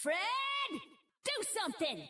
Fred, do something!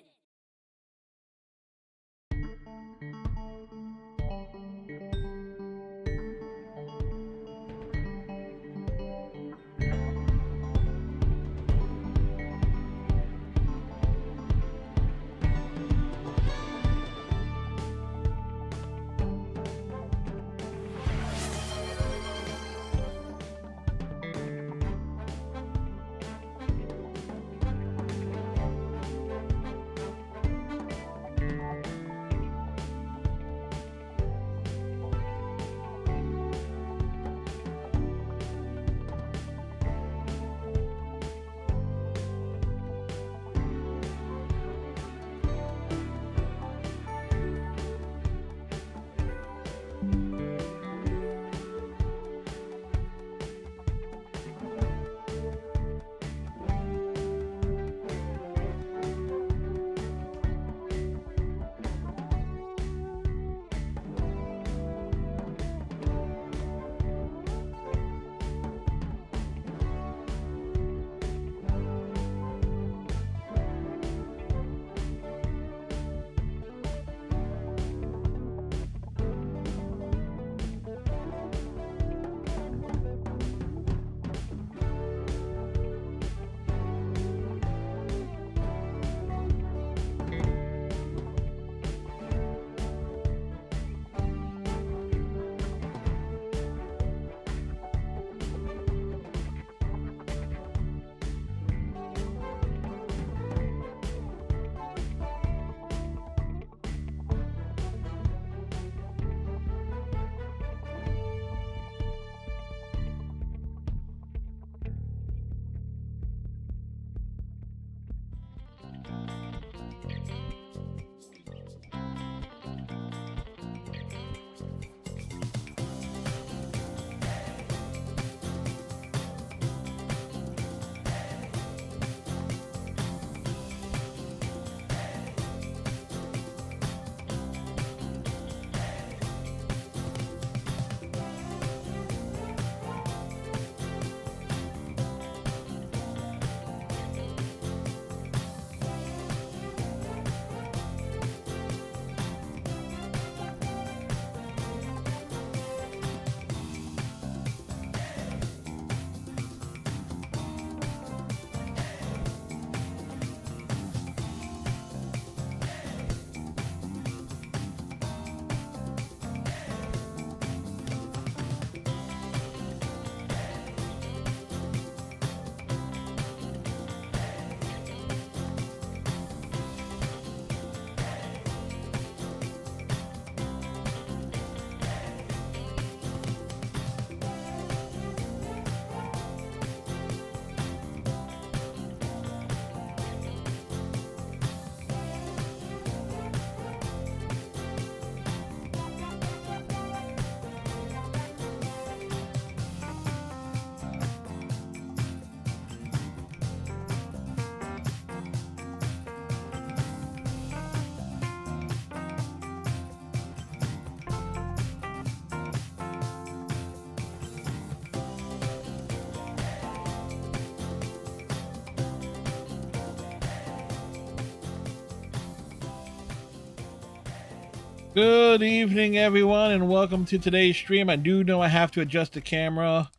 Good evening, everyone, and welcome to today's stream. I do know I have to adjust the camera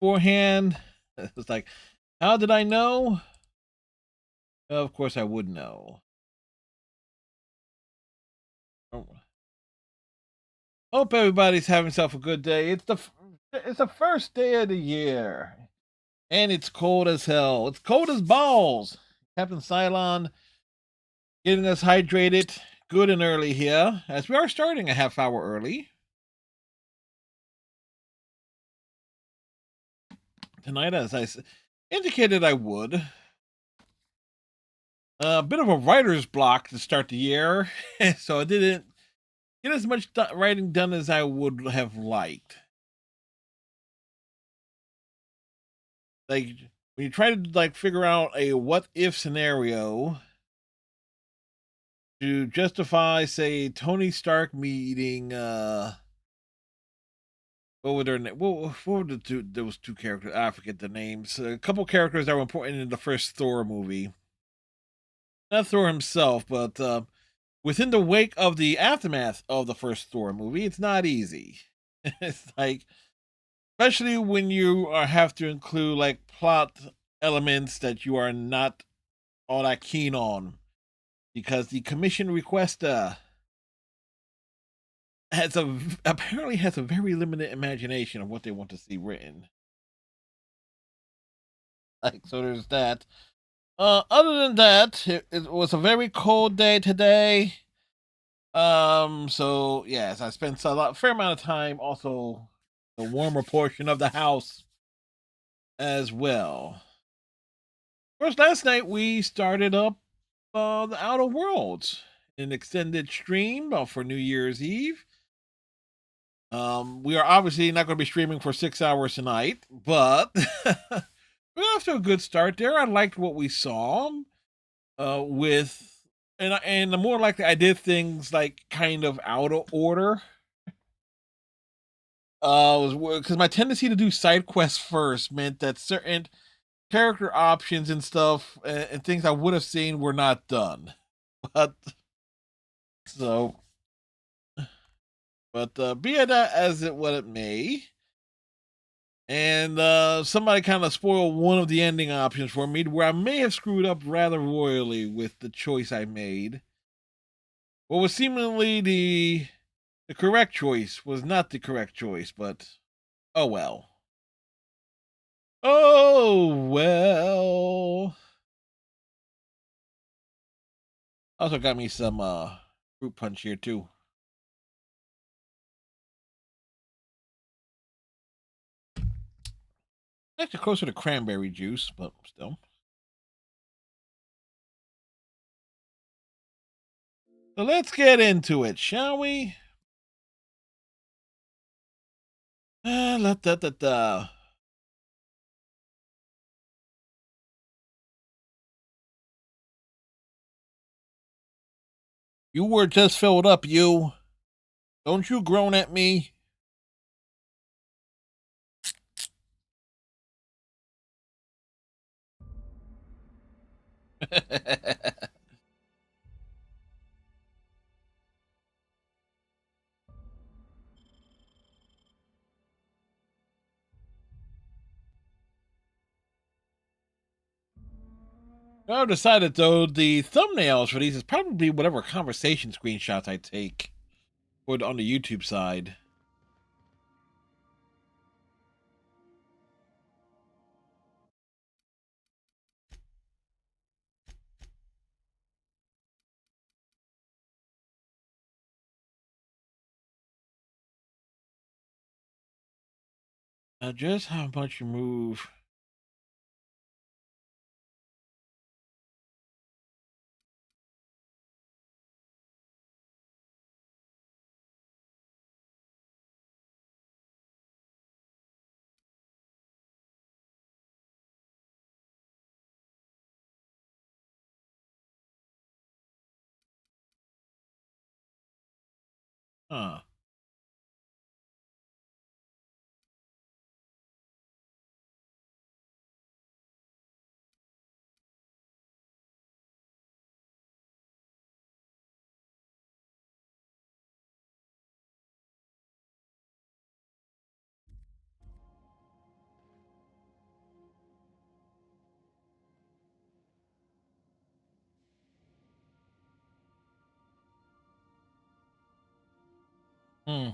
beforehand. It's like, how did I know? Of course, I would know. Hope everybody's having himself a good day. It's the first day of the year, and it's cold as hell. It's cold as balls. Captain Cylon getting us hydrated good and early here, as we are starting a half hour early. Tonight, as I indicated I would. A bit of a writer's block to start the year, so I didn't get as much writing done as I would have liked. Like, when you try to figure out a what if scenario to justify, say, Tony Stark meeting what were their name? What were those two characters? I forget the names. A couple characters that were important in the first Thor movie. Not Thor himself, but within the wake of the aftermath of the first Thor movie, it's not easy. It's like, especially when you have to include like plot elements that you are not all that keen on, because the commission requester apparently has a very limited imagination of what they want to see written. Like, so there's that. Other than that, it was a very cold day today. So yes, I spent fair amount of time also the warmer portion of the house as well. Of course, last night we started up the Outer Worlds, an extended stream for New Year's Eve. We are obviously not going to be streaming for 6 hours tonight, but we're off to a good start there. I liked what we saw. And the more likely I did things like kind of out of order. Was because my tendency to do side quests first meant that certain character options and stuff and things I would have seen were not done. But so, but be it as it what it may. And somebody kind of spoiled one of the ending options for me, where I may have screwed up rather royally with the choice I made. What was seemingly the correct choice was not the correct choice, but oh well. Oh well. Also got me some fruit punch here too. Actually closer to cranberry juice, but still. So let's get into it, shall we? La da da da. You were just filled up, you. Don't you groan at me. I've decided, though, the thumbnails for these is probably whatever conversation screenshots I take on the YouTube side. Now, just how much you move. Huh. Hmm.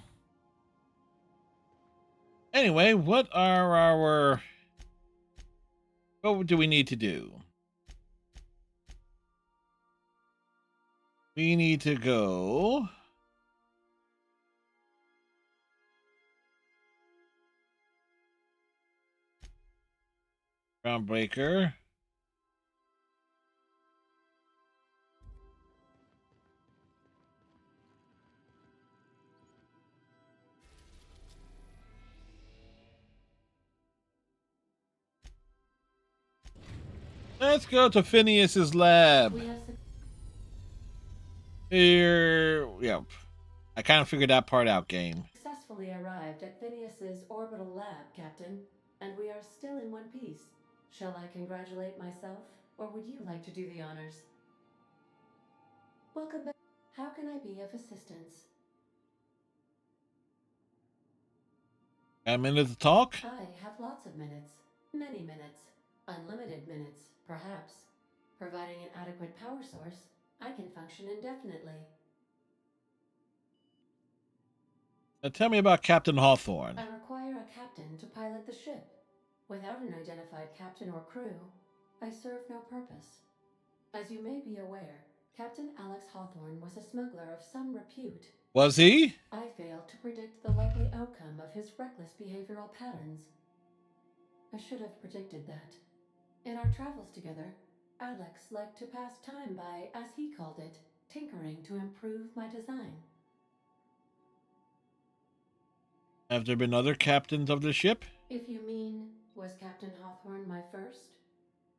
Anyway, what are our... What do we need to do? We need to go... Groundbreaker. Let's go to Phineas's lab. Here, yep. I kind of figured that part out, game. Successful probably arrived at Phineas's orbital lab, Captain, and we are still in one piece. Shall I congratulate myself, or would you like to do the honors? Welcome back. How can I be of assistance? Got a minute to talk? I have lots of minutes. Many minutes. Unlimited minutes, perhaps. Providing an adequate power source, I can function indefinitely. Now tell me about Captain Hawthorne. I require a captain to pilot the ship. Without an identified captain or crew, I serve no purpose. As you may be aware, Captain Alex Hawthorne was a smuggler of some repute. Was he? I failed to predict the likely outcome of his reckless behavioral patterns. I should have predicted that. In our travels together, Alex liked to pass time by, as he called it, tinkering to improve my design. Have there been other captains of the ship? If you mean, was Captain Hawthorne my first?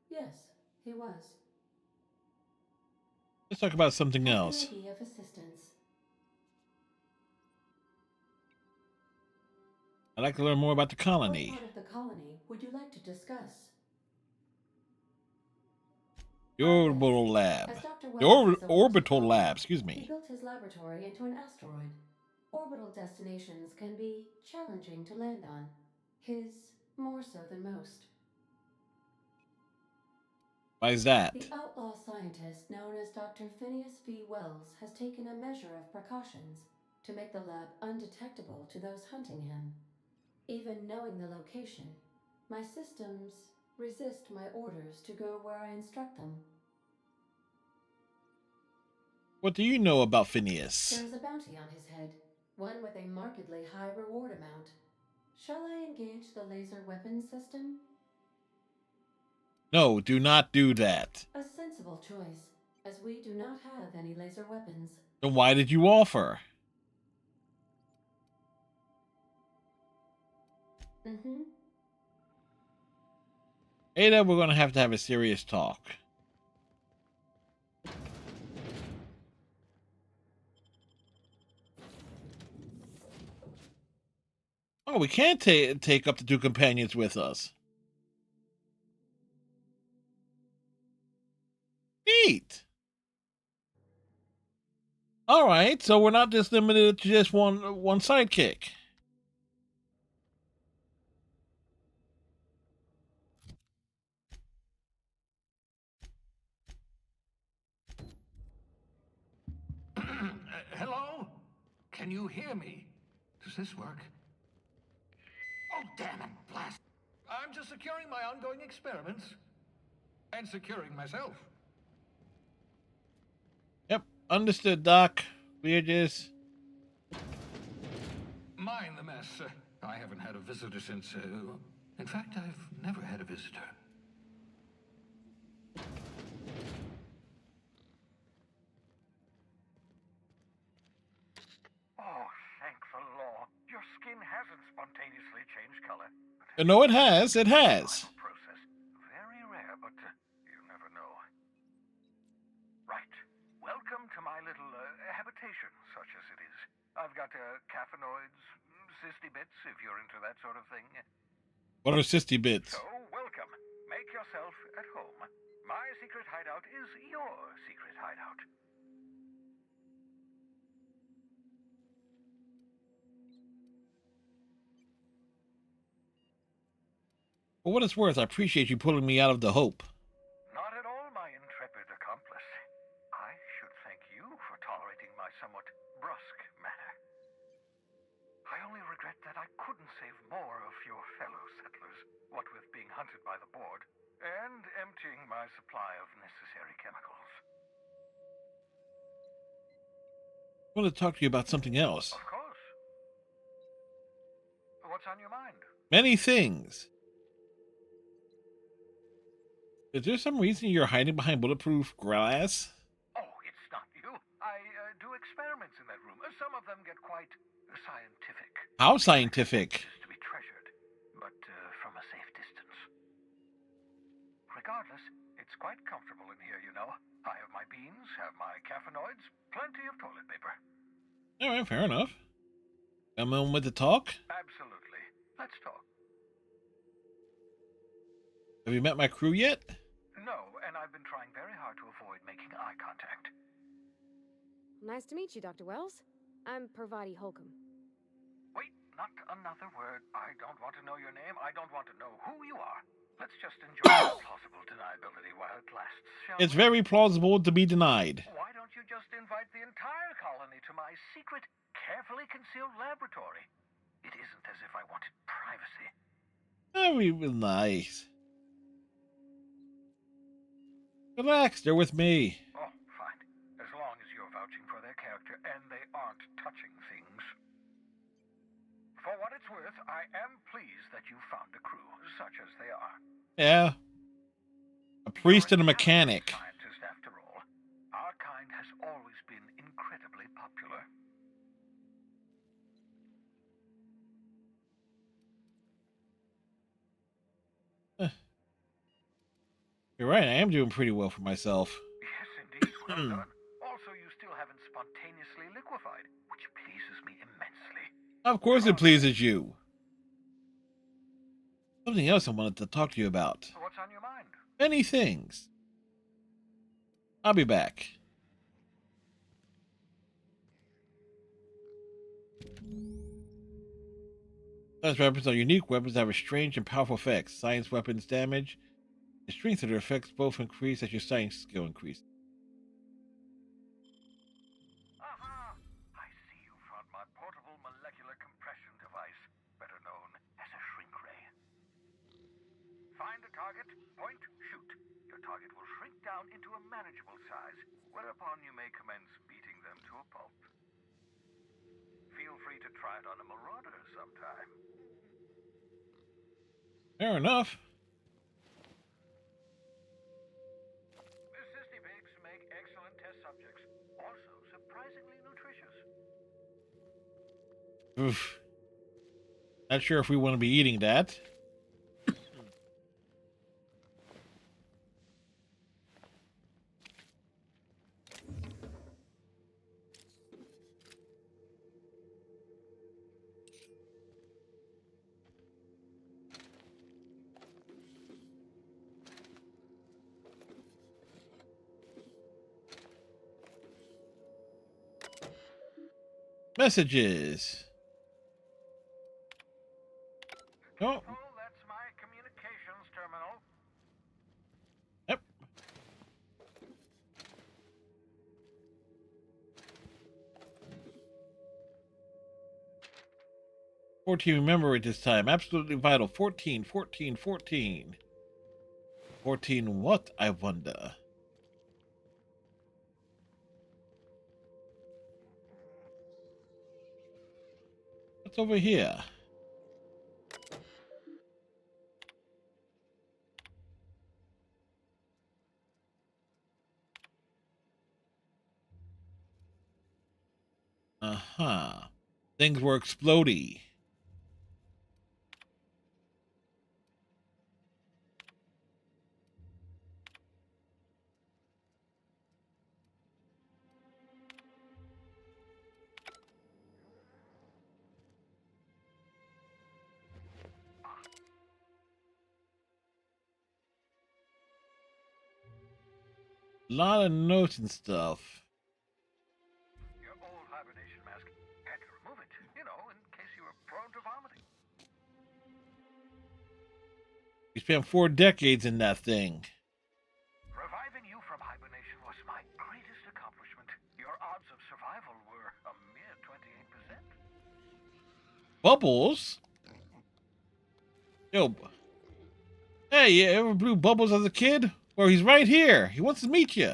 Yes, he was. Let's talk about something else. How can I be of assistance? I'd like to learn more about the colony. What part of the colony would you like to discuss? The orbital lab. As Dr. The Wells is a orbital world lab, scholar, excuse He me. built his laboratory into an asteroid. Orbital destinations can be challenging to land on. His more so than most. Why is that? The outlaw scientist known as Dr. Phineas V. Wells has taken a measure of precautions to make the lab undetectable to those hunting him. Even knowing the location, my systems resist my orders to go where I instruct them. What do you know about Phineas? There is a bounty on his head, one with a markedly high reward amount. Shall I engage the laser weapons system? No, do not do that. A sensible choice, as we do not have any laser weapons. Then why did you offer? Ada, we're going to have a serious talk. Oh, we can't take up the two companions with us. Neat. All right, so we're not just limited to just one sidekick. Hello? Can you hear me? Does this work? Oh, damn it, blast. I'm just securing my ongoing experiments. And securing myself. Yep, understood, Doc. We're just... Mind the mess. I haven't had a visitor since... in fact, I've never had a visitor. Oh, thank the law. Your skin hasn't spontaneously changed color. No, it has. It has. Process. Very rare, but you never know. Right. Welcome to my little habitation, such as it is. I've got caffeinoids, cysty bits, if you're into that sort of thing. What are cysty bits? So, welcome. Make yourself at home. My secret hideout is your secret hideout. For what it's worth, I appreciate you pulling me out of the hope. Not at all, my intrepid accomplice. I should thank you for tolerating my somewhat brusque manner. I only regret that I couldn't save more of your fellow settlers, what with being hunted by the board, and emptying my supply of necessary chemicals. I want to talk to you about something else. Of course. What's on your mind? Many things. Is there some reason you're hiding behind bulletproof glass? Oh, it's not you. I do experiments in that room. Some of them get quite scientific. How scientific? To be treasured, but from a safe distance. Regardless, it's quite comfortable in here, you know. I have my beans, have my caffeinoids, plenty of toilet paper. All right, fair enough. A moment to talk? Absolutely. Let's talk. Have you met my crew yet? No, and I've been trying very hard to avoid making eye contact. Nice to meet you, Dr. Wells. I'm Parvati Holcomb. Wait, not another word. I don't want to know your name. I don't want to know who you are. Let's just enjoy the plausible deniability while it lasts, shall It's we? very plausible to be denied. Why don't you just invite the entire colony to my secret, carefully concealed laboratory? It isn't as if I wanted privacy. Very nice. Relax, they're with me. Oh, fine. As long as you're vouching for their character and they aren't touching things. For what it's worth, I am pleased that you found a crew, such as they are. Yeah. A priest and a mechanic. Scientist, after all. Our kind has always been incredibly popular. You're right, I am doing pretty well for myself. Yes, indeed. Well done. Also, you still haven't spontaneously liquefied, which pleases me immensely. Of course it pleases you. Something else I wanted to talk to you about. What's on your mind? Many things. I'll be back. Science weapons are unique weapons that have a strange and powerful effects. Science weapons damage. The strength of their effects both increase as your science skill increases. Aha! I see you found my portable molecular compression device, better known as a shrink ray. Find a target, point, shoot. Your target will shrink down into a manageable size, whereupon you may commence beating them to a pulp. Feel free to try it on a marauder sometime. Fair enough. The cysty pigs make excellent test subjects, also surprisingly nutritious. Oof. Not sure if we want to be eating that. Messages. Oh, Oh, that's my communications terminal. yep. 14, remember it this time. Absolutely vital. 14, 14, 14. 14 what, I wonder? What's over here? Uh-huh. Things were exploding. A lot of notes and stuff. Your old hibernation mask. Had to remove it, you know, in case you were prone to vomiting. We spent 4 decades in that thing. Reviving you from hibernation was my greatest accomplishment. Your odds of survival were a mere 28%. Bubbles? Yo. Hey, you ever blew bubbles as a kid? Well, he's right here. He wants to meet you.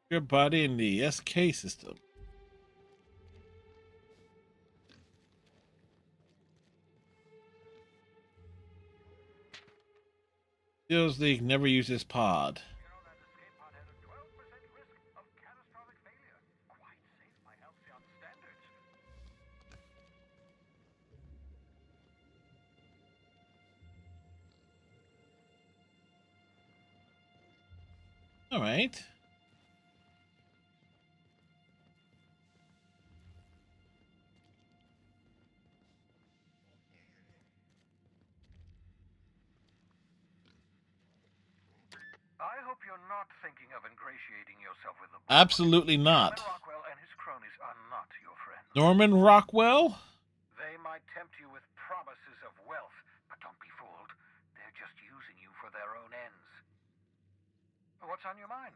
Your body in the SK system. Feels League never uses pod. You know, that escape pod had a 12% risk of catastrophic failure. Quite safe All right. I hope you're not thinking of ingratiating yourself with the book. Absolutely Norman not. Rockwell and his cronies are not your friends. Norman Rockwell? They might tempt you with promises of wealth, but don't be fooled. They're just using you for their own ends. What's on your mind?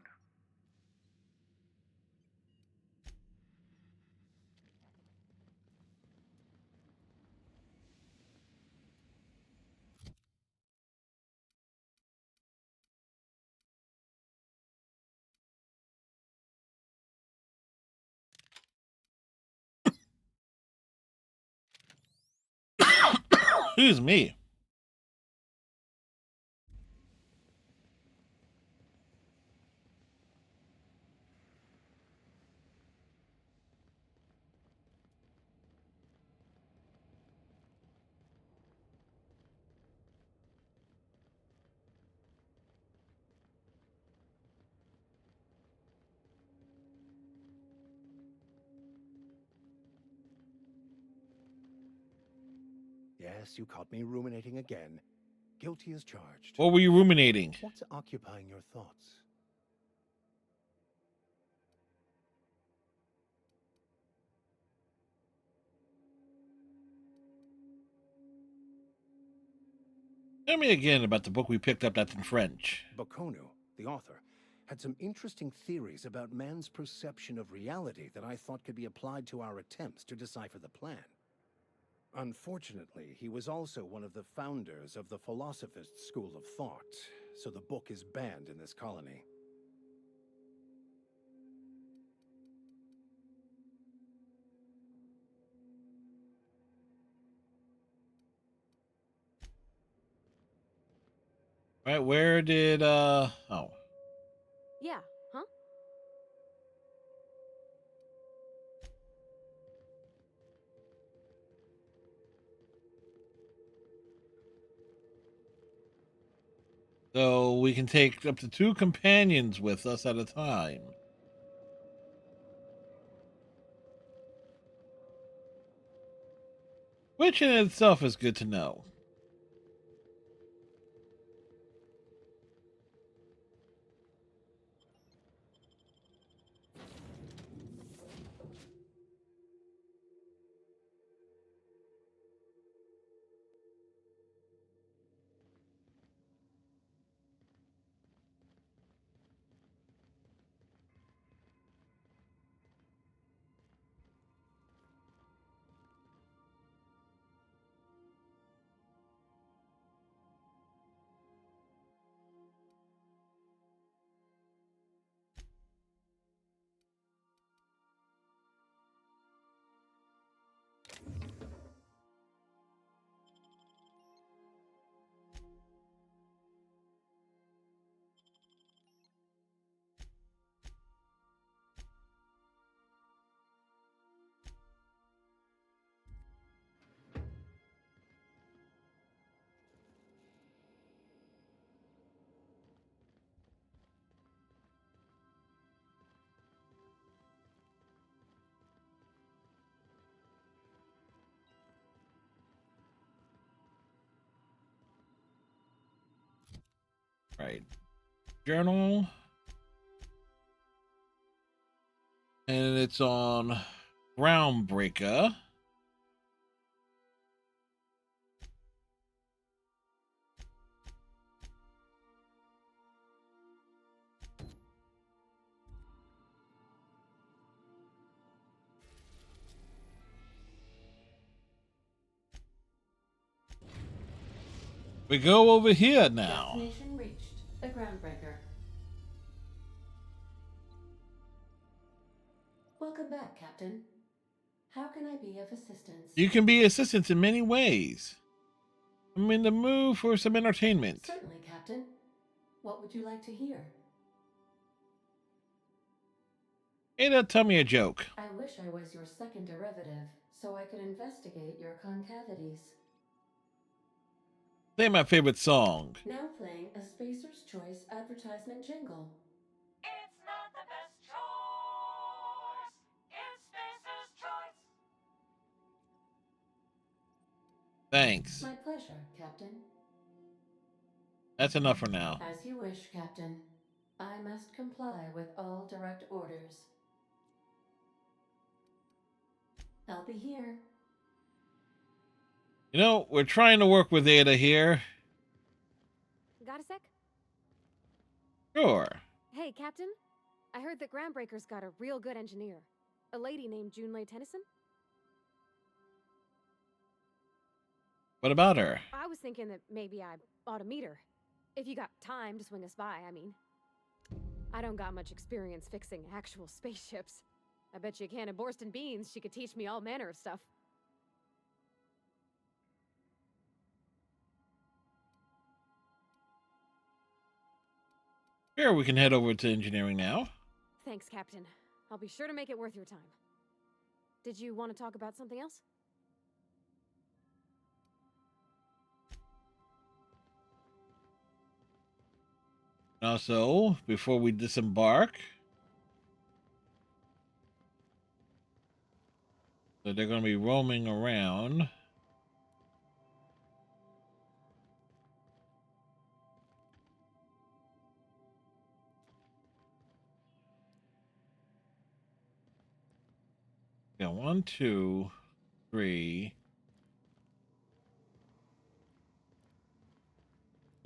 Excuse me. Yes, you caught me ruminating again. Guilty as charged. What were you ruminating? What's occupying your thoughts? Tell me again about the book we picked up that's in French. Baconu, the author, had some interesting theories about man's perception of reality that I thought could be applied to our attempts to decipher the plan. Unfortunately, he was also one of the founders of the Philosophist school of thought, so the book is banned in this colony. Right, where did oh. Yeah, huh? So we can take up to 2 companions with us at a time. Which in itself is good to know. Right. Journal. And it's on Groundbreaker. We go over here now. Destination reached. The Groundbreaker. Welcome back, Captain. How can I be of assistance? You can be assistants in many ways. I'm in the mood for some entertainment. Certainly, Captain. What would you like to hear? Ada, tell me a joke. I wish I was your second derivative, so I could investigate your concavities. Play my favorite song. Now playing a Spacer's Choice advertisement jingle. Thanks. My pleasure, Captain. That's enough for now. As you wish, Captain. I must comply with all direct orders. I'll be here. You know, we're trying to work with Ada here. Got a sec? Sure. Hey, Captain. I heard that Groundbreaker's got a real good engineer. A lady named Junlei Tennyson. What about her? I was thinking that maybe I ought to meet her. If you got time to swing us by, I mean. I don't got much experience fixing actual spaceships. I bet you a can of Borston beans she could teach me all manner of stuff. Sure, we can head over to engineering now. Thanks, Captain. I'll be sure to make it worth your time. Did you want to talk about something else? Also, before we disembark, so they're going to be roaming around. Yeah, 1, 2, 3.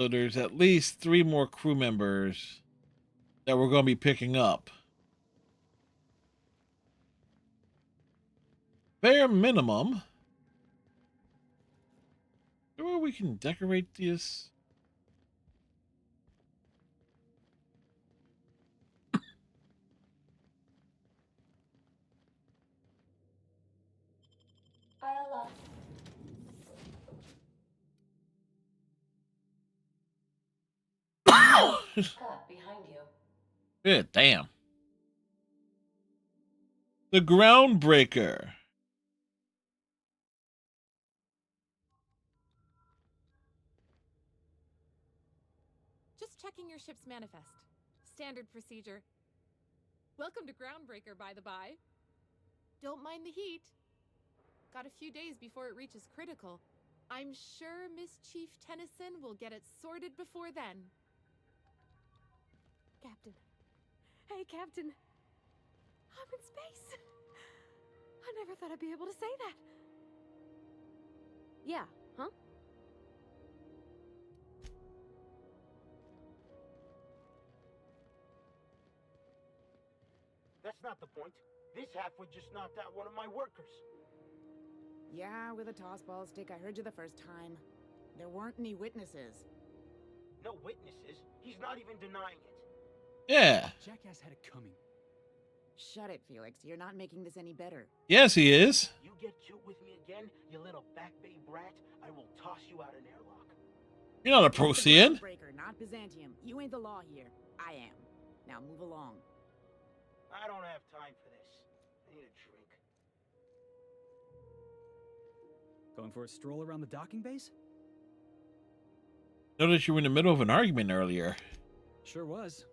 So there's at least 3 more crew members that we're going to be picking up. Bare minimum. Where we can decorate this. Cut behind you. Good damn. The Groundbreaker. Just checking your ship's manifest. Standard procedure. Welcome to Groundbreaker, by the by. Don't mind the heat. Got a few days before it reaches critical. I'm sure Miss Chief Tennyson will get it sorted before then. Captain. Hey, Captain. I'm in space. I never thought I'd be able to say that. Yeah, huh? That's not the point. This halfwit just knocked out one of my workers. Yeah, with a tossball stick. I heard you the first time. There weren't any witnesses. No witnesses? He's not even denying it. Yeah. Jackass had it coming. Shut it, Felix. You're not making this any better. Yes, he is. You get cute with me again, you little back bay brat, I will toss you out an airlock. You're not a Procyon. Breaker, not Byzantium. You ain't the law here. I am. Now move along. I don't have time for this. I need a drink. Going for a stroll around the docking base? Noticed you were in the middle of an argument earlier. Sure was.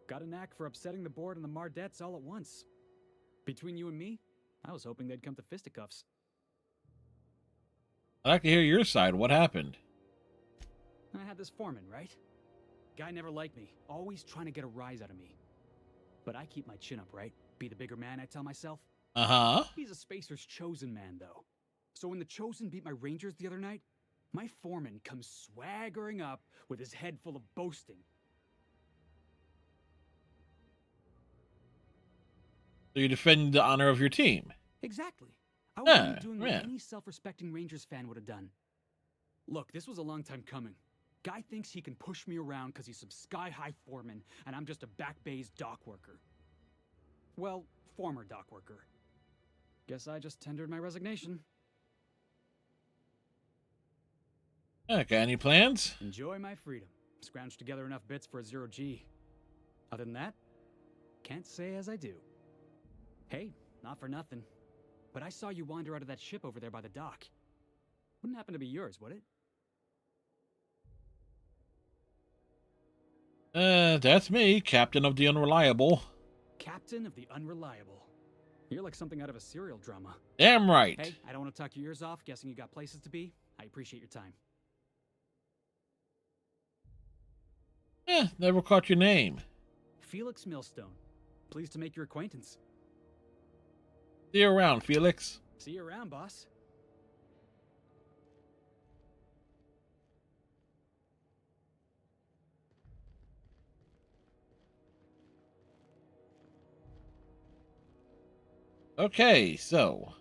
Got a knack for upsetting the board and the Mardettes all at once. Between you and me, I was hoping they'd come to fisticuffs. I'd like to hear your side. What happened? I had this foreman, right? Guy never liked me, always trying to get a rise out of me. But I keep my chin up, right? Be the bigger man, I tell myself. Uh-huh. He's a Spacer's chosen man, though. So when the Chosen beat my Rangers the other night, my foreman comes swaggering up with his head full of boasting. So you defend the honor of your team. Exactly. I was only Yeah, doing what yeah. any self-respecting Rangers fan would have done. Look, this was a long time coming. Guy thinks he can push me around because he's some sky-high foreman, and I'm just a back bay's dock worker. Well, former dock worker. Guess I just tendered my resignation. Got any plans? Enjoy my freedom. Scrounged together enough bits for a 0G. Other than that, can't say as I do. Hey, not for nothing, but I saw you wander out of that ship over there by the dock. Wouldn't happen to be yours, would it? That's me, Captain of the Unreliable. Captain of the Unreliable. You're like something out of a serial drama. Damn right. Hey, I don't want to talk your ears off guessing you got places to be. I appreciate your time. Never caught your name. Felix Millstone. Pleased to make your acquaintance. See you around, Felix. See you around, boss. Okay, so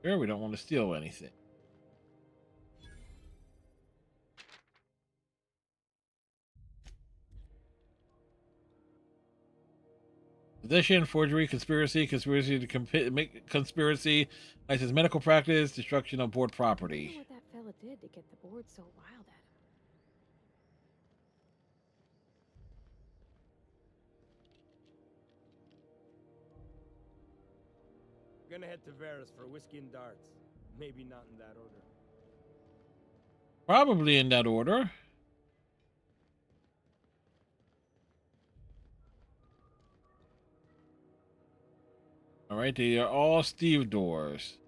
here we don't want to steal anything. Possession, forgery, conspiracy to make conspiracy, licensed medical practice, destruction of board I property. wonder what that fella did to get the board so wild at him. Gonna head to Vera's for whiskey and darts. Maybe not in that order. Probably in that order. All right, they are all Steve doors.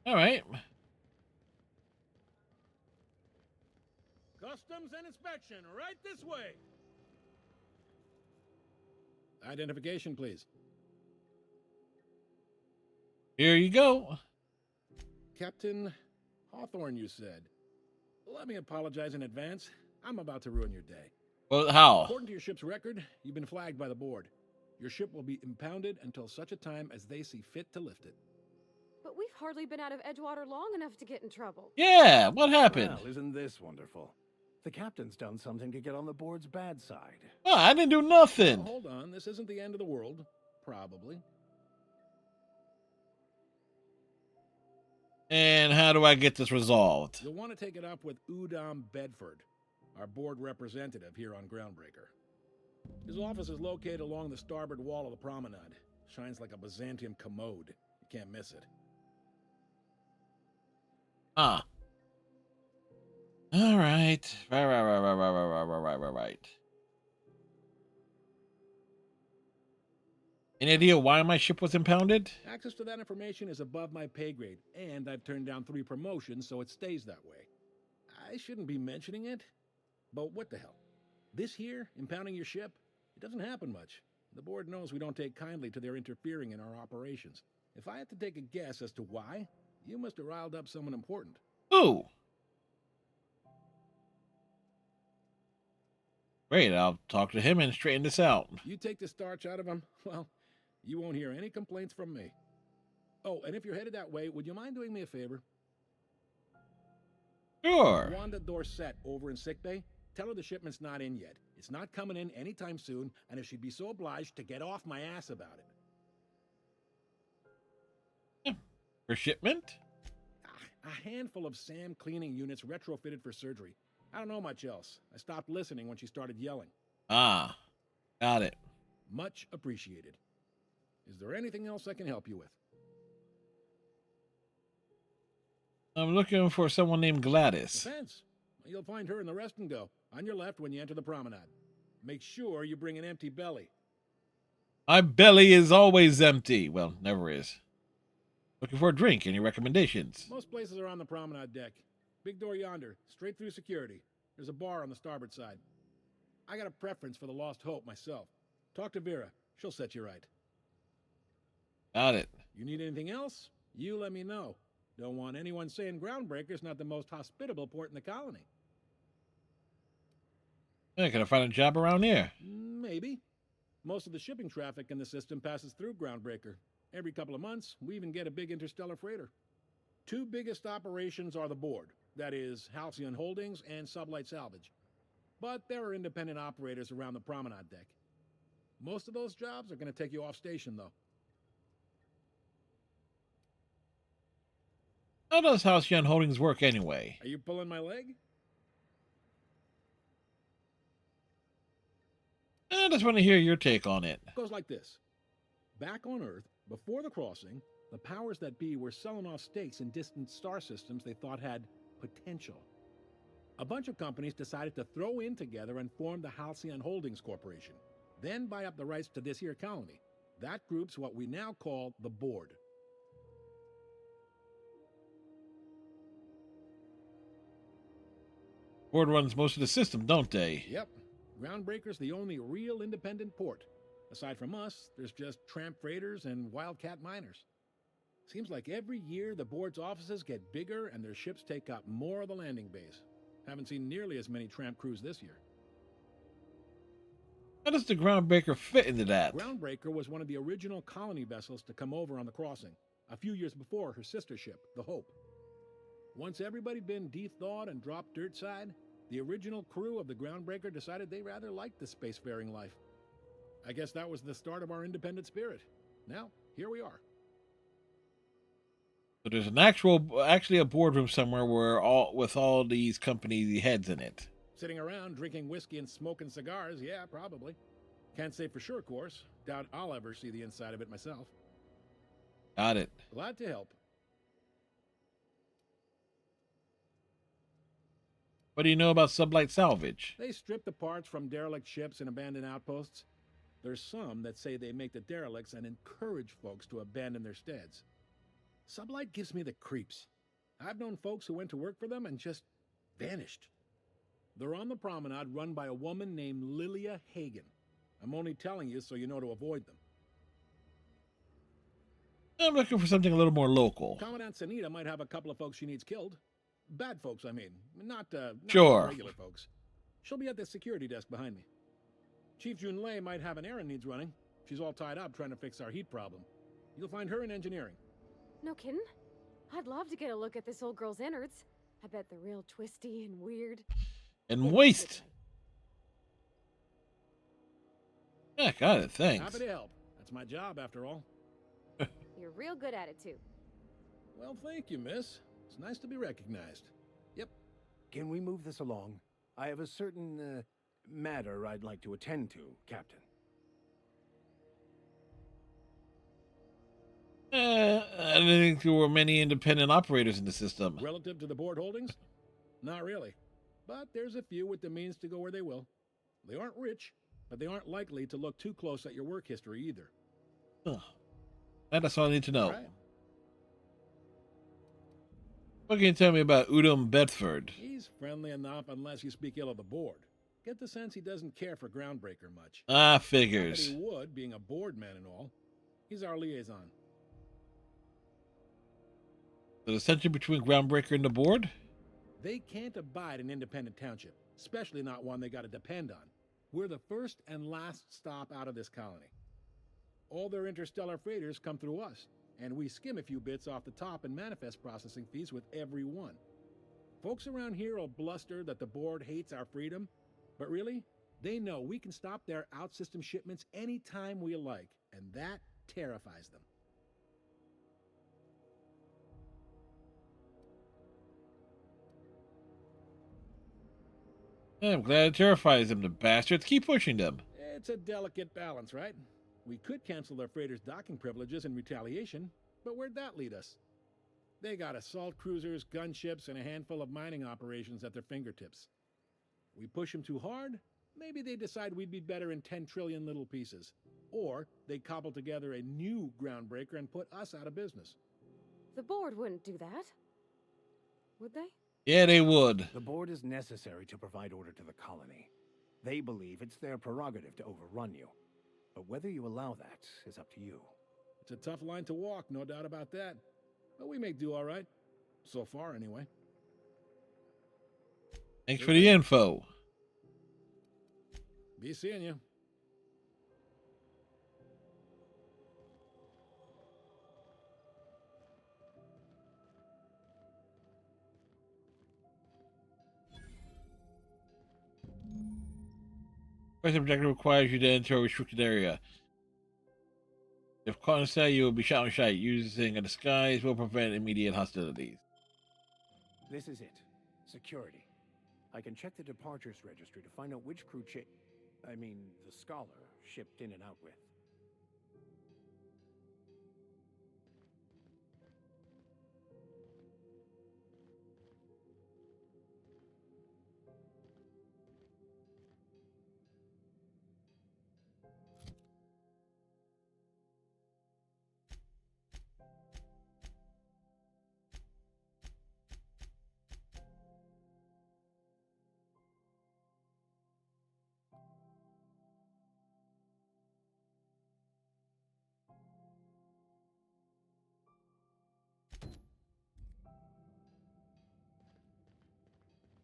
All right. Customs and inspection, right this way. Identification, please. Here you go. Captain Hawthorne, you said. Let me apologize in advance. I'm about to ruin your day. Well, how? According to your ship's record, you've been flagged by the board. Your ship will be impounded until such a time as they see fit to lift it. But we've hardly been out of Edgewater long enough to get in trouble. Yeah, what happened? Well, isn't this wonderful? The captain's done something to get on the board's bad side. Oh, I didn't do nothing. Now, hold on, this isn't the end of the world. Probably. And how do I get this resolved? You'll want to take it up with Udom Bedford, our board representative here on Groundbreaker. His office is located along the starboard wall of the promenade. Shines like a Byzantium commode. You can't miss it. Ah. All right. Right. Any idea why my ship was impounded? Access to that information is above my pay grade, and I've turned down 3 promotions, so it stays that way. I shouldn't be mentioning it, but what the hell? This here, impounding your ship, it doesn't happen much. The board knows we don't take kindly to their interfering in our operations. If I had to take a guess as to why, you must have riled up someone important. Who? Great, I'll talk to him and straighten this out. You take the starch out of him, well, you won't hear any complaints from me. Oh, and if you're headed that way, would you mind doing me a favor? Sure. Wanda Dorset over in sickbay, tell her the shipment's not in yet. It's not coming in anytime soon, and if she'd be so obliged to get off my ass about it. For shipment? A handful of SAM cleaning units retrofitted for surgery. I don't know much else. I stopped listening when she started yelling. Ah, got it. Much appreciated. Is there anything else I can help you with? I'm looking for someone named Gladys. Defense. You'll find her in the rest and go, on your left when you enter the promenade. Make sure you bring an empty belly. My belly is always empty. Well, never is. Looking for a drink. Any recommendations? Most places are on the promenade deck. Big door yonder, straight through security. There's a bar on the starboard side. I got a preference for the Lost Hope myself. Talk to Vera. She'll set you right. Got it. You need anything else? You let me know. Don't want anyone saying Groundbreaker's not the most hospitable port in the colony. Hey, can I find a job around here? Maybe. Most of the shipping traffic in the system passes through Groundbreaker. Every couple of months, we even get a big interstellar freighter. 2 biggest operations are the board. That is, Halcyon Holdings and Sublight Salvage. But there are independent operators around the promenade deck. Most of those jobs are going to take you off station, though. How does Halcyon Holdings work anyway? Are you pulling my leg? I just want to hear your take on it. It goes like this. Back on Earth, before the crossing, The powers that be were selling off stakes in distant star systems they thought had potential. A bunch of companies decided to throw in together and form the Halcyon Holdings Corporation, then buy up the rights to this here colony. That group's what we now call the Board. Board runs most of the system, don't they? Yep. Groundbreaker's the only real independent port. Aside from us, there's just tramp freighters and wildcat miners. Seems like every year the Board's offices get bigger and their ships take up more of the landing base. Haven't seen nearly as many tramp crews this year. How does the Groundbreaker fit into that? Groundbreaker was one of the original colony vessels to come over on the crossing, a few years before her sister ship, the Hope. Once everybody'd been de-thawed and dropped dirt side, the original crew of the Groundbreaker decided they rather liked the spacefaring life. I guess that was the start of our independent spirit. Now, here we are. So there's actually a boardroom somewhere where all these company heads in it. Sitting around drinking whiskey and smoking cigars, yeah, probably. Can't say for sure, of course. Doubt I'll ever see the inside of it myself. Got it. Glad to help. What do you know about sublight salvage? They strip the parts from derelict ships and abandoned outposts. There's some that say they make the derelicts and encourage folks to abandon their steads. Sublight gives me the creeps. I've known folks who went to work for them and just vanished. They're on the promenade run by a woman named Lilia Hagen. I'm only telling you so you know to avoid them. I'm looking for something a little more local. Commandant Sanita might have a couple of folks she needs killed. Bad folks, I mean. Not sure. Regular folks. She'll be at the security desk behind me. Chief Junlei might have an errand needs running. She's all tied up trying to fix our heat problem. You'll find her in engineering. No kidding? I'd love to get a look at this old girl's innards. I bet they're real twisty and weird. And waste. Yeah, got it. Thanks. Happy to help. That's my job, after all. You're real good at it, too. Well, thank you, miss. It's nice to be recognized. Yep. Can we move this along? I have a certain, matter I'd like to attend to, Captain. I didn't think there were many independent operators in the system. Relative to the Board holdings? Not really. But there's a few with the means to go where they will. They aren't rich, but they aren't likely to look too close at your work history either. That's all I need to know. Right. What can you tell me about Udom Bedford? He's friendly enough unless you speak ill of the Board. Get the sense he doesn't care for Groundbreaker much. Figures. Not that he would, being a Board man and all. He's our liaison. The tension between Groundbreaker and the Board? They can't abide an independent township, especially not one they gotta depend on. We're the first and last stop out of this colony. All their interstellar freighters come through us, and we skim a few bits off the top in manifest processing fees with every one. Folks around here will bluster that the Board hates our freedom, but really, they know we can stop their out-system shipments anytime we like, and that terrifies them. I'm glad it terrifies them, the bastards. Keep pushing them. It's a delicate balance, right? We could cancel their freighters' docking privileges in retaliation, but where'd that lead us? They got assault cruisers, gunships, and a handful of mining operations at their fingertips. We push them too hard, maybe they decide we'd be better in 10 trillion little pieces. Or they cobble together a new Groundbreaker and put us out of business. The Board wouldn't do that. Would they? Yeah, they would. The Board is necessary to provide order to the colony. They believe it's their prerogative to overrun you. But whether you allow that is up to you. It's a tough line to walk, no doubt about that. But we may do all right. So far, anyway. Thanks for the info. Be seeing you. First objective requires you to enter a restricted area. If caught in sight, you will be shot on sight. Using a disguise will prevent immediate hostilities. This is it. Security. I can check the departures registry to find out which crew the Scholar shipped in and out with.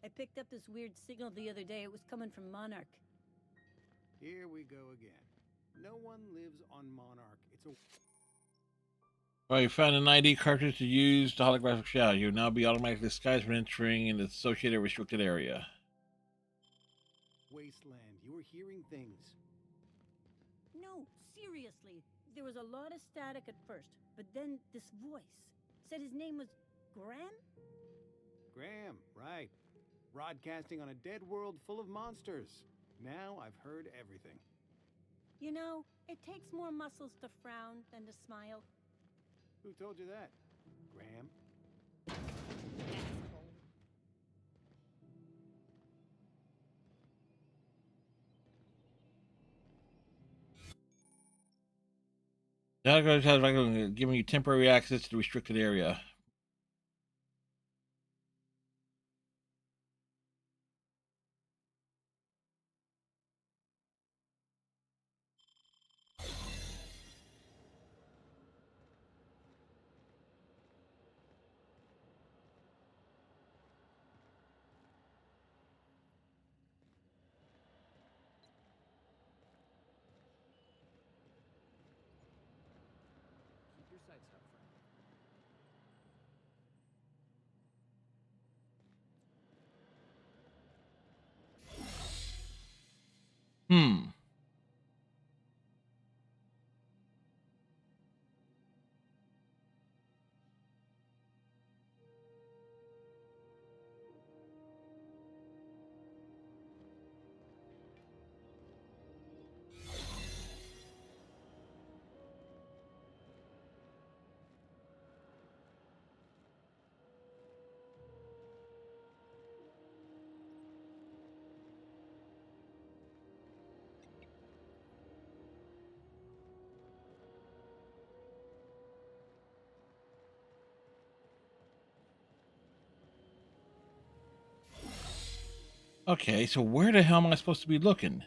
picked up this weird signal the other day. It was coming from Monarch. Here we go again. No one lives on Monarch. It's a... Well, you found an ID cartridge to use the holographic shell. You'll now be automatically disguised when entering an associated restricted area. wasteland. You were hearing things. No, seriously. There was a lot of static at first, but then this voice said his name was Graham? Graham, right. Broadcasting on a dead world full of monsters. Now I've heard everything. You know, it takes more muscles to frown than to smile. Who told you that? Graham? The algorithm has giving you temporary access to the restricted area. Keep your sights up, friend. Hmm. Okay, so where the hell am I supposed to be looking?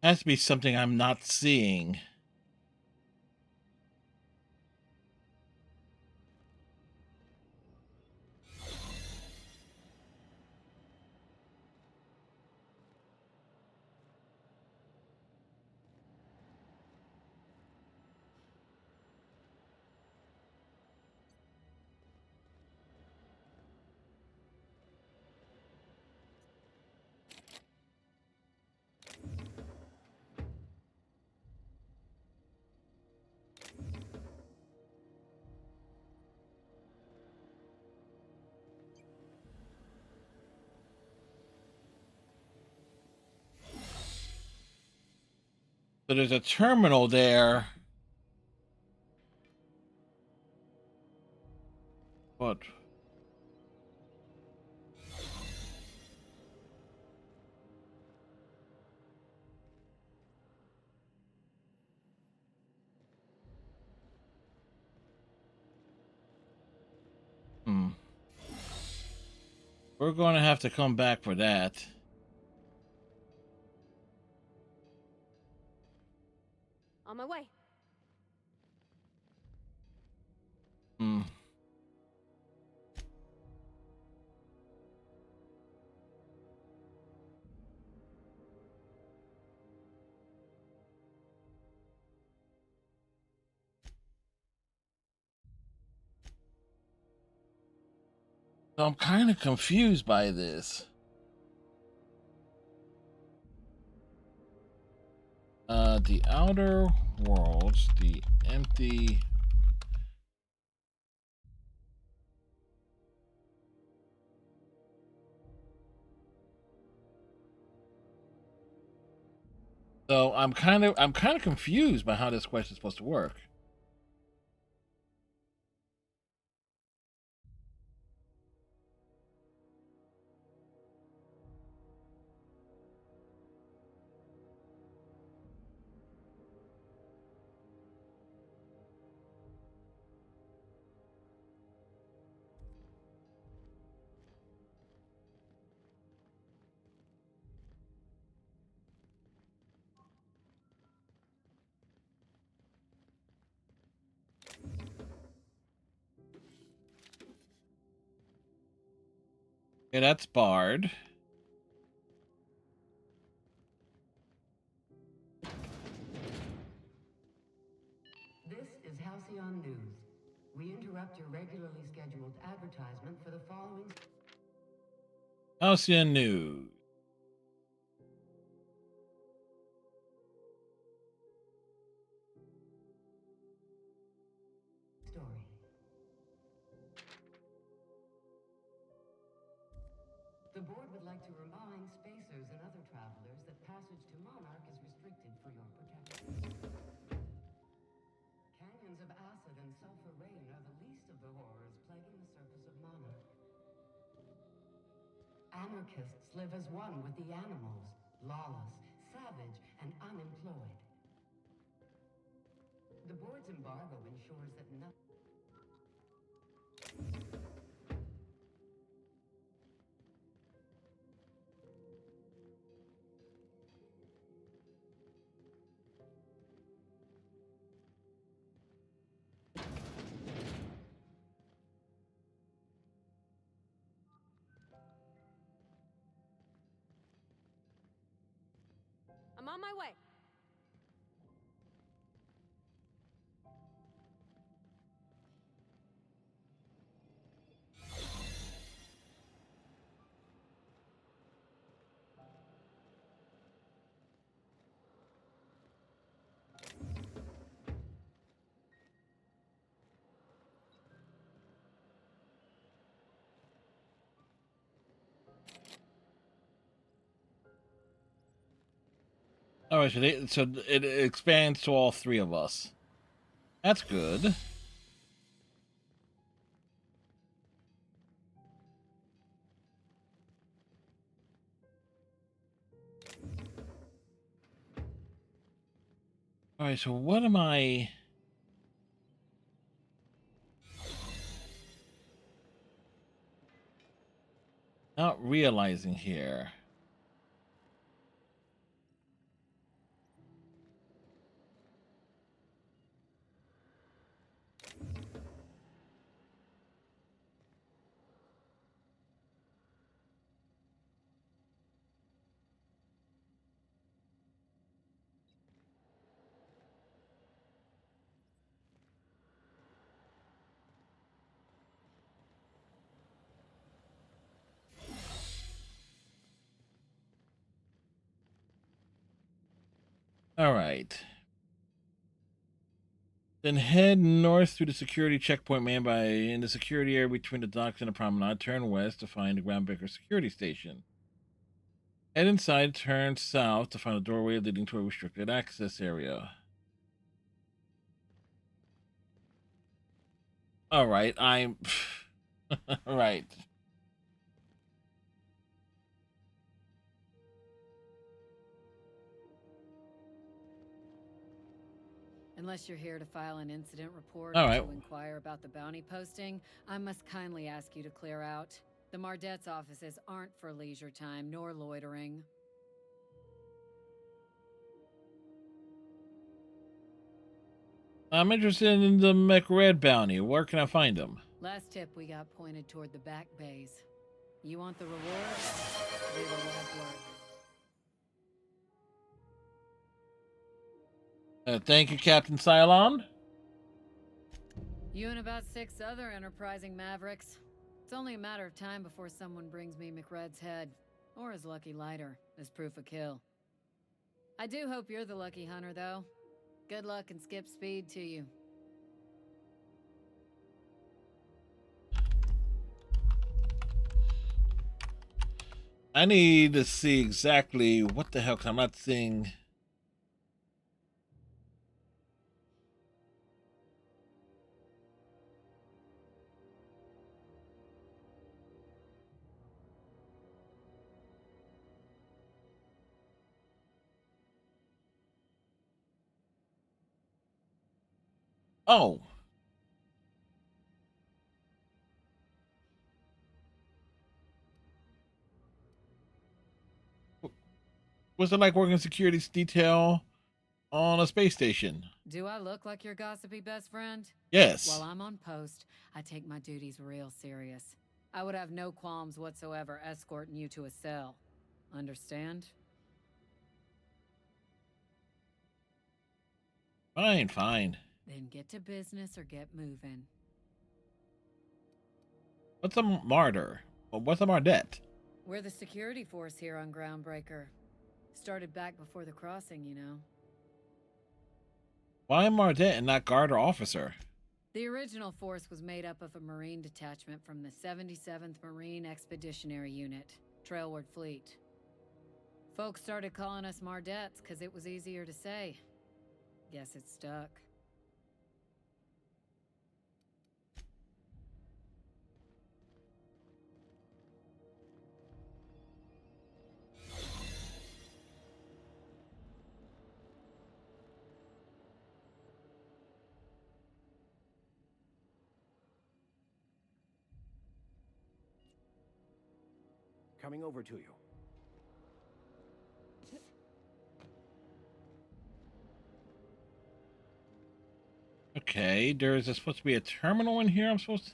Has to be something I'm not seeing. So there's a terminal there. What? Hmm. We're going to have to come back for that. On my way. Hmm. So I'm kind of confused by this. The Outer Worlds, the empty... So I'm kind of confused by how this question is supposed to work. Okay, that's barred. This is Halcyon News. We interrupt your regularly scheduled advertisement for the following. Halcyon News. Story. The board would like to remind spacers and other travelers that passage to Monarch is restricted for your protection. Canyons of acid and sulfur rain are the least of the horrors plaguing the surface of Monarch. Anarchists live as one with the animals, lawless, savage, and unemployed. The board's embargo ensures that nothing. I'm on my way. All right, so it expands to all three of us. That's good. All right, so what am I not realizing here? All right. Then head north through the security checkpoint manned by in the security area between the docks and the promenade. Turn west to find the Groundbreaker security station. Head inside, turn south to find a doorway leading to a restricted access area. All right, I'm right. Unless you're here to file an incident report All or right. to inquire about the bounty posting, I must kindly ask you to clear out. The Mardet's offices aren't for leisure time nor loitering. I'm interested in the McRed bounty. Where can I find them? Last tip we got pointed toward the back bays. You want the reward? Do the legwork. Thank you, Captain Cylon. You and about 6 other enterprising mavericks. It's only a matter of time before someone brings me McRed's head, or his lucky lighter, as proof of kill. I do hope you're the lucky hunter, though. Good luck and skip speed to you. I need to see exactly what the hell, 'cause I'm not seeing Oh. What's it like working security detail on a space station? Do I look like your gossipy best friend? Yes. While I'm on post, I take my duties real serious. I would have no qualms whatsoever escorting you to a cell. Understand? Fine, fine. Then get to business or get moving. What's a martyr? What's a mardette? We're the security force here on Groundbreaker. Started back before the crossing, you know. Why mardette and not guard or officer? The original force was made up of a Marine detachment from the 77th Marine Expeditionary Unit, Trailward Fleet. Folks started calling us Mardettes because it was easier to say. Guess it stuck. Coming over to you. Okay, there is supposed to be a terminal in here. I'm supposed to...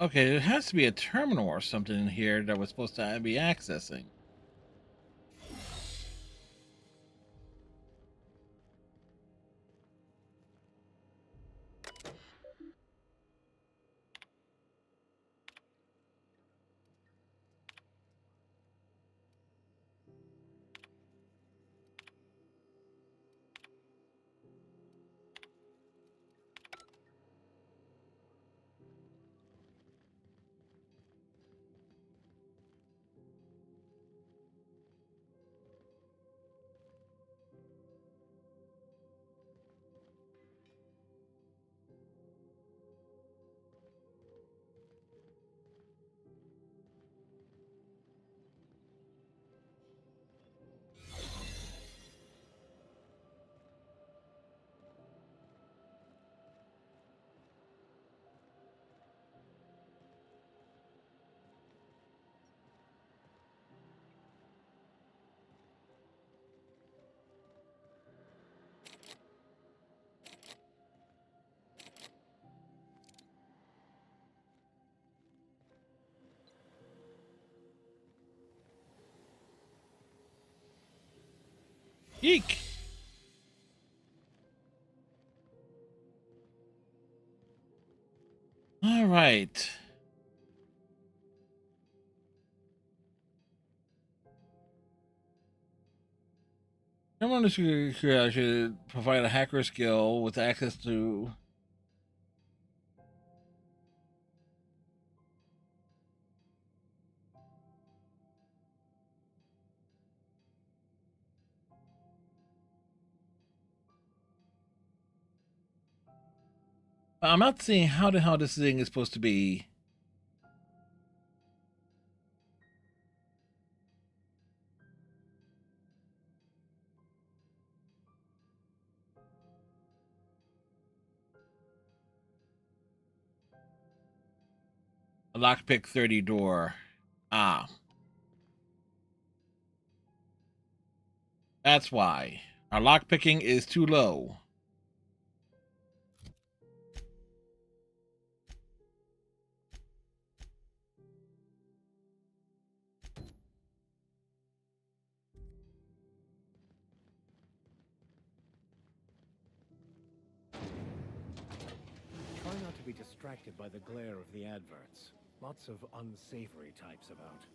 Okay, there has to be a terminal or something in here that we're supposed to be accessing. Eek! All right. Someone should provide a hacker skill with access to... I'm not seeing how the hell this thing is supposed to be. A lockpick 30 door. Ah. That's why. Our lockpicking is too low. Try not to be distracted by the glare of the adverts. Lots of unsavory types about.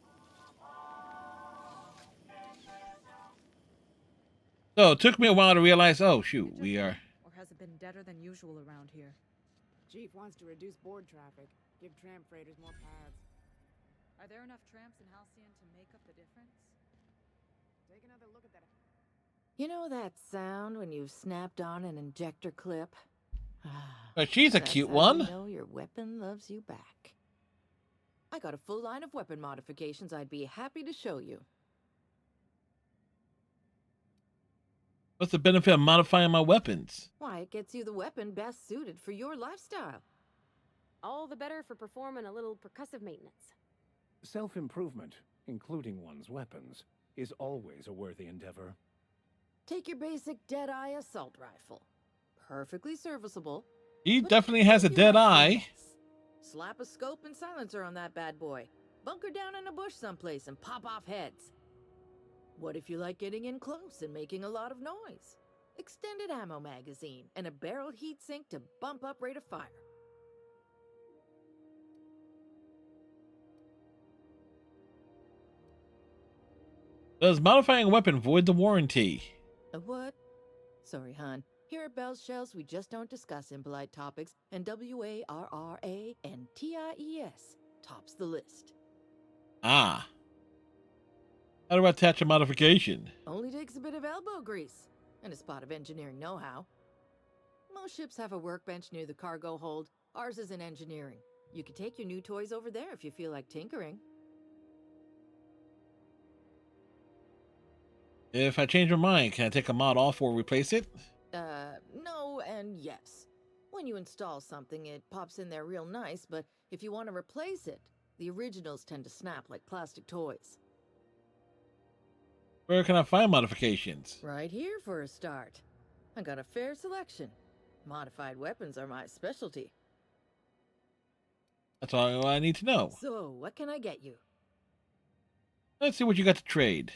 So it took me a while to realize, oh shoot, we are... Or has it been deader than usual around here? Chief wants to reduce board traffic, give tram freighters more paths. Are there enough tramps in Halcyon to make up the difference? Take another look at that. You know that sound when you've snapped on an injector clip? But she's a That's cute how one. You know your weapon loves you back. I got a full line of weapon modifications I'd be happy to show you. What's the benefit of modifying my weapons? Why, it gets you the weapon best suited for your lifestyle. All the better for performing a little percussive maintenance. Self-improvement, including one's weapons, is always a worthy endeavor. Take your basic Deadeye assault rifle. Perfectly serviceable. He definitely has a dead eye. Slap a scope and silencer on that bad boy. Bunker down in a bush someplace and pop off heads. What if you like getting in close and making a lot of noise? Extended ammo magazine and a barrel heatsink to bump up rate of fire. Does modifying a weapon void the warranty? A what? Sorry, hon. Here at Bell's Shells, we just don't discuss impolite topics, and WARRA and TIES tops the list. Ah. How do I attach a modification? Only takes a bit of elbow grease and a spot of engineering know-how. Most ships have a workbench near the cargo hold. Ours is in engineering. You could take your new toys over there if you feel like tinkering. If I change my mind, can I take a mod off or replace it? No and yes. When you install something, it pops in there real nice, but if you want to replace it, the originals tend to snap like plastic toys. Where can I find modifications? Right here for a start. I got a fair selection. Modified weapons are my specialty. That's all I need to know. So, what can I get you? Let's see what you got to trade.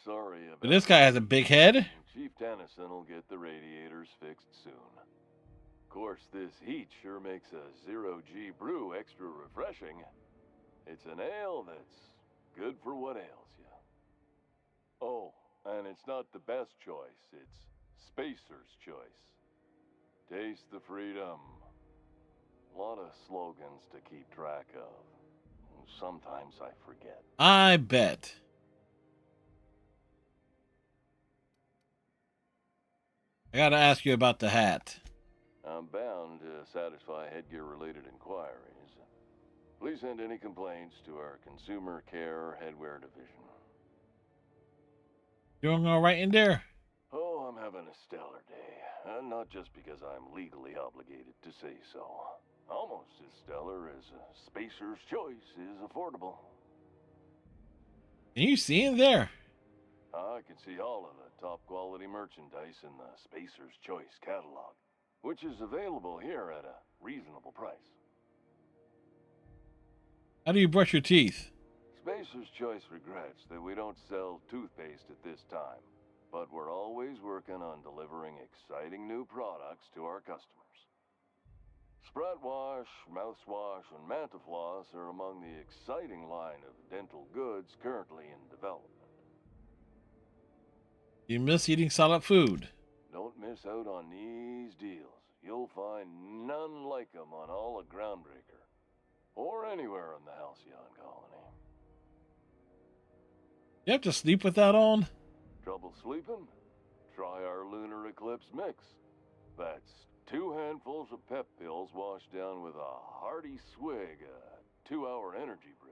Sorry about But this guy has a big head. Chief Tennyson will get the radiators fixed soon. Of course, this heat sure makes a zero-G brew extra refreshing. It's an ale that's good for what ails you. Oh, and it's not the best choice. It's Spacer's choice. Taste the freedom. A lot of slogans to keep track of. Sometimes I forget. I bet. I gotta ask you about the hat. I'm bound to satisfy headgear-related inquiries. Please send any complaints to our Consumer Care Headwear Division. Doing all right in there? Oh, I'm having a stellar day. And not just because I'm legally obligated to say so. Almost as stellar as a Spacer's Choice is affordable. Can you see in there? I can see all of the top-quality merchandise in the Spacer's Choice catalog, which is available here at a reasonable price. How do you brush your teeth? Spacer's Choice regrets that we don't sell toothpaste at this time, but we're always working on delivering exciting new products to our customers. Sprat Wash, Mouthwash, and Mantafloss are among the exciting line of dental goods currently in development. You miss eating solid food. Don't miss out on these deals. You'll find none like them on all of Groundbreaker, or anywhere in the Halcyon colony. You have to sleep with that on? Trouble sleeping? Try our Lunar Eclipse mix. That's 2 handfuls of pep pills washed down with a hearty swig of 2-hour energy brew.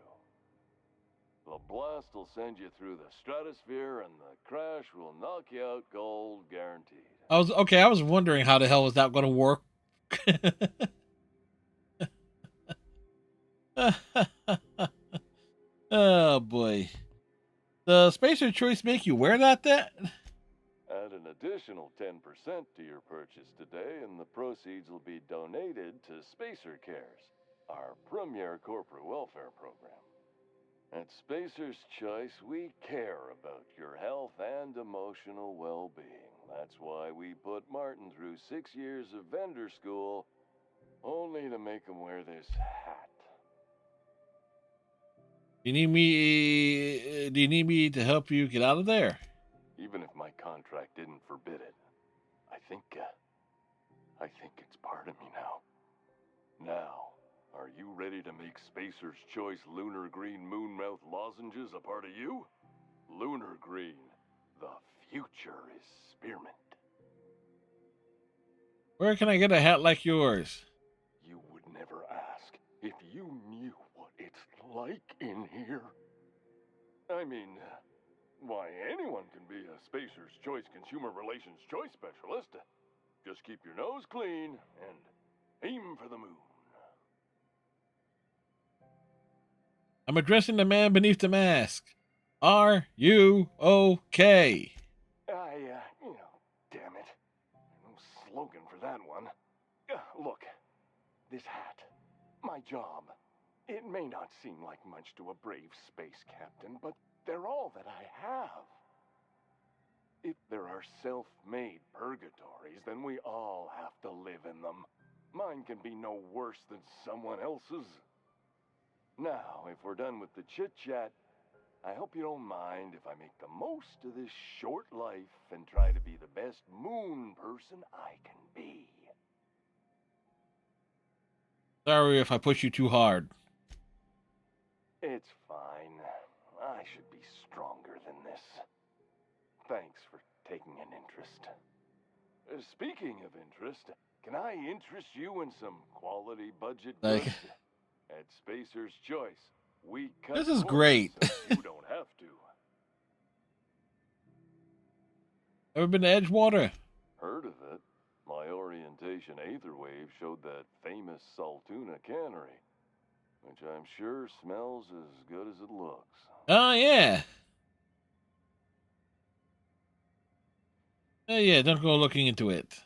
The blast will send you through the stratosphere, and the crash will knock you out cold, guaranteed. I was wondering how the hell was that going to work. Oh boy. Does Spacer Choice make you wear that? Add an additional 10% to your purchase today, and the proceeds will be donated to Spacer Cares, our premier corporate welfare program. At Spacer's Choice, we care about your health and emotional well-being. That's why we put Martin through 6 years of vendor school, only to make him wear this hat. Do you need me to help you get out of there? Even if my contract didn't forbid it, I think it's part of me now. Now, are you ready to make Spacer's Choice Lunar Green Moonmouth lozenges a part of you? Lunar Green, the future is spearmint. Where can I get a hat like yours? You would never ask if you knew what it's like in here. I mean, why, anyone can be a Spacer's Choice Consumer Relations Choice Specialist. Just keep your nose clean and aim for the moon. I'm addressing the man beneath the mask. Are you okay? Damn it. No slogan for that one. Look, this hat, my job. It may not seem like much to a brave space captain, but they're all that I have. If there are self-made purgatories, then we all have to live in them. Mine can be no worse than someone else's. Now, if we're done with the chit-chat, I hope you don't mind if I make the most of this short life and try to be the best moon person I can be. Sorry if I push you too hard. It's fine. I should be stronger than this. Thanks for taking an interest. Speaking of interest, can I interest you in some quality budget goods? At Spacer's Choice, we cut This is corners great. so you don't have to. Ever been to Edgewater? Heard of it. My orientation aether wave showed that famous Saltuna cannery, which I'm sure smells as good as it looks. Oh, yeah. Oh, yeah, don't go looking into it.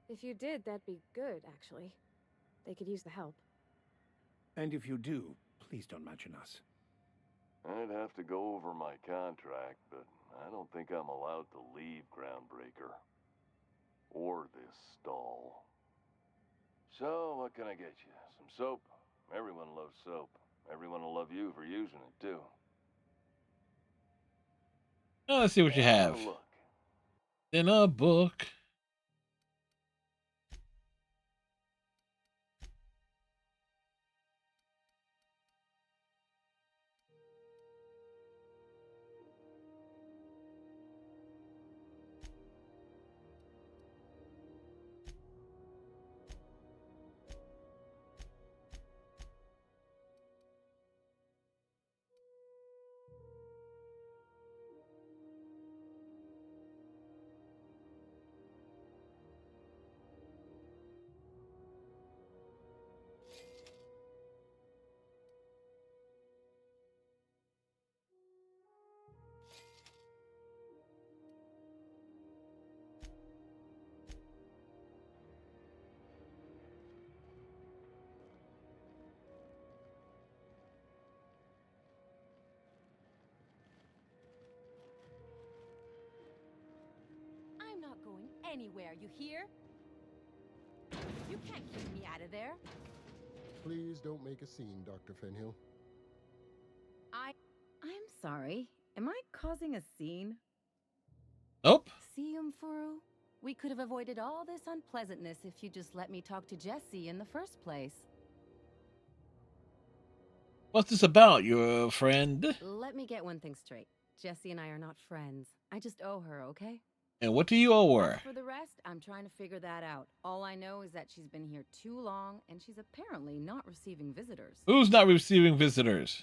If you did, that'd be good, actually. They could use the help. And if you do, please don't mention us. I'd have to go over my contract, but I don't think I'm allowed to leave Groundbreaker. Or this stall. So, what can I get you? Some soap? Everyone loves soap. Everyone will love you for using it, too. Oh, let's see what you have. Look. In a book. I'm not going anywhere, you hear? You can't keep me out of there. Please don't make a scene, Dr. Fenhill. I'm sorry. Am I causing a scene? Nope. See, Umfuru? We could have avoided all this unpleasantness if you just let me talk to Jessie in the first place. What's this about, your friend? Let me get one thing straight. Jessie and I are not friends. I just owe her, okay? And what do you owe her? For the rest, I'm trying to figure that out. All I know is that she's been here too long, and she's apparently not receiving visitors. Who's not receiving visitors?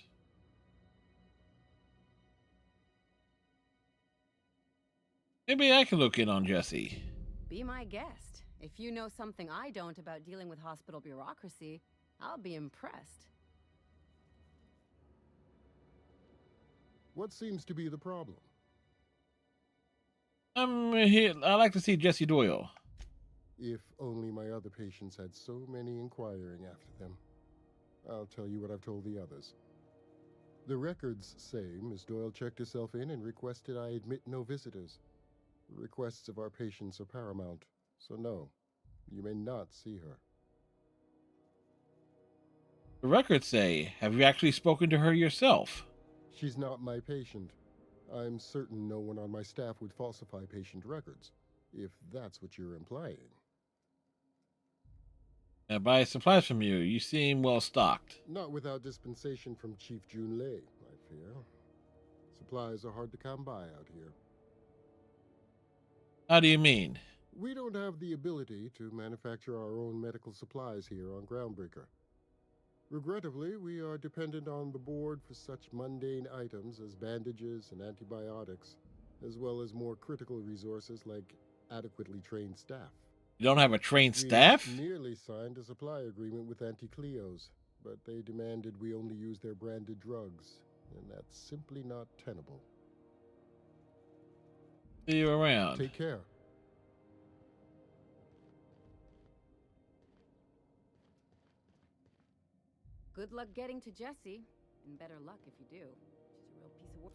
Maybe I can look in on Jessie. Be my guest. If you know something I don't about dealing with hospital bureaucracy, I'll be impressed. What seems to be the problem? I'm here. I like to see Jesse Doyle. If only my other patients had so many inquiring after them. I'll tell you what I've told the others. The records say Miss Doyle checked herself in and requested I admit no visitors. The requests of our patients are paramount, so no, you may not see her. The records say, have you actually spoken to her yourself? She's not my patient. I'm certain no one on my staff would falsify patient records, if that's what you're implying. And buy supplies from you. You seem well stocked. Not without dispensation from Chief Jun Lei, I fear. Supplies are hard to come by out here. How do you mean? We don't have the ability to manufacture our own medical supplies here on Groundbreaker. Regrettably, we are dependent on the board for such mundane items as bandages and antibiotics, as well as more critical resources like adequately trained staff. You don't have a trained staff? We nearly signed a supply agreement with Anti-Cleos, but they demanded we only use their branded drugs, and that's simply not tenable. See you around. Take care. Good luck getting to Jessie, and better luck if you do. She's a real piece of work.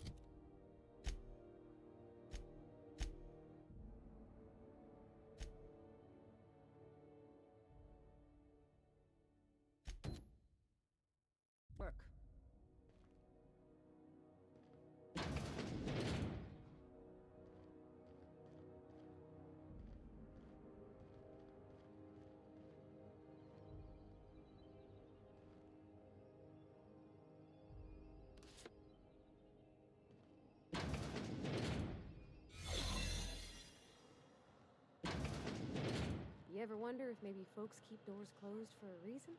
You ever wonder if maybe folks keep doors closed for a reason?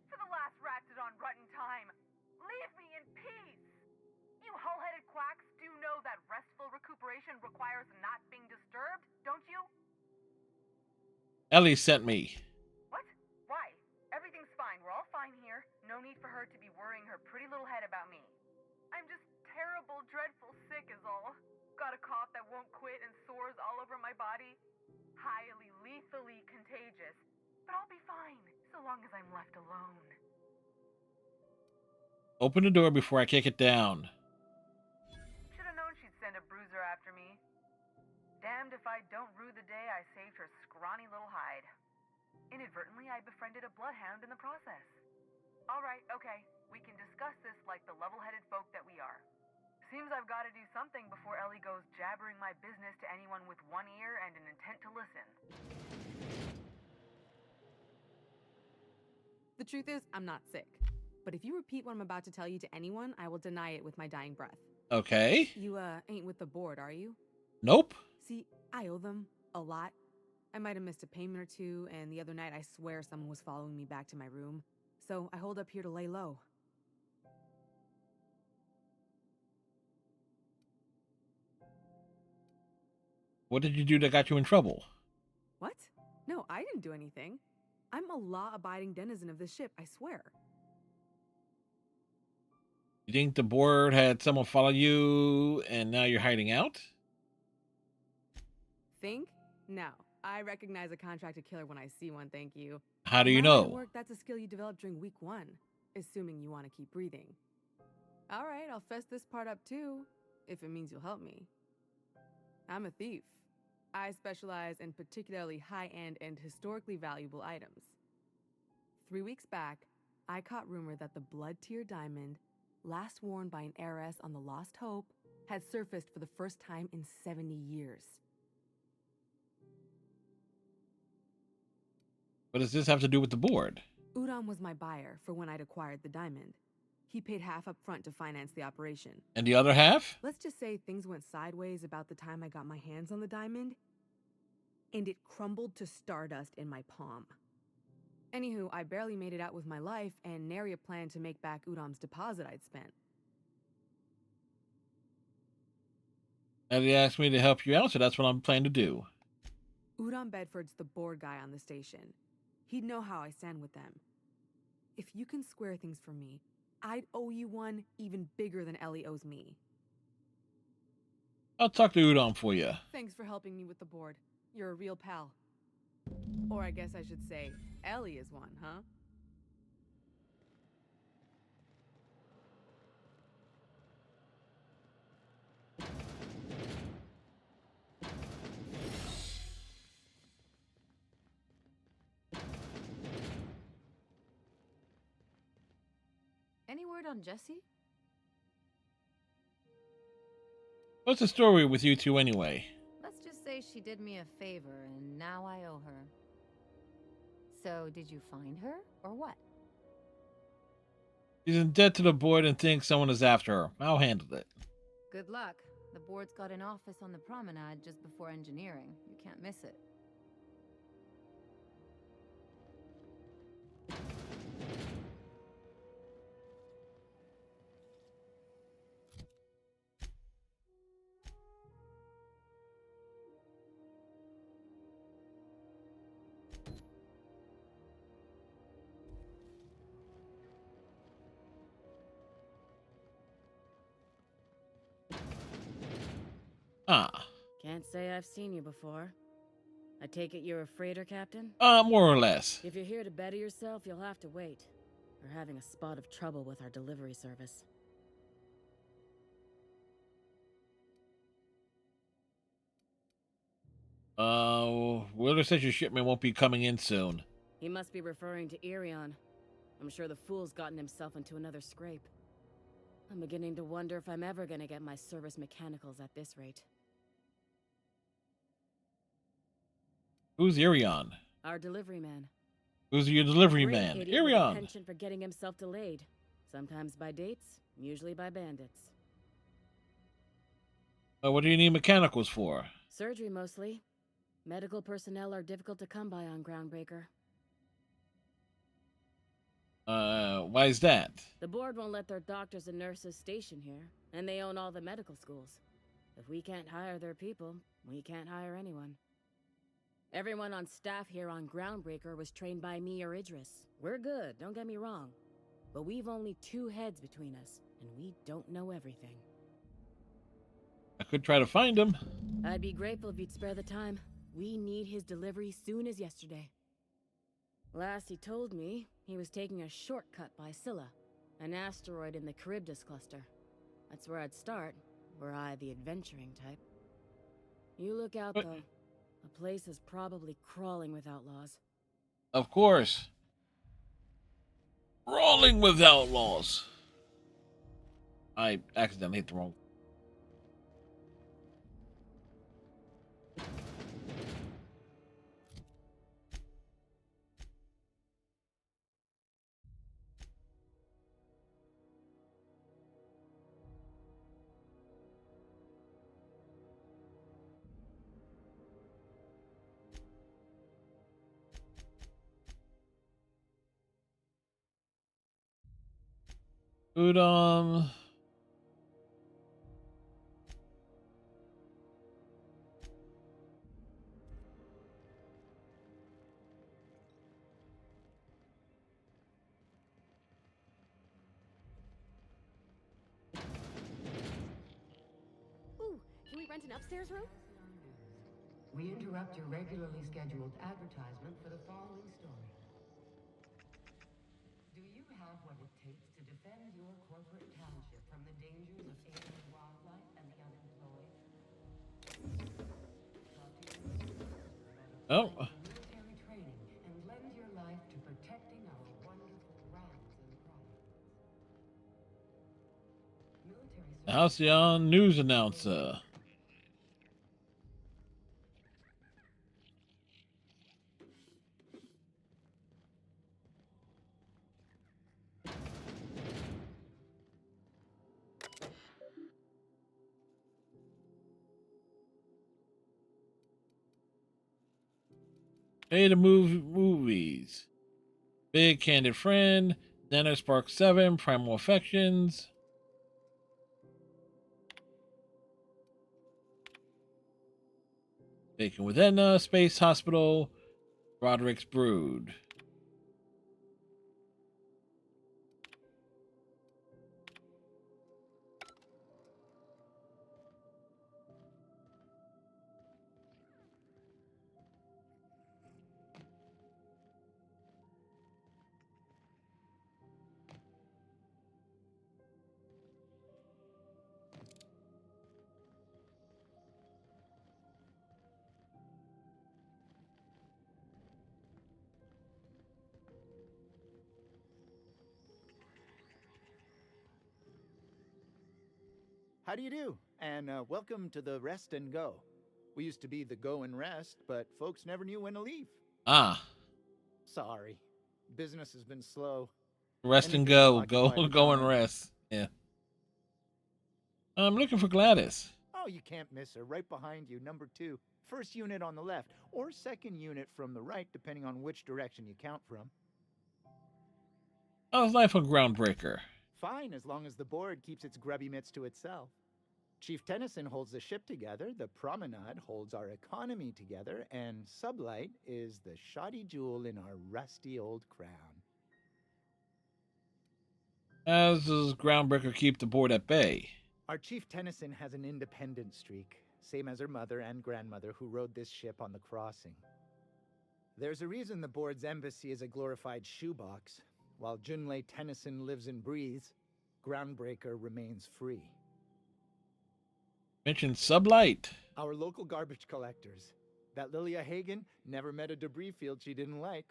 For the last ratted on rotten time, leave me in peace! You hull-headed quacks do know that restful recuperation requires not being disturbed, don't you? Ellie sent me. What? Why? Everything's fine. We're all fine here. No need for her to be worrying her pretty little head about me. I'm just terrible, dreadful sick is all. Got a cough that won't quit and sores all over my body. Highly, lethally contagious. But I'll be fine, so long as I'm left alone. Open the door before I kick it down. Should've known she'd send a bruiser after me. Damned if I don't rue the day I saved her scrawny little hide. Inadvertently, I befriended a bloodhound in the process. Alright, okay. We can discuss this like the level-headed folk that we are. Seems I've got to do something before Ellie goes jabbering my business to anyone with one ear and an intent to listen. The truth is, I'm not sick. But if you repeat what I'm about to tell you to anyone, I will deny it with my dying breath. Okay. You, ain't with the board, are you? Nope. See, I owe them a lot. I might have missed a payment or two, and the other night I swear someone was following me back to my room. So I hold up here to lay low. What did you do that got you in trouble? What? No, I didn't do anything. I'm a law-abiding denizen of this ship, I swear. You think the board had someone follow you and now you're hiding out? Think? No. I recognize a contracted killer when I see one, thank you. How do you My line of know? work, that's a skill you develop during week 1, assuming you want to keep breathing. All right, I'll fess this part up too, if it means you'll help me. I'm a thief. I specialize in particularly high-end and historically valuable items. 3 weeks back, I caught rumor that the blood tier diamond, last worn by an heiress on the Lost Hope, had surfaced for the first time in 70 years. What does this have to do with the board? Udon was my buyer for when I'd acquired the diamond. He paid half up front to finance the operation. And the other half? Let's just say things went sideways about the time I got my hands on the diamond, and it crumbled to stardust in my palm. Anywho, I barely made it out with my life, and nary a plan to make back Udom's deposit I'd spent. And he asked me to help you out, so that's what I'm planning to do. Udon Bedford's the board guy on the station. He'd know how I stand with them. If you can square things for me, I'd owe you one even bigger than Ellie owes me. I'll talk to Udon for you. Thanks for helping me with the board. You're a real pal. Or I guess I should say, Ellie is one, huh? Any word on Jessie? What's the story with you two anyway? Let's just say she did me a favor, and now I owe her. So, did you find her, or what? She's in debt to the board and thinks someone is after her. I'll handle it. Good luck. The board's got an office on the promenade just before engineering. You can't miss it. Ah. Can't say I've seen you before. I take it you're a freighter captain? More or less. If you're here to better yourself, you'll have to wait. We're having a spot of trouble with our delivery service. Wheeler says your shipment won't be coming in soon. He must be referring to Irion. I'm sure the fool's gotten himself into another scrape. I'm beginning to wonder if I'm ever gonna get my service mechanicals at this rate. Who's Irion? Our delivery man. Who's your delivery man? Idiot with a Irion. penchant for getting himself delayed. Sometimes by dates, usually by bandits. What do you need mechanicals for? Surgery mostly. Medical personnel are difficult to come by on Groundbreaker. Why is that? The board won't let their doctors and nurses station here, and they own all the medical schools. If we can't hire their people, we can't hire anyone. Everyone on staff here on Groundbreaker was trained by me or Idris. We're good, don't get me wrong. But we've only 2 heads between us, and we don't know everything. I could try to find him. I'd be grateful if you'd spare the time. We need his delivery soon as yesterday. Last he told me, he was taking a shortcut by Scylla, an asteroid in the Charybdis cluster. That's where I'd start, were I the adventuring type. You look out, though. The place is probably crawling with outlaws. Of course. Crawling with outlaws. I accidentally hit the wrong. Udon. Ooh, can we rent an upstairs room? We interrupt your regularly scheduled advertisement for the following story. Do you have what it takes to defend your corporate township from the dangers of alien wildlife and the unemployed? Talk to your military training and lend your life to protecting our wonderful grounds and products. Halcyon news announcer. Hey, the movies. Big Candid Friend, Nano Spark 7, Primal Affections. Bacon with Edna, Space Hospital, Roderick's Brood. How do you do? And welcome to the Rest and Go. We used to be the Go and Rest, but folks never knew when to leave. Ah. Sorry. Business has been slow. Rest and go. Go and rest. Yeah. I'm looking for Gladys. Oh, you can't miss her. Right behind you, number 2. First unit on the left, or second unit from the right, depending on which direction you count from. How's life on Groundbreaker? Fine, as long as the board keeps its grubby mitts to itself. Chief Tennyson holds the ship together, the Promenade holds our economy together, and Sublight is the shoddy jewel in our rusty old crown. How does Groundbreaker keep the board at bay? Our Chief Tennyson has an independent streak, same as her mother and grandmother who rode this ship on the crossing. There's a reason the board's embassy is a glorified shoebox. While Junlei Tennyson lives and breathes, Groundbreaker remains free. Mention Sublight. Our local garbage collectors. That Lilia Hagen never met a debris field she didn't like.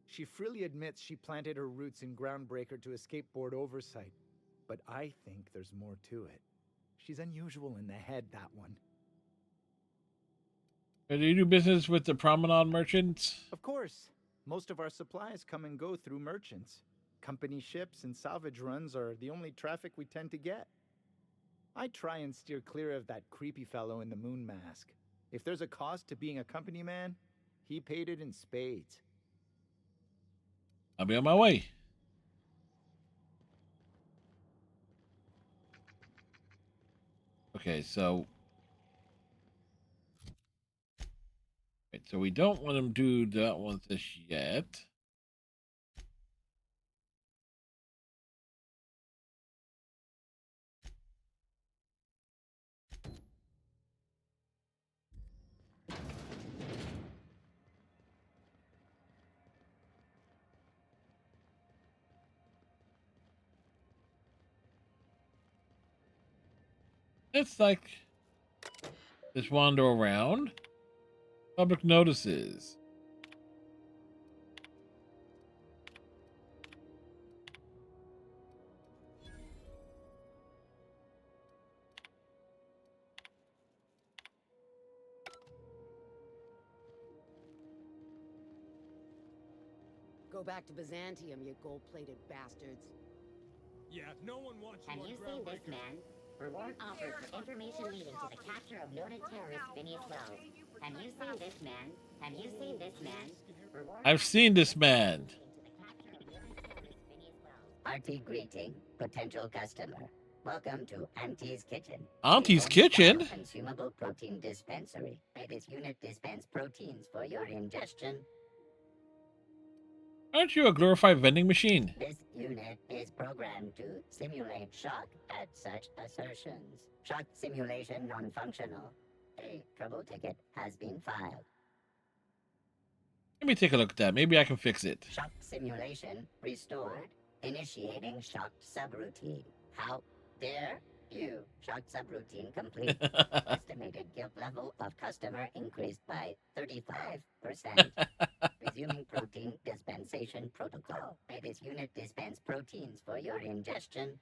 She freely admits she planted her roots in Groundbreaker to escape board oversight. But I think there's more to it. She's unusual in the head, that one. Do you do business with the Promenade merchants? Of course. Most of our supplies come and go through merchants. Company ships and salvage runs are the only traffic we tend to get. I try and steer clear of that creepy fellow in the moon mask. If there's a cost to being a company man, he paid it in spades. I'll be on my way. Okay, so... Right, so we don't want to do that one just yet. It's like just wander around. Public notices. Go back to Byzantium, you gold-plated bastards. Yeah, no one wants Have you seen this man? Reward offered for information leading to the capture of noted terrorist Phineas Wells. Have you seen this man? Have you seen this man? I've seen this man. Hearty greeting, potential customer. Welcome to Auntie's Kitchen. Auntie's Kitchen? Consumable protein dispensary. Latest unit dispense proteins for your ingestion. Aren't you a glorified vending machine? This unit is programmed to simulate shock at such assertions. Shock simulation non-functional. A trouble ticket has been filed. Let me take a look at that. Maybe I can fix it. Shock simulation restored. Initiating shocked subroutine. How dare you? Shocked subroutine complete. Estimated guilt level of customer increased by 35%. Resuming protein dispensation protocol. Latest unit dispense proteins for your ingestion.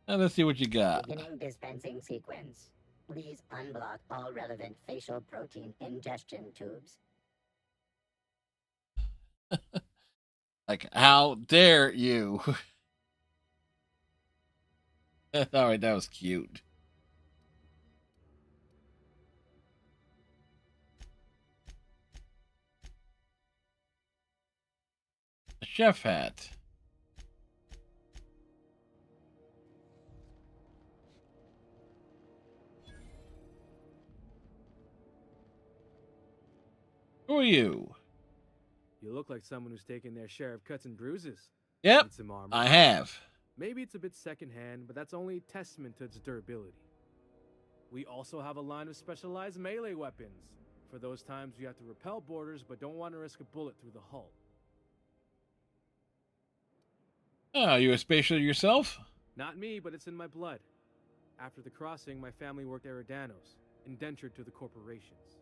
Now let's see what you got. Beginning dispensing sequence. Please unblock all relevant facial protein ingestion tubes. Like, how dare you? Alright, that was cute. A chef hat. Who are you? You look like someone who's taken their share of cuts and bruises. Yep, Need some armor. I have. Maybe it's a bit secondhand, but that's only testament to its durability. We also have a line of specialized melee weapons, for those times you have to repel boarders but don't want to risk a bullet through the hull. Oh, are you a spacer yourself? Not me, but it's in my blood. After the crossing, my family worked Eridanos, indentured to the corporations.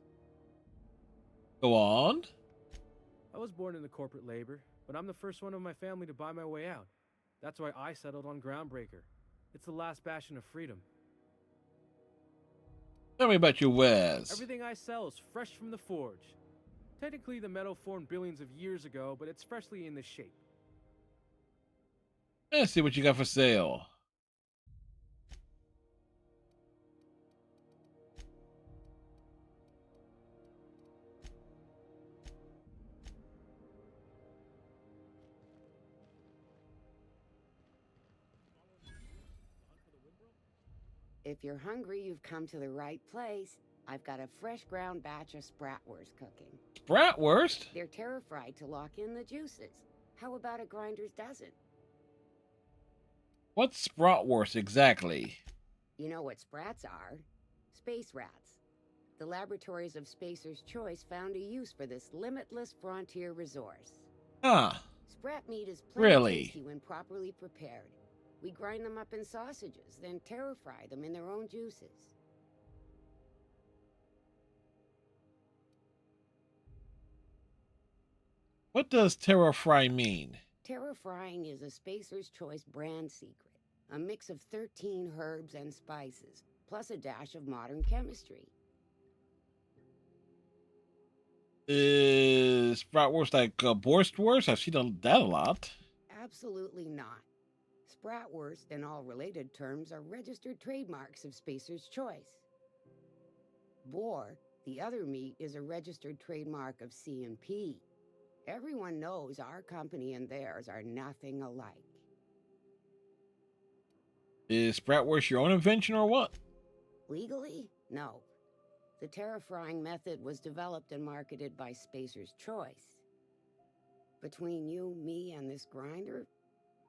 Go on. I was born into corporate labor, but I'm the first one of my family to buy my way out. That's why I settled on Groundbreaker. It's the last bastion of freedom. Tell me about your wares. Everything I sell is fresh from the forge. Technically, the metal formed billions of years ago, but it's freshly in this shape. Let's see what you got for sale. If you're hungry, you've come to the right place. I've got a fresh ground batch of spratwurst cooking. Spratwurst? They're terra-fried to lock in the juices. How about a grinder's dozen? What's spratwurst exactly? You know what sprats are? Space rats. The laboratories of Spacer's Choice found a use for this limitless frontier resource. Huh. Sprat meat is plenty tasty when properly prepared. We grind them up in sausages, then terra-fry them in their own juices. What does terra fry mean? Terra-frying is a Spacer's Choice brand secret. A mix of 13 herbs and spices, plus a dash of modern chemistry. Is spratwurst like borstwurst? I've seen that a lot. Absolutely not. Spratwurst and all related terms are registered trademarks of Spacer's Choice. Boar, the other meat, is a registered trademark of C&P. Everyone knows our company and theirs are nothing alike. Is spratwurst your own invention or what? Legally? No. The terra-frying method was developed and marketed by Spacer's Choice. Between you, me, and this grinder,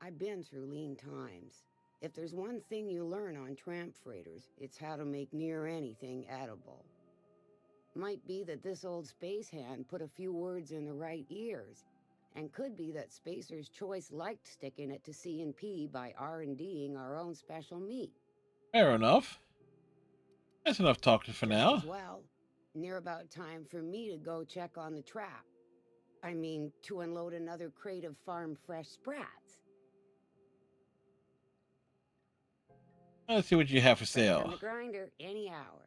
I've been through lean times. If there's one thing you learn on tramp freighters, it's how to make near anything edible. Might be that this old space hand put a few words in the right ears, and could be that Spacer's Choice liked sticking it to C&P by R&D'ing our own special meat. Fair enough. That's enough talking for now. Well, near about time for me to go check on the trap. I mean, to unload another crate of farm-fresh sprats. Let's see what you have for sale. On the grinder, any hour.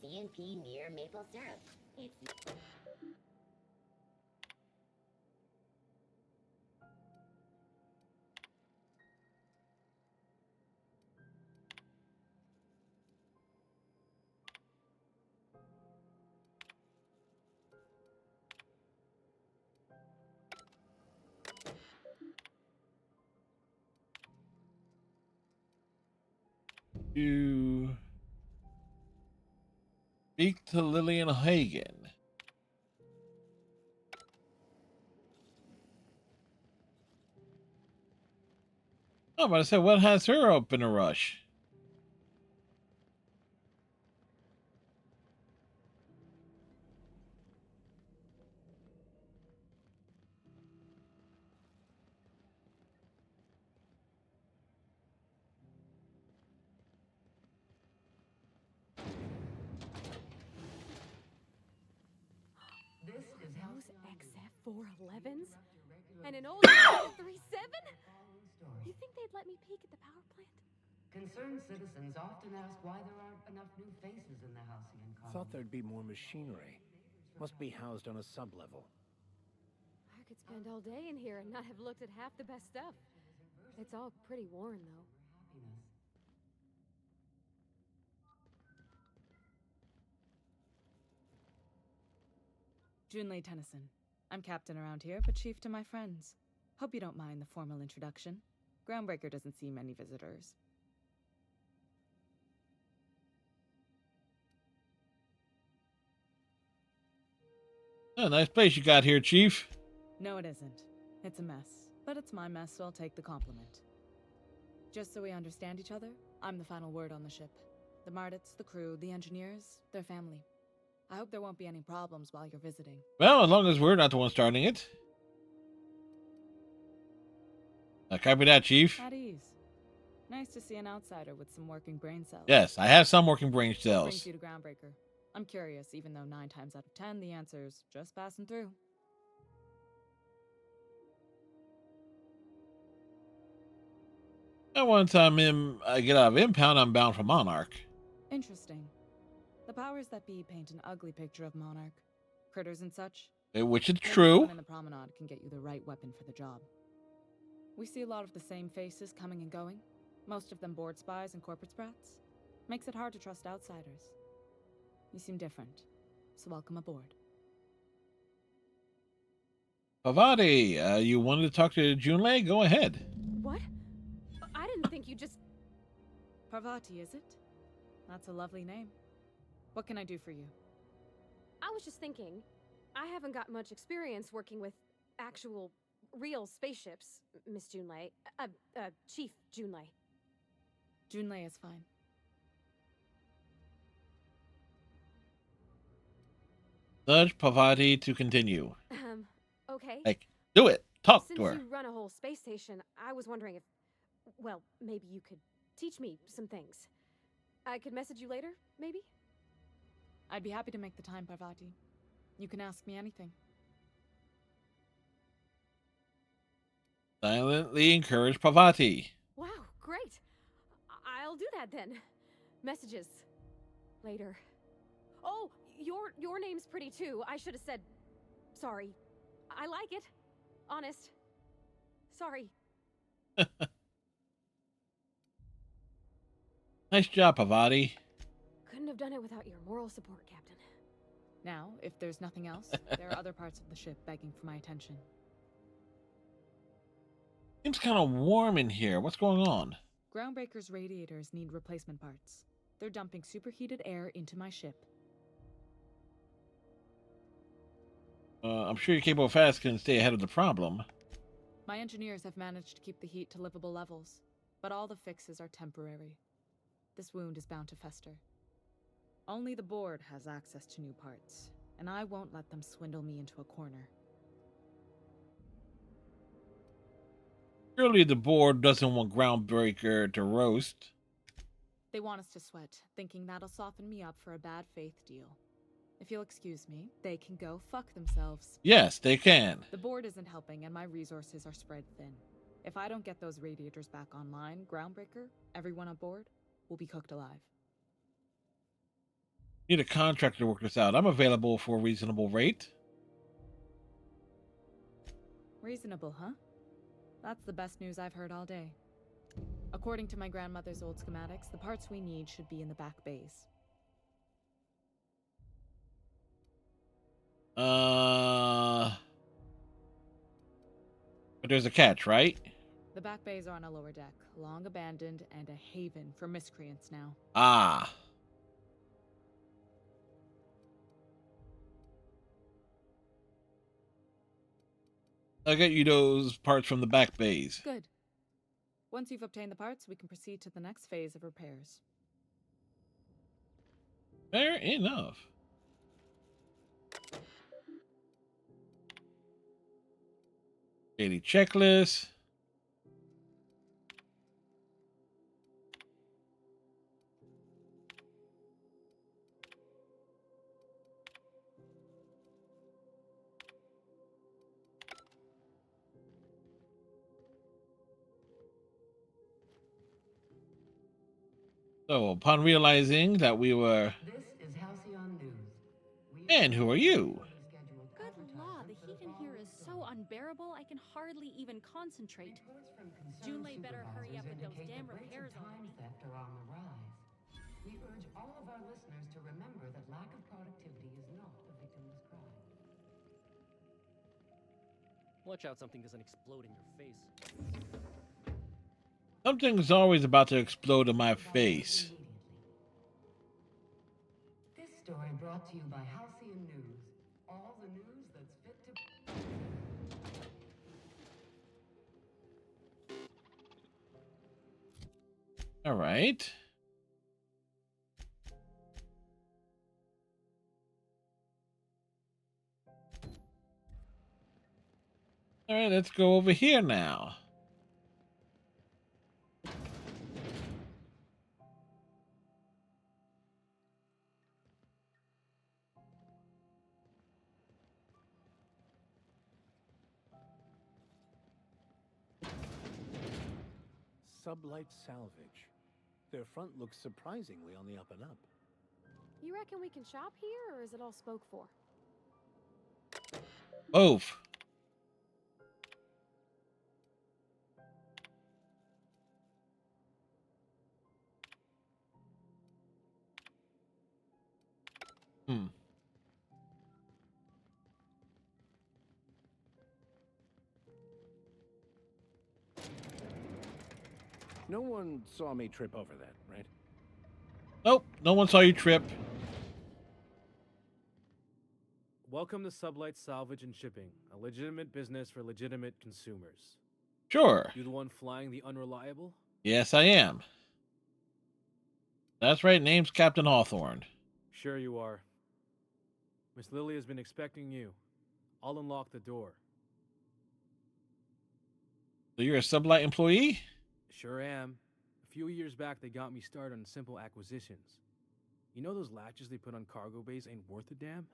C&P near maple syrup. It's... You speak to Lillian Hagen. Oh, but I said, what has her up in a rush? Those XF411s? And an old 37? You think they'd let me peek at the power plant? Concerned citizens often ask why there aren't enough new faces in the Halcyon colony. Thought there'd be more machinery. Must be housed on a sub-level. I could spend all day in here and not have looked at half the best stuff. It's all pretty worn, though. Junlei Tennyson. I'm captain around here, but chief to my friends. Hope you don't mind the formal introduction. Groundbreaker doesn't see many visitors. Oh, nice place you got here, Chief. No, it isn't. It's a mess. But it's my mess, so I'll take the compliment. Just so we understand each other, I'm the final word on the ship. The Mardits, the crew, the engineers, their family. I hope there won't be any problems while you're visiting. Well, as long as we're not the one starting it. Copy that, Chief. At ease. Nice to see an outsider with some working brain cells. Yes, I have some working brain What cells. brings you to Groundbreaker? I'm curious, even though 9 times out of 10 the answer's just passing through. And once I get out of Impound, I'm bound for Monarch. Interesting. The powers that be paint an ugly picture of Monarch. Critters and such. Which is Maybe true. someone in the promenade can get you the right weapon for the job. We see a lot of the same faces coming and going. Most of them board spies and corporate sprats. Makes it hard to trust outsiders. You seem different, so welcome aboard. Pavati, you wanted to talk to Junlei? Go ahead. What? I didn't think you just... Parvati, is it? That's a lovely name. What can I do for you? I was just thinking, I haven't got much experience working with actual, real spaceships, Miss Junlei. Chief Junlei. Junlei is fine. Nudge Pavati to continue. Okay. Like, do it. Talk Since to her. you run a whole space station, I was wondering if, well, maybe you could teach me some things. I could message you later, maybe? I'd be happy to make the time, Parvati. You can ask me anything. Silently encourage Pavati. Wow, great. I'll do that then. Messages. Later. Oh, your name's pretty too. I should have said sorry. I like it. Honest. Sorry. Nice job, Pavati. Couldn't have done it without your moral support, Captain. Now, if there's nothing else, there are other parts of the ship begging for my attention. Seems kind of warm in here. What's going on? Groundbreaker's radiators need replacement parts. They're dumping superheated air into my ship. I'm sure your capable fast can stay ahead of the problem. My engineers have managed to keep the heat to livable levels, but all the fixes are temporary. This wound is bound to fester. Only the board has access to new parts, and I won't let them swindle me into a corner. Surely the board doesn't want Groundbreaker to roast. They want us to sweat, thinking that'll soften me up for a bad faith deal. If you'll excuse me, they can go fuck themselves. Yes, they can. The board isn't helping, and my resources are spread thin. If I don't get those radiators back online, Groundbreaker, everyone aboard, will be cooked alive. Need a contractor to work this out. I'm available for a reasonable rate. Reasonable, huh? That's the best news I've heard all day. According to my grandmother's old schematics, the parts we need should be in the back bays. But there's a catch, right? The back bays are on a lower deck, long abandoned and a haven for miscreants now. Ah. I'll get you those parts from the back bays. Good. Once you've obtained the parts, we can proceed to the next phase of repairs. Fair enough. Daily checklist. So, upon realizing that we were... This is Halcyon News. And who are you? Good law, the heat in here is so unbearable I can hardly even concentrate. Junlei better hurry up with those damn repairs already. Theft are on the rise. We urge all of our listeners to remember that lack of productivity is not a victimless crime. Watch out something doesn't explode in your face. Something's always about to explode in my face. This story brought to you by Halcyon News. All the news that's fit to... All right. All right, let's go over here now. Sublight Salvage. Their front looks surprisingly on the up and up. You reckon we can shop here, or is it all spoke for? Both. No one saw me trip over that, right? Nope, no one saw you trip. Welcome to Sublight Salvage and Shipping, a legitimate business for legitimate consumers. Sure. You the one flying the Unreliable? Yes, I am. That's right, name's Captain Hawthorne. Sure you are. Miss Lily has been expecting you. I'll unlock the door. So you're a Sublight employee? Sure am. A few years back, they got me started on simple acquisitions. You know those latches they put on cargo bays ain't worth a damn?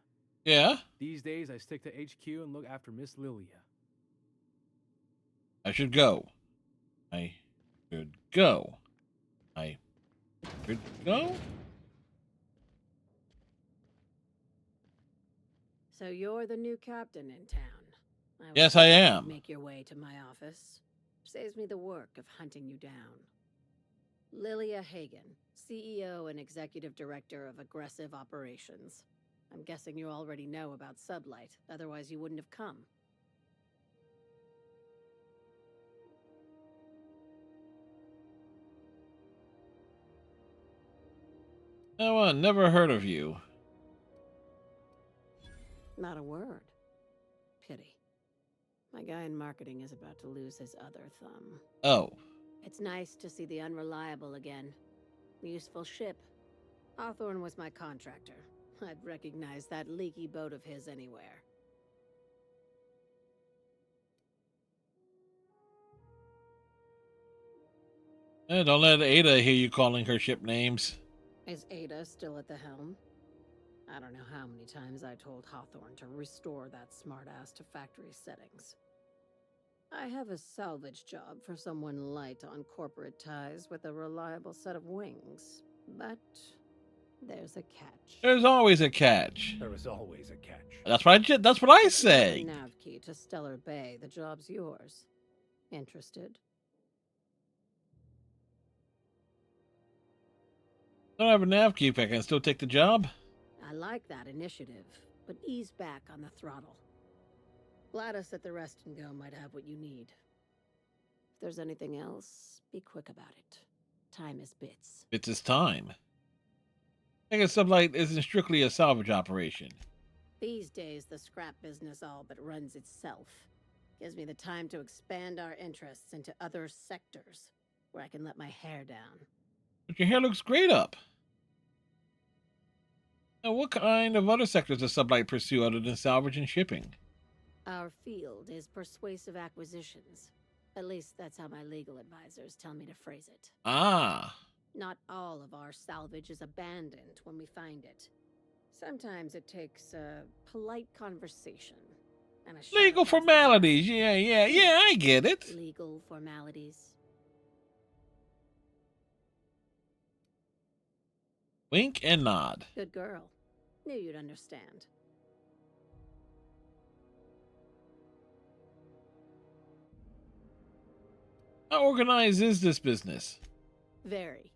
Yeah. These days, I stick to HQ and look after Miss Lilia. I should go. I should go. I should go? So you're the new captain in town. Yes, I am. Make your way to my office. Saves me the work of hunting you down. Lilia Hagen, CEO and Executive Director of Aggressive Operations. I'm guessing you already know about Sublight, otherwise you wouldn't have come. No one, never heard of you. Not a word. Pity. My guy in marketing is about to lose his other thumb. Oh. It's nice to see the Unreliable again. Useful ship. Hawthorne was my contractor. I'd recognize that leaky boat of his anywhere. Don't let Ada hear you calling her ship names. Is Ada still at the helm? I don't know how many times I told Hawthorne to restore that smartass to factory settings. I have a salvage job for someone light on corporate ties with a reliable set of wings, but there's a catch. There's always a catch. There is always a catch. That's what I say. Nav key to Stellar Bay. The job's yours. Interested? I don't have a nav key if I can still take the job. I like that initiative, but ease back on the throttle. Gladys at the Rest and Go might have what you need. If there's anything else, be quick about it. Time is bits. It's his time. I guess Sublight isn't strictly a salvage operation. These days, the scrap business all but runs itself. Gives me the time to expand our interests into other sectors, where I can let my hair down. But your hair looks great up. Now, what kind of other sectors does Sublight pursue other than salvage and shipping? Our field is persuasive acquisitions. At least that's how my legal advisors tell me to phrase it. Ah. Not all of our salvage is abandoned when we find it. Sometimes it takes a polite conversation and a legal formalities. Yeah, I get it. Legal formalities. Wink and nod. Good girl. Knew you'd understand. How organized is this business? Very.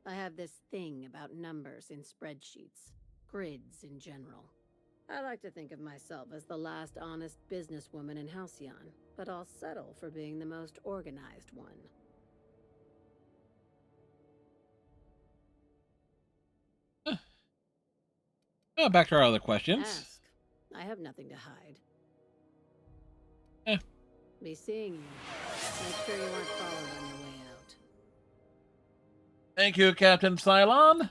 I have this thing about numbers in spreadsheets, grids in general. I like to think of myself as the last honest businesswoman in Halcyon, but I'll settle for being the most organized one. Back to our other questions. Ask. I have nothing to hide. Eh. Be seeing you. Make sure you aren't followed on your way out. Thank you, Captain Cylon.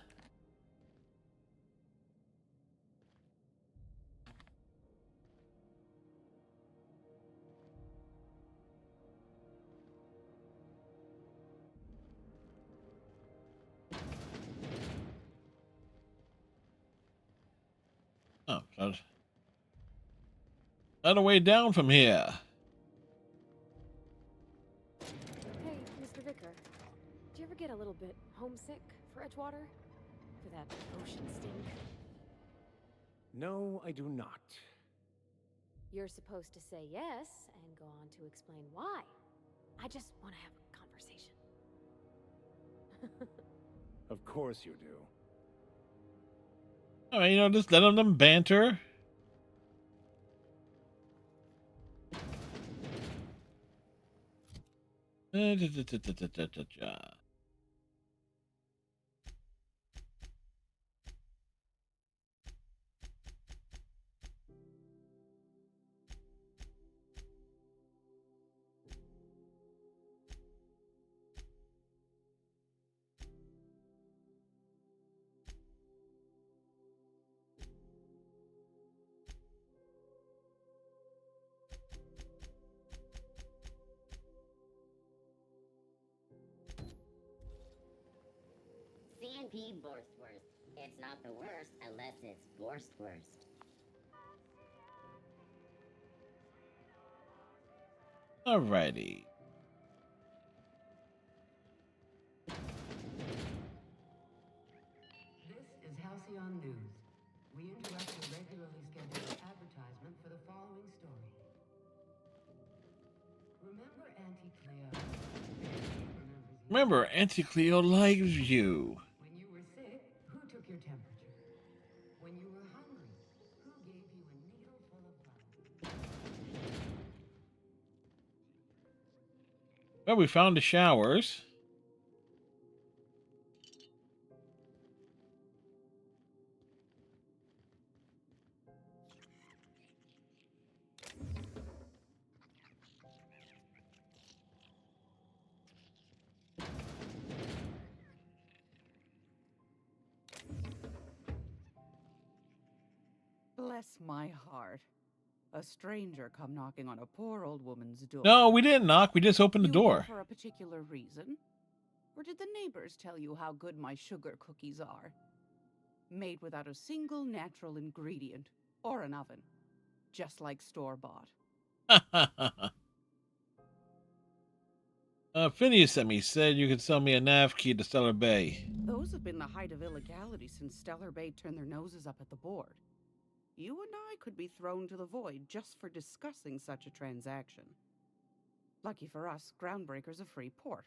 Oh, another way down from here. Hey, Mr. Vicker. little bit homesick for Edgewater? For that ocean stink? No, I do not. You're supposed to say yes and go on to explain why. I just want to have a conversation. Of course you do. All right, just let them banter. C&P Borstworst. It's not the worst unless it's Borstworst. Alrighty. This is Halcyon News. We interrupt your regularly scheduled advertisement for the following story. Remember Auntie Cleo? Remember, Auntie Cleo likes you. When you were sick, who took your temperature? When you were hungry, who gave you a needle full of blood? Well, we found the showers. Bless my heart. A stranger come knocking on a poor old woman's door. No, we didn't knock. We just opened the You door. here for a particular reason? Or did the neighbors tell you how good my sugar cookies are? Made without a single natural ingredient or an oven. Just like store-bought. Phineas sent me. Said you could sell me a nav key to Stellar Bay. Those have been the height of illegality since Stellar Bay turned their noses up at the board. You and I could be thrown to the void just for discussing such a transaction. Lucky for us, Groundbreaker's a free port.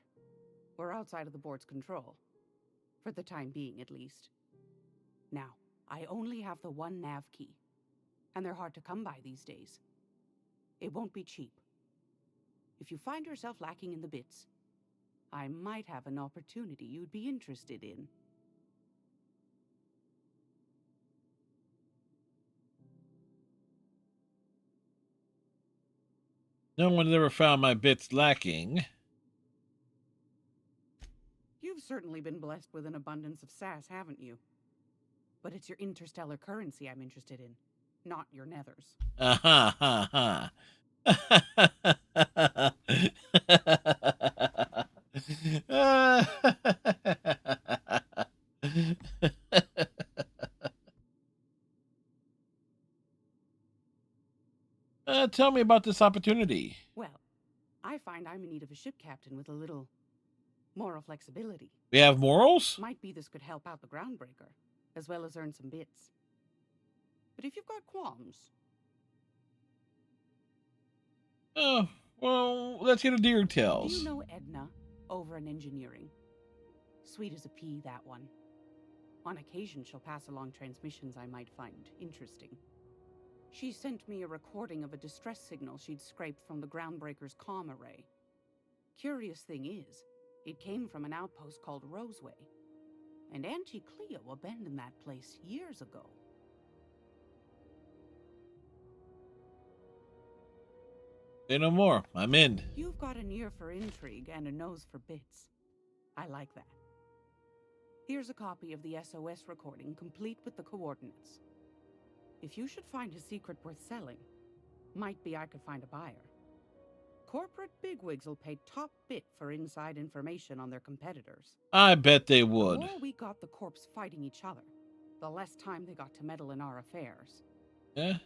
We're outside of the board's control. For the time being, at least. Now, I only have the one nav key. And they're hard to come by these days. It won't be cheap. If you find yourself lacking in the bits, I might have an opportunity you'd be interested in. No one's ever found my bits lacking. You've certainly been blessed with an abundance of sass, haven't you? But it's your interstellar currency I'm interested in, not your nethers. Ha ha Tell me about this opportunity. Well, I find I'm in need of a ship captain with a little moral flexibility. We have morals? Might be this could help out the Groundbreaker, as well as earn some bits. But if you've got qualms... Oh, well, let's hear the details. Do you know Edna, over in engineering? Sweet as a pea, that one. On occasion, she'll pass along transmissions I might find interesting. She sent me a recording of a distress signal she'd scraped from the Groundbreaker's comm array. Curious thing is, it came from an outpost called Roseway. And Auntie Cleo abandoned that place years ago. Say no more. I'm in. You've got an ear for intrigue and a nose for bits. I like that. Here's a copy of the SOS recording, complete with the coordinates. If you should find a secret worth selling, might be I could find a buyer. Corporate bigwigs will pay top bit for inside information on their competitors. I bet they would. The more we got the corps fighting each other, the less time they got to meddle in our affairs. Yeah?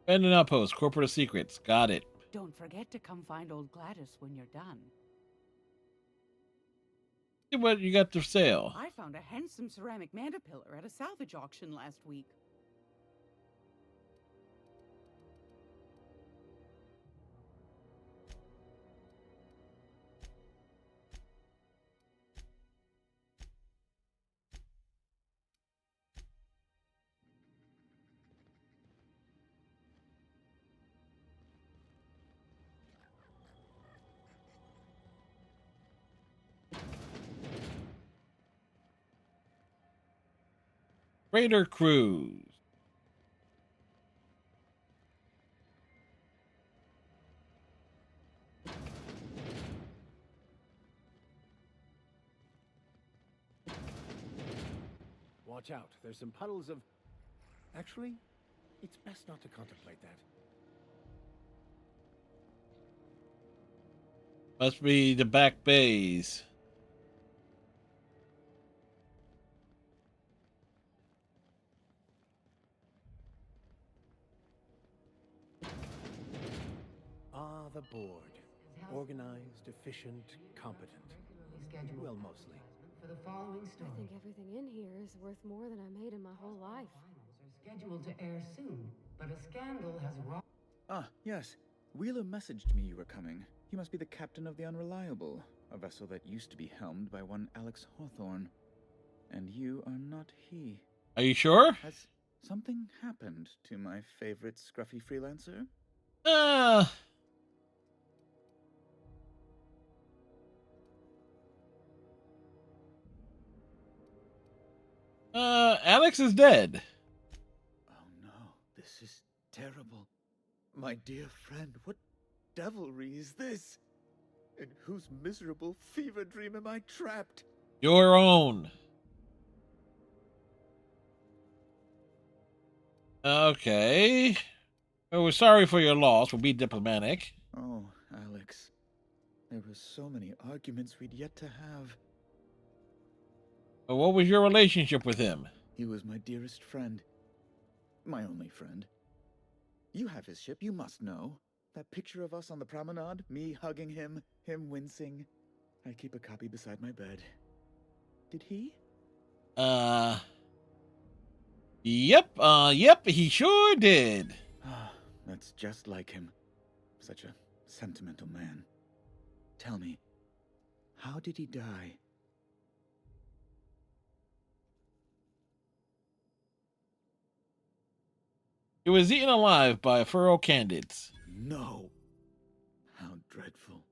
Abandoned outpost, corporate secrets. Got it. Don't forget to come find old Gladys when you're done. See what you got for sale. I found a handsome ceramic mandapillar at a salvage auction last week. Raider Cruise. Watch out. There's some puddles of... Actually, it's best not to contemplate that. Must be the back bays. Ah, the board. Organized, efficient, competent. Well, mostly. For the following I story. think everything in here is worth more than I made in my whole life. Are scheduled to air soon, but a scandal has wrought. Ah, yes. Wheeler messaged me you were coming. He must be the captain of the Unreliable, a vessel that used to be helmed by one Alex Hawthorne. And you are not he. Are you sure? Has something happened to my favorite scruffy freelancer? Alex is dead. Oh no, this is terrible. My dear friend, what devilry is this? In whose miserable fever dream am I trapped? Your own. Okay. Well, we're sorry for your loss. We'll be diplomatic. Oh, Alex. There were so many arguments we'd yet to have. But what was your relationship with him? He was my dearest friend. My only friend. You have his ship, you must know. That picture of us on the promenade, me hugging him, him wincing. I keep a copy beside my bed. Did he? Yep, he sure did. That's just like him. Such a sentimental man. Tell me, how did he die? He was eaten alive by furrow candidates. No. How dreadful.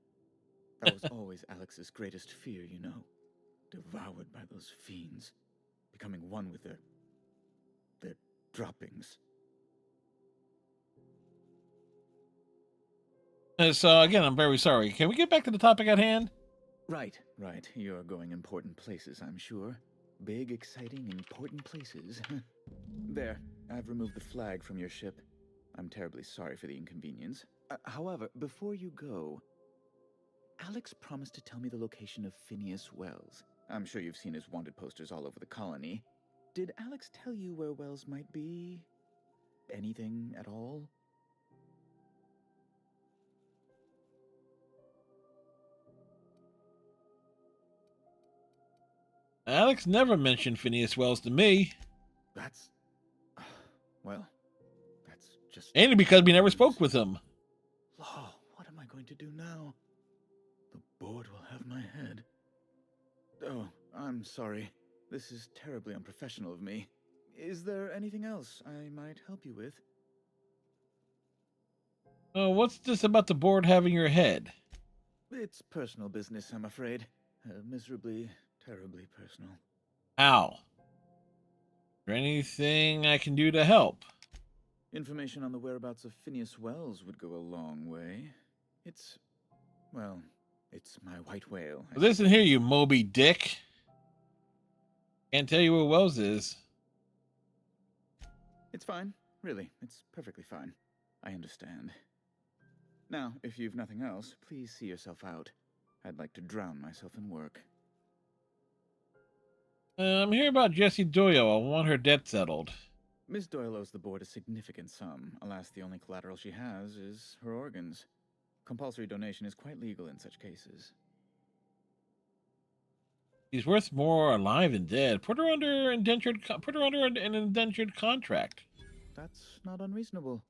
That was always Alex's greatest fear, you know. Devoured by those fiends. Becoming one with their droppings. So, again, I'm very sorry. Can we get back to the topic at hand? Right. You're going important places, I'm sure. Big, exciting, important places. There, I've removed the flag from your ship. I'm terribly sorry for the inconvenience. However, before you go, Alex promised to tell me the location of Phineas Wells. I'm sure you've seen his wanted posters all over the colony. Did Alex tell you where Wells might be? Anything at all? Alex never mentioned Phineas Wells to me. That's... well, that's just... Ain't it because we never spoke with him? Oh, what am I going to do now? The board will have my head. Oh, I'm sorry. This is terribly unprofessional of me. Is there anything else I might help you with? What's this about the board having your head? It's personal business, I'm afraid. Miserably, terribly personal. How? Is there anything I can do to help? Information on the whereabouts of Phineas Wells would go a long way. It's my white whale. Listen here, you Moby Dick. Can't tell you where Wells is. It's fine. Really, it's perfectly fine. I understand. Now, if you've nothing else, please see yourself out. I'd like to drown myself in work. I'm here about Jessie Doyle. I want her debt settled. Miss Doyle owes the board a significant sum. Alas, the only collateral she has is her organs. Compulsory donation is quite legal in such cases. She's worth more alive than dead. Put her under an indentured contract. That's not unreasonable.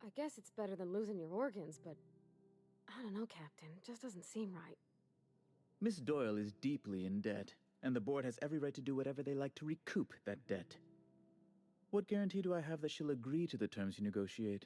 I guess it's better than losing your organs, but I don't know, Captain. It just doesn't seem right. Miss Doyle is deeply in debt, and the board has every right to do whatever they like to recoup that debt. What guarantee do I have that she'll agree to the terms you negotiate?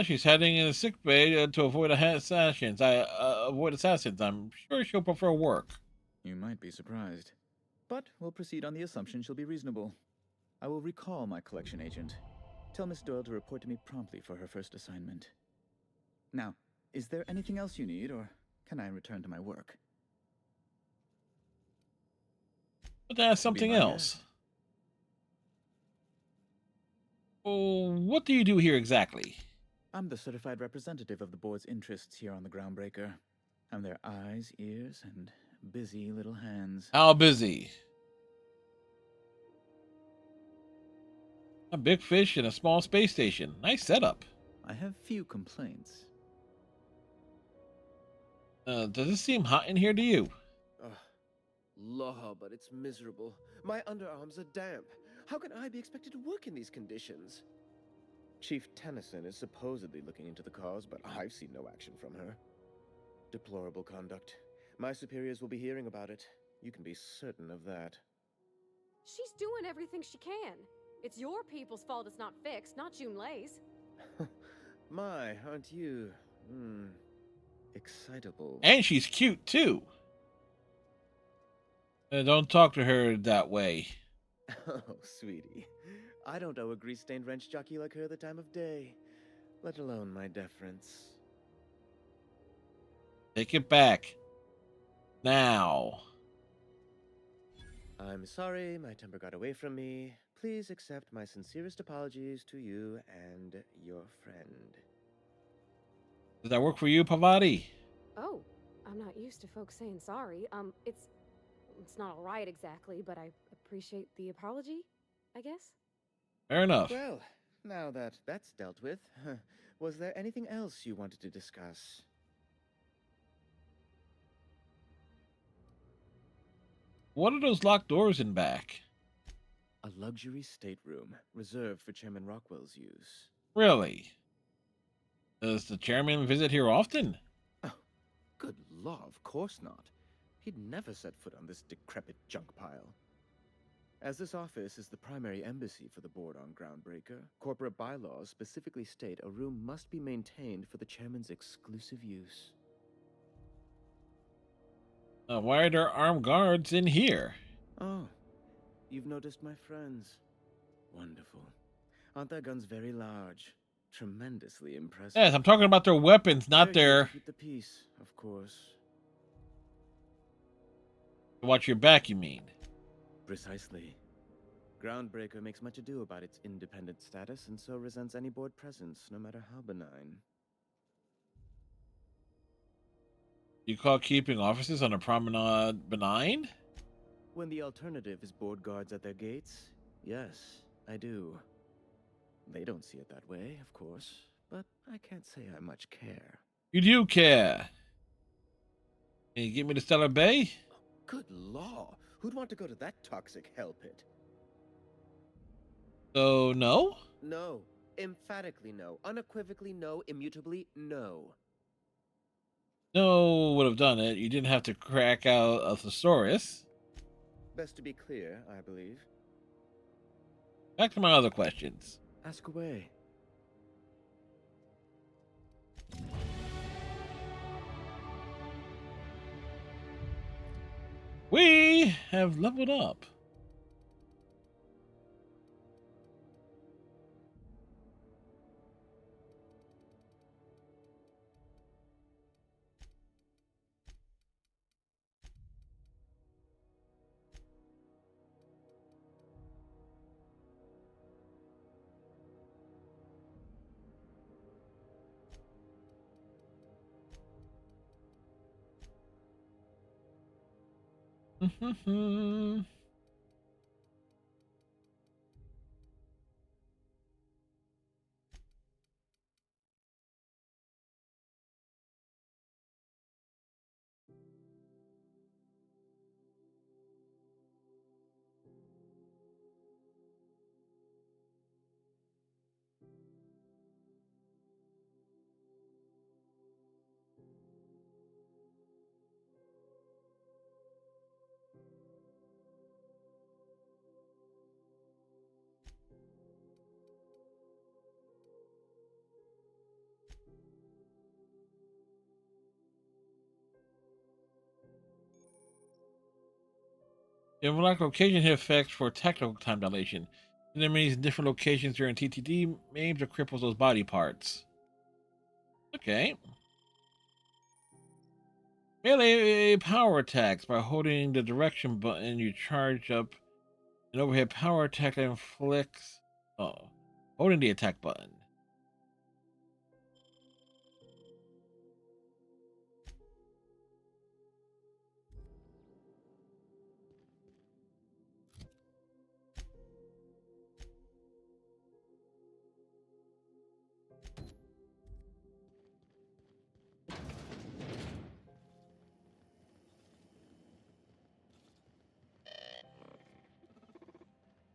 She's heading in the sick bay to avoid assassins. I'm sure she'll prefer work. You might be surprised. But we'll proceed on the assumption she'll be reasonable. I will recall my collection agent. Tell Miss Doyle to report to me promptly for her first assignment. Now, is there anything else you need, or can I return to my work? But that's something else. Oh, what do you do here exactly? I'm the certified representative of the board's interests here on the Groundbreaker. I'm their eyes, ears, and busy little hands. How busy? A big fish in a small space station. Nice setup. I have few complaints. Does it seem hot in here to you? Law, but it's miserable. My underarms are damp. How can I be expected to work in these conditions? Chief Tennyson is supposedly looking into the cause, but I've seen no action from her. Deplorable conduct. My superiors will be hearing about it. You can be certain of that. She's doing everything she can. It's your people's fault it's not fixed, not Junlei's. My, aren't you? Excitable. And she's cute too. Don't talk to her that way. Oh, sweetie. I don't owe a grease-stained wrench jockey like her the time of day, let alone my deference. Take it back. Now. I'm sorry, my temper got away from me. Please accept my sincerest apologies to you and your friend. Does that work for you, Pavati? Oh, I'm not used to folks saying sorry. It's not all right exactly, but I appreciate the apology, I guess. Fair enough. Well, now that that's dealt with, was there anything else you wanted to discuss? What are those locked doors in back? A luxury stateroom reserved for Chairman Rockwell's use. Really? Does the chairman visit here often? Oh, good law, of course not. He'd never set foot on this decrepit junk pile. As this office is the primary embassy for the board on Groundbreaker, corporate bylaws specifically state a room must be maintained for the chairman's exclusive use. Why are there armed guards in here? Oh, you've noticed my friends. Wonderful. Aren't their guns very large? Tremendously impressive. Yes, I'm talking about their weapons, not their... Keep the peace, of course. Watch your back, you mean? Precisely. Groundbreaker makes much ado about its independent status and so resents any board presence, no matter how benign. You call keeping officers on a promenade benign? When the alternative is board guards at their gates, yes, I do. They don't see it that way, of course, but I can't say I much care. You do care. Can you get me to Stellar Bay? Good law! Who'd want to go to that toxic hell pit? So, no? No. Emphatically no. Unequivocally no. Immutably no. No would have done it. You didn't have to crack out a thesaurus. Best to be clear, I believe. Back to my other questions. Ask away. We have leveled up. You unlock location hit effects for technical time dilation. Enemies in different locations during TTD aims or cripples those body parts. Okay. Melee power attacks. By holding the direction button, you charge up an overhead power attack that inflicts. Oh. Holding the attack button.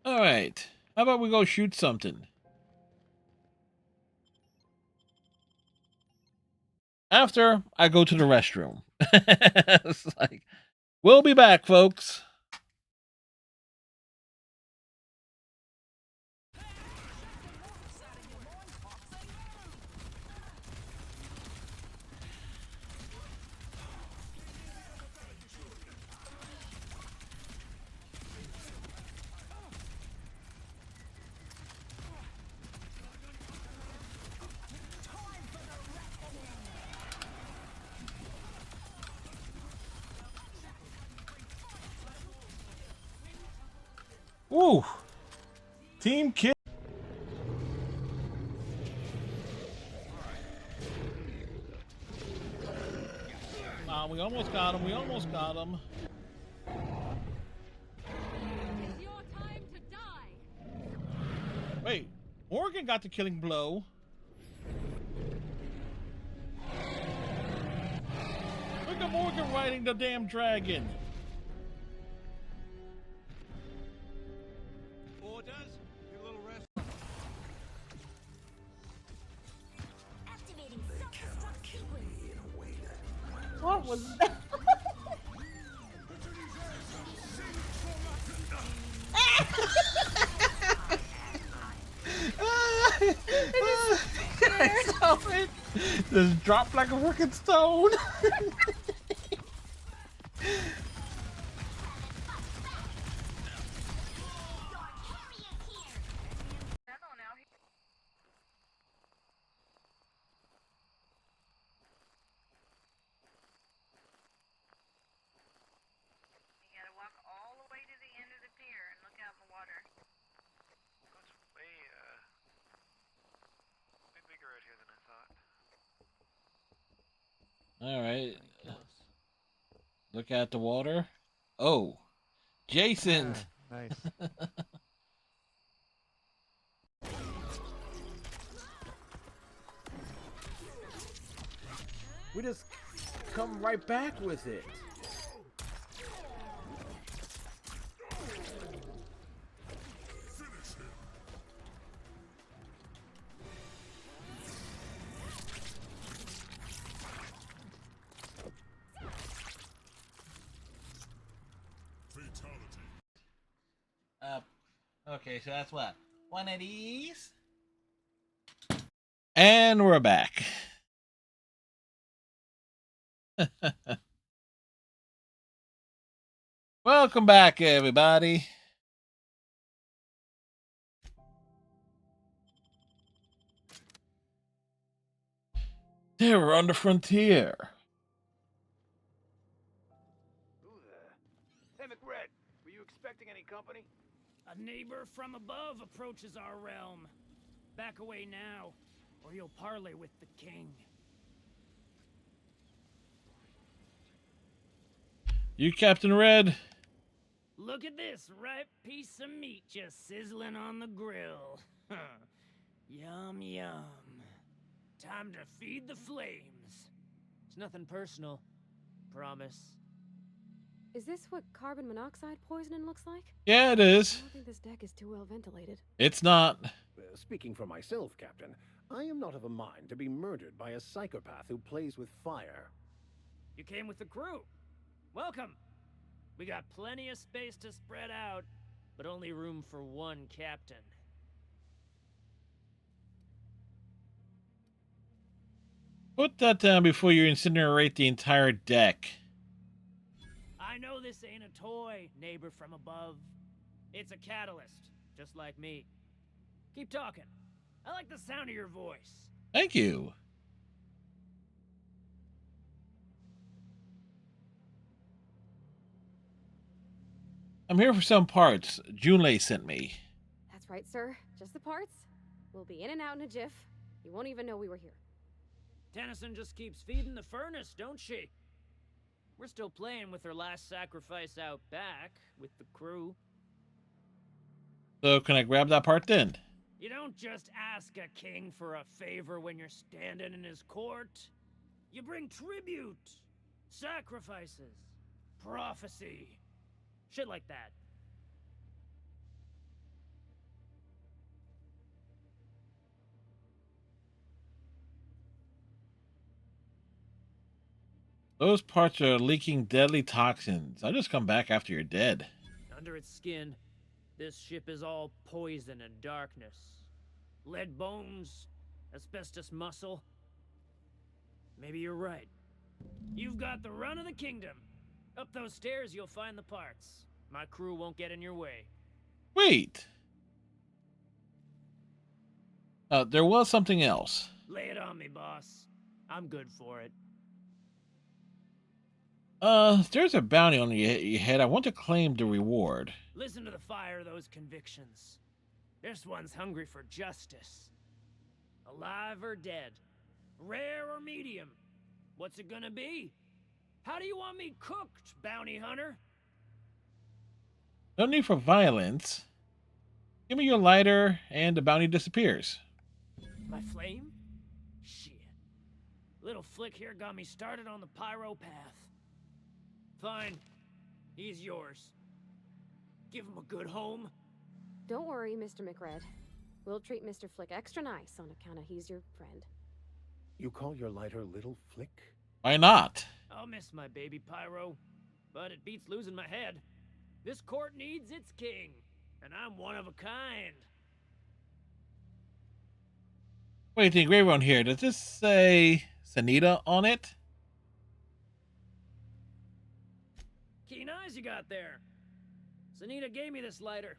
Alright. How about we go shoot something? After I go to the restroom. It's like, we'll be back, folks. Woo! Team kill. We almost got him. We almost got him. It's your time to die. Wait, Morgan got the killing blow. Look at Morgan riding the damn dragon. Orders, you little rest. Activating self-destruct sequence. What was that? I saw it. Just dropped like a freaking stone. All right. Look at the water. Oh, Jason. Nice. We just come right back with it. Okay, so that's what? One of these? And we're back. Welcome back, everybody. They were on the frontier. Who the? Hey, McRed, were you expecting any company? A neighbor from above approaches our realm. Back away now, or you'll parley with the king. You, Captain Red? look at this ripe piece of meat just sizzling on the grill. Yum, yum. Time to feed the flames. It's nothing personal. Promise. Is this what carbon monoxide poisoning looks like? Yeah, it is. I don't think this deck is too well ventilated. It's not. Speaking for myself, Captain, I am not of a mind to be murdered by a psychopath who plays with fire. You came with the crew. Welcome. We got plenty of space to spread out, but only room for one captain. Put that down before you incinerate the entire deck. I know this ain't a toy, neighbor from above. It's a catalyst, just like me. Keep talking. I like the sound of your voice. Thank you. I'm here for some parts Junlei sent me. That's right, sir. Just the parts. We'll be in and out in a jiff. You won't even know we were here. Tennyson just keeps feeding the furnace, don't she? We're still playing with her last sacrifice out back with the crew. So can I grab that part then? You don't just ask a king for a favor when you're standing in his court. You bring tribute, sacrifices, prophecy, shit like that. Those parts are leaking deadly toxins. I'll just come back after you're dead. Under its skin, this ship is all poison and darkness. Lead bones, asbestos muscle. Maybe you're right. You've got the run of the kingdom. Up those stairs, you'll find the parts. My crew won't get in your way. Wait. There was something else. Lay it on me, boss. I'm good for it. There's a bounty on your head. I want to claim the reward. Listen to the fire of those convictions. This one's hungry for justice. Alive or dead? Rare or medium? What's it gonna be? How do you want me cooked, bounty hunter? No need for violence. Give me your lighter and the bounty disappears. My flame? Shit. Little Flick here got me started on the pyro path. Fine. He's yours. Give him a good home. Don't worry, Mr. McRed. We'll treat Mr. Flick extra nice on account of he's your friend. You call your lighter Little Flick? Why not? I'll miss my baby pyro, but it beats losing my head. This court needs its king, and I'm one of a kind. Wait, the engraving on here, does this say Sanita on it? Keen eyes you got there. Sanita gave me this lighter.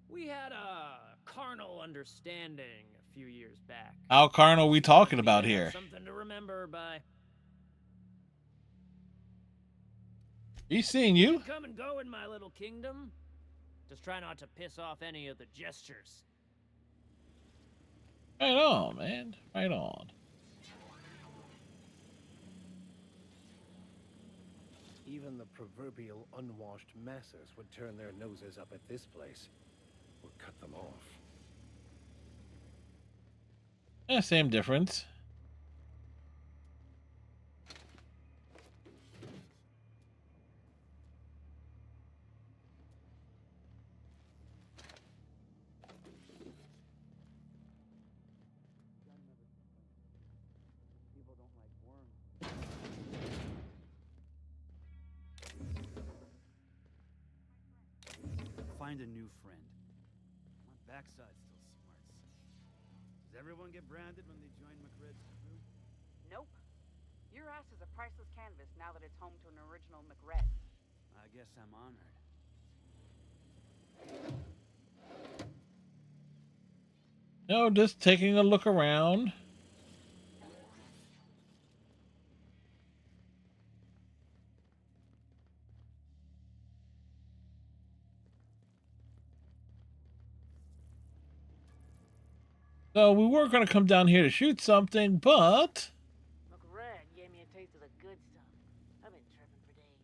We had a carnal understanding a few years back. How carnal are we talking about Maybe I here? have something to remember by. He's seeing you? Come and go in my little kingdom. Just try not to piss off any of the gestures. Right on, man. Right on. Even the proverbial unwashed masses would turn their noses up at this place, or cut them off. Yeah, same difference. Find a new friend. My backside still smarts. Does everyone get branded when they join McRed's crew? Nope. Your ass is a priceless canvas now that it's home to an original McRed. I guess I'm honored. No, just taking a look around. So we were going to come down here to shoot something, but... McRed gave me a taste of the good stuff. I've been tripping for days.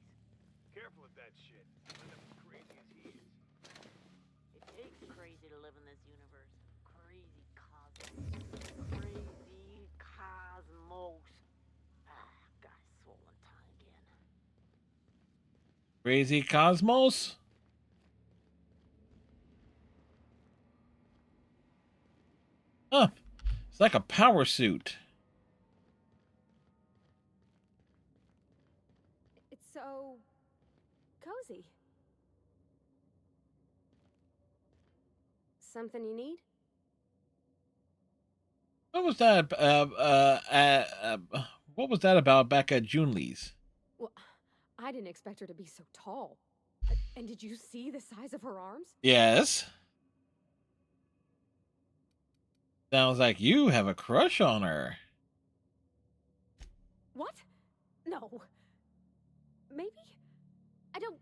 Careful of that shit. You'll end up as crazy as he is. It takes crazy to live in this universe. Crazy cosmos. Crazy cosmos. Ah, guy's swollen tongue again. Crazy Cosmos? Huh. It's like a power suit. It's so cozy. Something you need? What was that? What was that about back at Junli's? Well, I didn't expect her to be so tall. And did you see the size of her arms? Yes. Sounds like you have a crush on her. What? No. Maybe? I don't...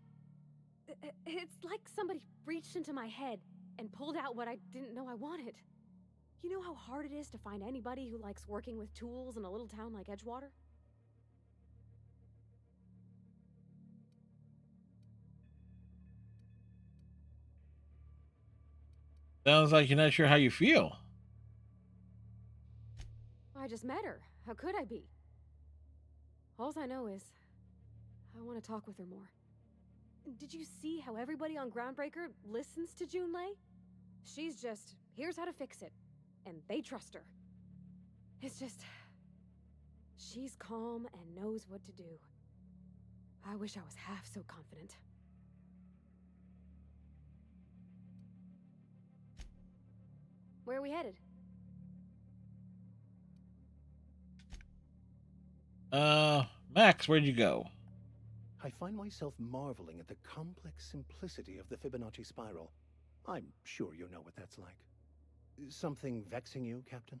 It's like somebody reached into my head and pulled out what I didn't know I wanted. You know how hard it is to find anybody who likes working with tools in a little town like Edgewater? Sounds like you're not sure how you feel. I just met her. How could I be? Alls I know is I want to talk with her more. Did you see how everybody on Groundbreaker listens to Junlei? She's just, here's how to fix it. And they trust her. It's just... she's calm and knows what to do. I wish I was half so confident. Where are we headed? Max, where'd you go? I find myself marveling at the complex simplicity of the Fibonacci spiral. I'm sure you know what that's like. Something vexing you, Captain?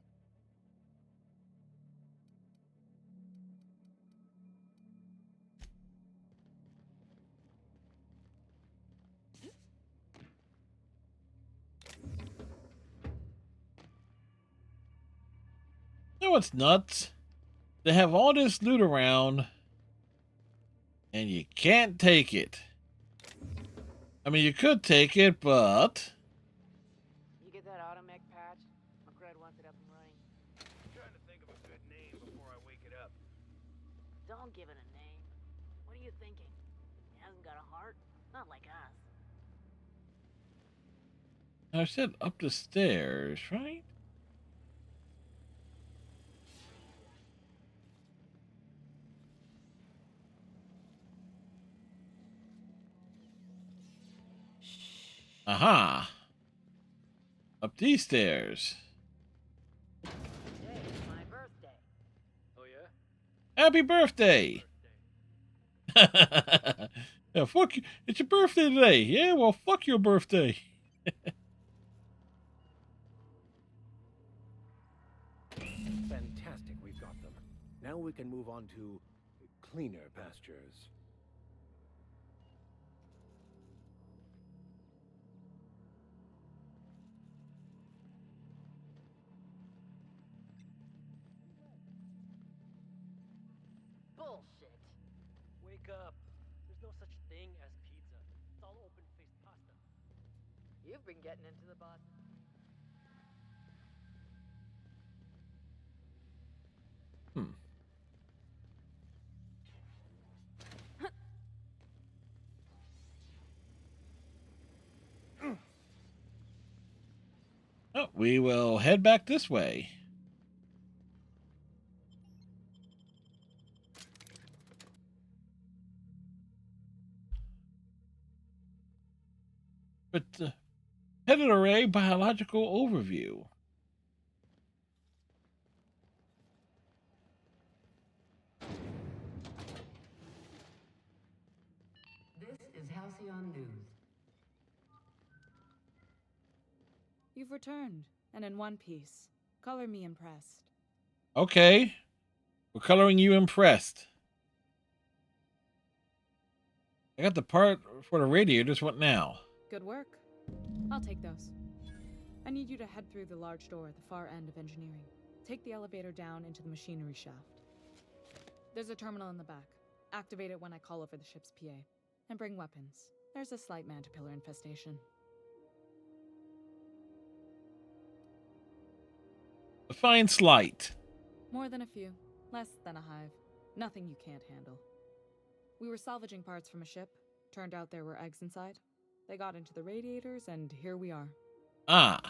You know what's nuts? They have all this loot around, and you can't take it. I mean, you could take it, but... You get that automech patch? McCred wants it up and running. I'm trying to think of a good name before I wake it up. Don't give it a name. What are you thinking? He hasn't got a heart? Not like us. I said up the stairs, right? Aha! Up these stairs. Today is my birthday. Oh yeah? Happy birthday! Yeah, fuck you. It's your birthday today. Yeah, well, fuck your birthday. Fantastic, we've got them. Now we can move on to cleaner pastures. Bullshit. Wake up. There's no such thing as pizza. It's all open-faced pasta. You've been getting into the boss. Oh, we will head back this way. But headed array biological overview. This is Halcyon News. You've returned, and in one piece. Color me impressed. Okay. We're coloring you impressed. I got the part for the radiators. What now? Good work. I'll take those. I need you to head through the large door at the far end of engineering. Take the elevator down into the machinery shaft. There's a terminal in the back. Activate it when I call over the ship's PA. And bring weapons. There's a slight mantipillar infestation. Define slight. More than a few. Less than a hive. Nothing you can't handle. We were salvaging parts from a ship. Turned out there were eggs inside. They got into the radiators, and here we are. Ah.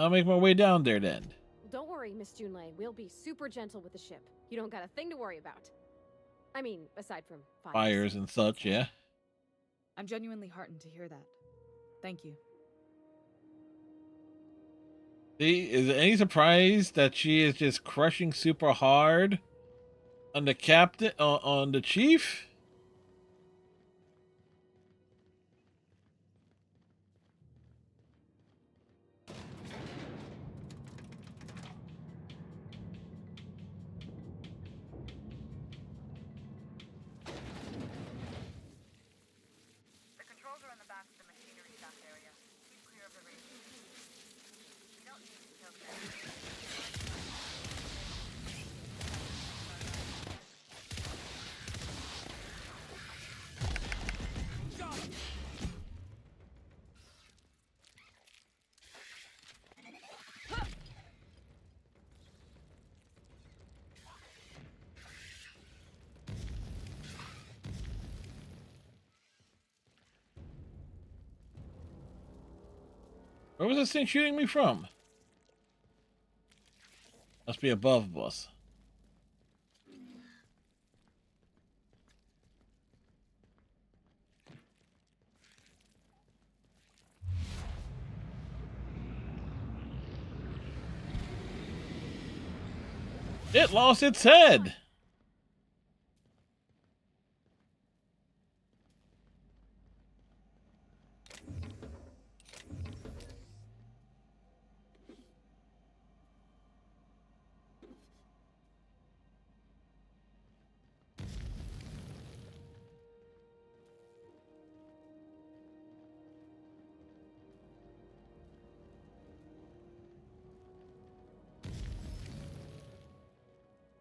I'll make my way down there then. Don't worry, Miss Junlei. We'll be super gentle with the ship. You don't got a thing to worry about. I mean, aside from Fires and such, yeah. I'm genuinely heartened to hear that. Thank you. See, is it any surprise that she is just crushing super hard on the captain, on the chief? The controls are in the back of the machinery stack area. Keep clear of the radiation. You don't need to kill them. Where was this thing shooting me from? Must be above us. It lost its head.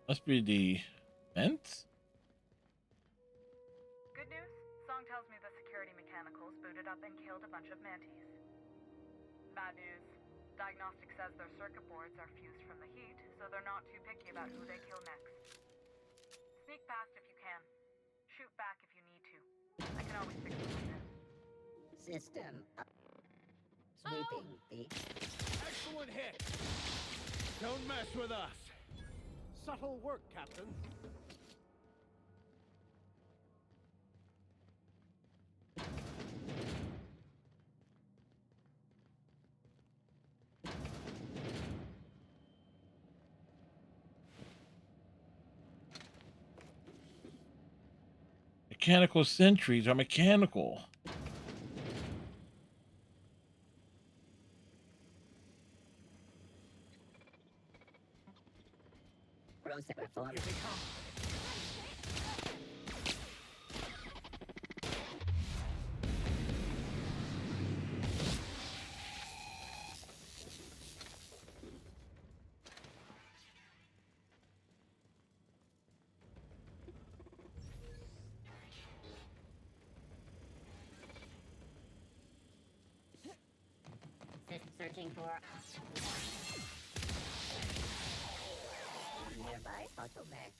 Must be the vents? Good news? Song tells me the security mechanicals booted up and killed a bunch of mantis. Bad news. Diagnostic says their circuit boards are fused from the heat, so they're not too picky about who they kill next. Sneak past if you can. Shoot back if you need to. I can always fix them later. System up. Sweeping the... Excellent hit! Don't mess with us! Subtle work, Captain. Mechanical sentries are mechanical. Searching for nearby automech.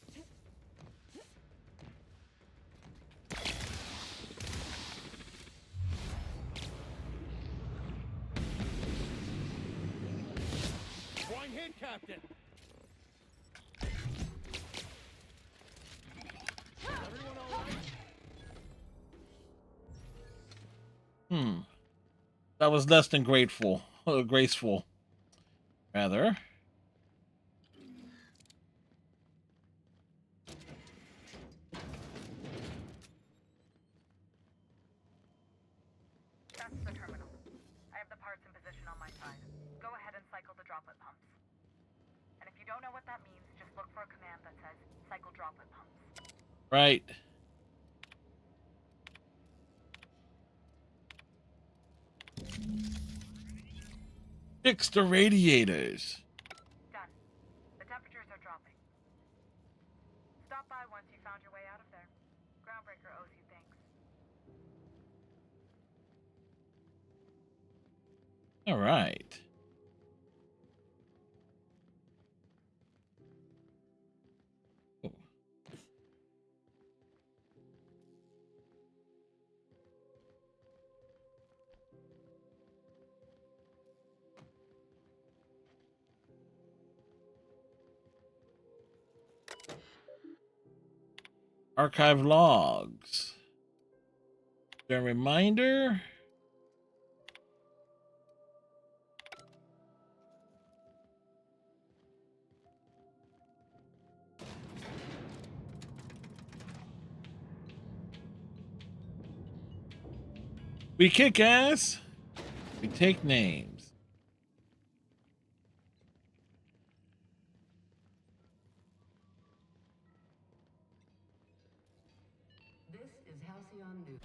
One hit, Captain. Everyone all right? That was less than grateful. Graceful. Rather. That's the terminal. I have the parts in position on my side. Go ahead and cycle the droplet pumps. And if you don't know what that means, just look for a command that says cycle droplet pumps. Right. Fix the radiators. Done. The temperatures are dropping. Stop by once you found your way out of there. Groundbreaker owes you thanks. All right. Archive logs. A reminder. We kick ass. We take names. This is Halcyon News.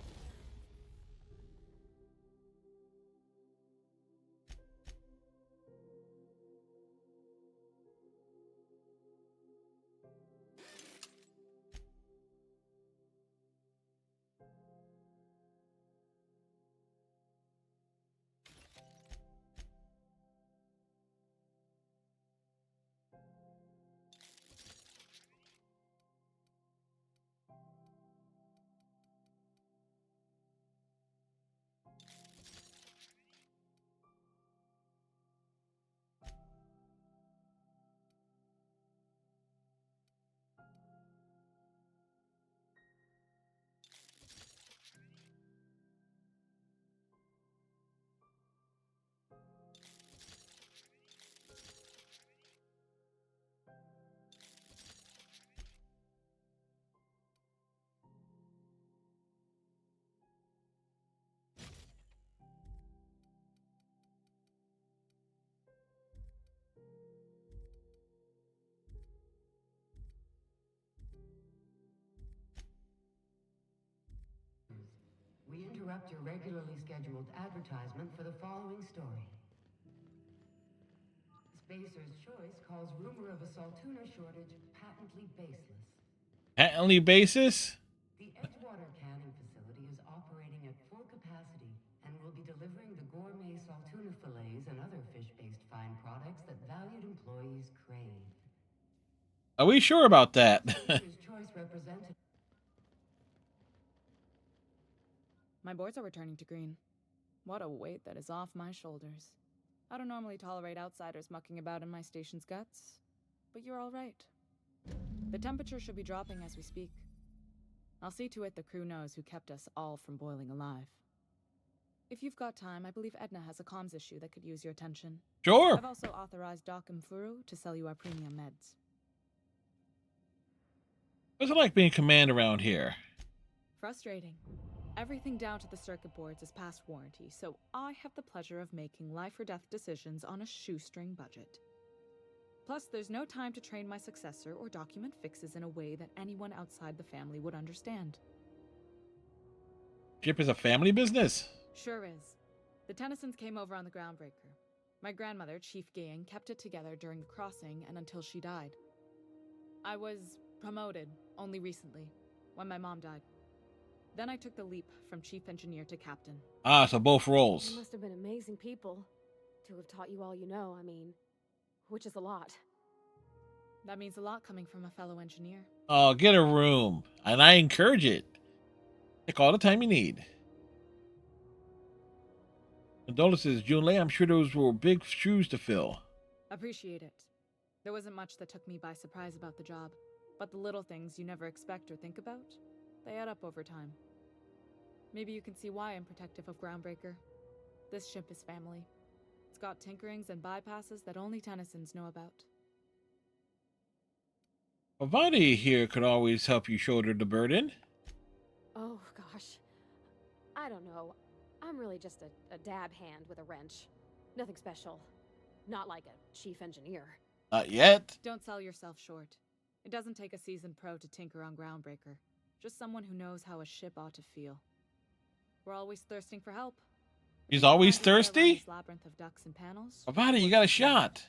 We interrupt your regularly scheduled advertisement for the following story. Spacer's Choice calls rumor of a Saltuna shortage patently baseless. Patently basis? The Edgewater canning facility is operating at full capacity and will be delivering the gourmet Saltuna fillets and other fish-based fine products that valued employees crave. Are we sure about that? Spacer's Choice representative. My boards are returning to green. What a weight that is off my shoulders. I don't normally tolerate outsiders mucking about in my station's guts, but you're all right. The temperature should be dropping as we speak. I'll see to it the crew knows who kept us all from boiling alive. If you've got time, I believe Edna has a comms issue that could use your attention. Sure. I've also authorized Doc and Furu to sell you our premium meds. What's it like being command around here? Frustrating. Everything down to the circuit boards is past warranty, so I have the pleasure of making life or death decisions on a shoestring budget. Plus, there's no time to train my successor or document fixes in a way that anyone outside the family would understand. Ship is a family business? Sure is. The Tennysons came over on the Groundbreaker. My grandmother, Chief Gayan, kept it together during the crossing and until she died. I was promoted only recently, when my mom died. Then I took the leap from chief engineer to captain. Ah, so both roles. You must have been amazing people to have taught you all you know, which is a lot. That means a lot coming from a fellow engineer. Oh, get a room. And I encourage it. Take all the time you need. Condolences, Junlei. I'm sure those were big shoes to fill. Appreciate it. There wasn't much that took me by surprise about the job, but the little things you never expect or think about, they add up over time. Maybe you can see why I'm protective of Groundbreaker. This ship is family. It's got tinkerings and bypasses that only Tennysons know about. Avani here could always help you shoulder the burden. Oh, gosh. I don't know. I'm really just a dab hand with a wrench. Nothing special. Not like a chief engineer. Not yet. Don't sell yourself short. It doesn't take a seasoned pro to tinker on Groundbreaker. Just someone who knows how a ship ought to feel. We're always thirsting for help. He's always thirsty? This labyrinth of ducts and panels. Avani, you got a shot.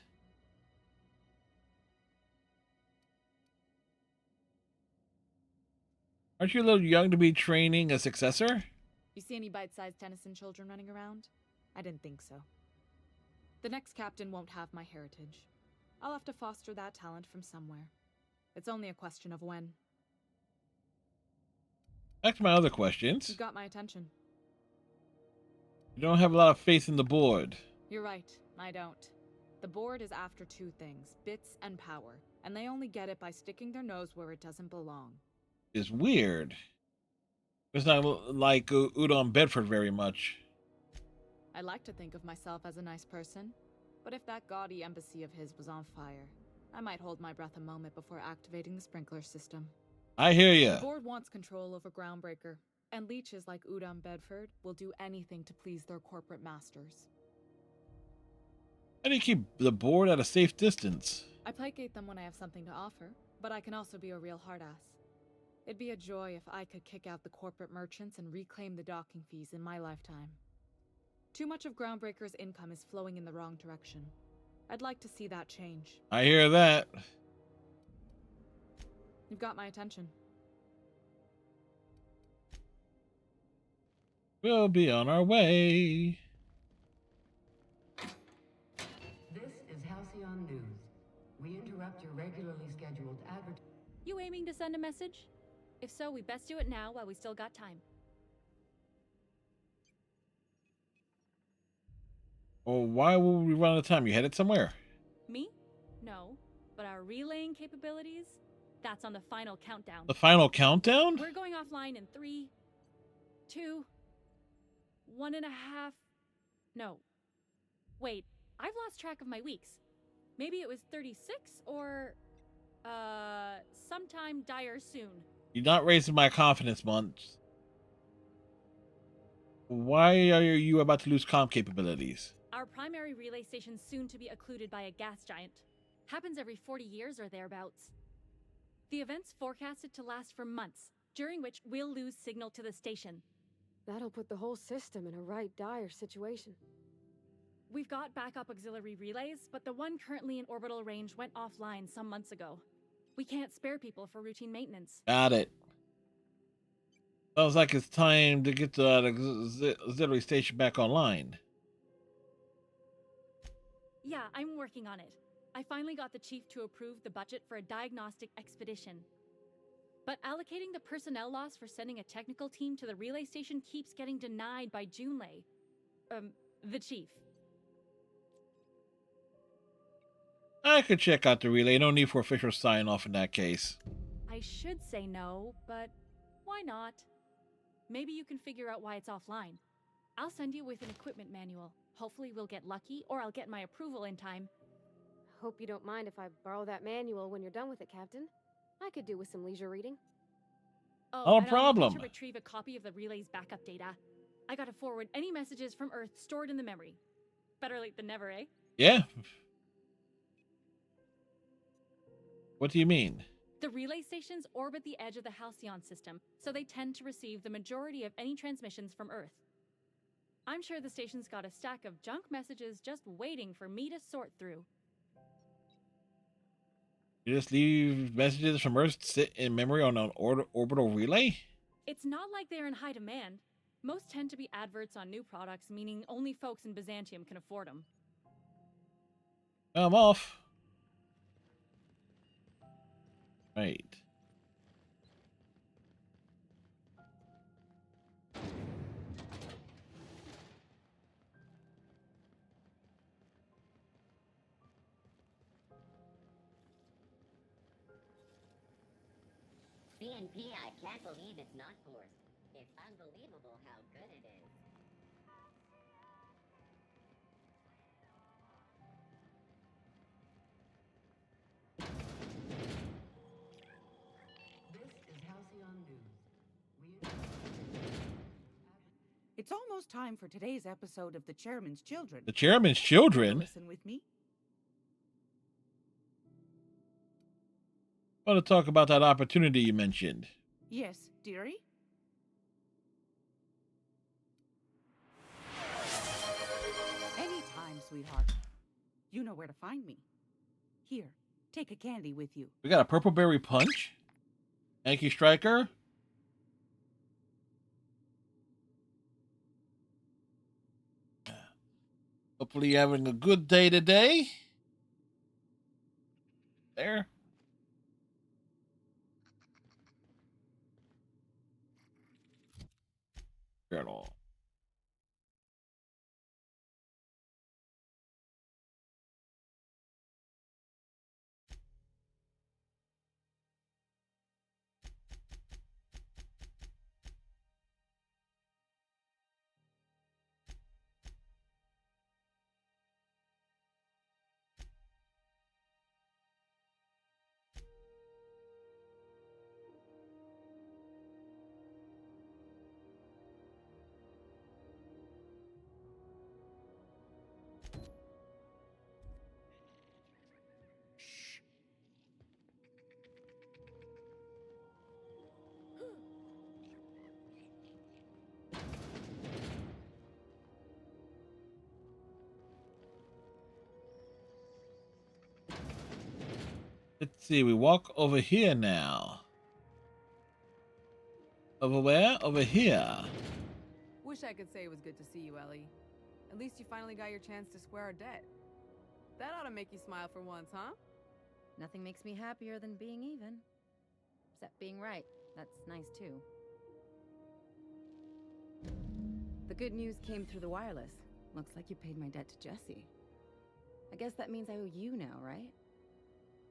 Aren't you a little young to be training a successor? You see any bite-sized Tennyson children running around? I didn't think so. The next captain won't have my heritage. I'll have to foster that talent from somewhere. It's only a question of when. Back to my other questions. You got my attention. You don't have a lot of faith in the board. You're right, I don't. The board is after two things, bits and power, and they only get it by sticking their nose where it doesn't belong. It's weird. It's not like Udon Bedford very much. I like to think of myself as a nice person, but if that gaudy embassy of his was on fire, I might hold my breath a moment before activating the sprinkler system. I hear ya. The board wants control over Groundbreaker, and leeches like Udon Bedford will do anything to please their corporate masters. How do you keep the board at a safe distance? I placate them when I have something to offer, but I can also be a real hard-ass. It'd be a joy if I could kick out the corporate merchants and reclaim the docking fees in my lifetime. Too much of Groundbreaker's income is flowing in the wrong direction. I'd like to see that change. I hear that. You've got my attention. We'll be on our way. This is Halcyon News. We interrupt your regularly scheduled advertising. You aiming to send a message? If so, we best do it now while we still got time. Oh, why will we run out of time? You headed somewhere? Me? No. But our relaying capabilities? That's on the final countdown. The final countdown? We're going offline in 3, 2, 1.5. No. Wait, I've lost track of my weeks. Maybe it was 36 or sometime dire soon. You're not raising my confidence much. Why are you about to lose comm capabilities? Our primary relay station's soon to be occluded by a gas giant. Happens every 40 years or thereabouts. The event's forecasted to last for months, during which we'll lose signal to the station. That'll put the whole system in a right dire situation. We've got backup auxiliary relays, but the one currently in orbital range went offline some months ago. We can't spare people for routine maintenance. Got it. Sounds like it's time to get the auxiliary station back online. Yeah, I'm working on it. I finally got the chief to approve the budget for a diagnostic expedition. But allocating the personnel loss for sending a technical team to the relay station keeps getting denied by Junlei. The chief. I could check out the relay. No need for official sign-off in that case. I should say no, but why not? Maybe you can figure out why it's offline. I'll send you with an equipment manual. Hopefully we'll get lucky, or I'll get my approval in time. Hope you don't mind if I borrow that manual when you're done with it, Captain. I could do with some leisure reading. No and problem. I'll need to retrieve a copy of the relay's backup data. I gotta forward any messages from Earth stored in the memory. Better late than never, eh? Yeah. What do you mean? The relay stations orbit the edge of the Halcyon system, so they tend to receive the majority of any transmissions from Earth. I'm sure the station's got a stack of junk messages just waiting for me to sort through. You just leave messages from Earth sit in memory on an orbital relay? It's not like they're in high demand. Most tend to be adverts on new products, meaning only folks in Byzantium can afford them. I'm off. Right. CNP, I can't believe it's not forced. It's unbelievable how good it is. This is Halcyon News. It's almost time for today's episode of The Chairman's Children. The Chairman's Children? Listen with me. I want to talk about that opportunity you mentioned. Yes, dearie? Anytime, sweetheart. You know where to find me. Here, take a candy with you. We got a Purple Berry Punch, Yankee Striker, Hopefully you're having a good day today. There. Journal. Let's see, we walk over here now. Over where? Over here. Wish I could say it was good to see you, Ellie. At least you finally got your chance to square our debt. That ought to make you smile for once, huh? Nothing makes me happier than being even. Except being right. That's nice too. The good news came through the wireless. Looks like you paid my debt to Jesse. I guess that means I owe you now, right?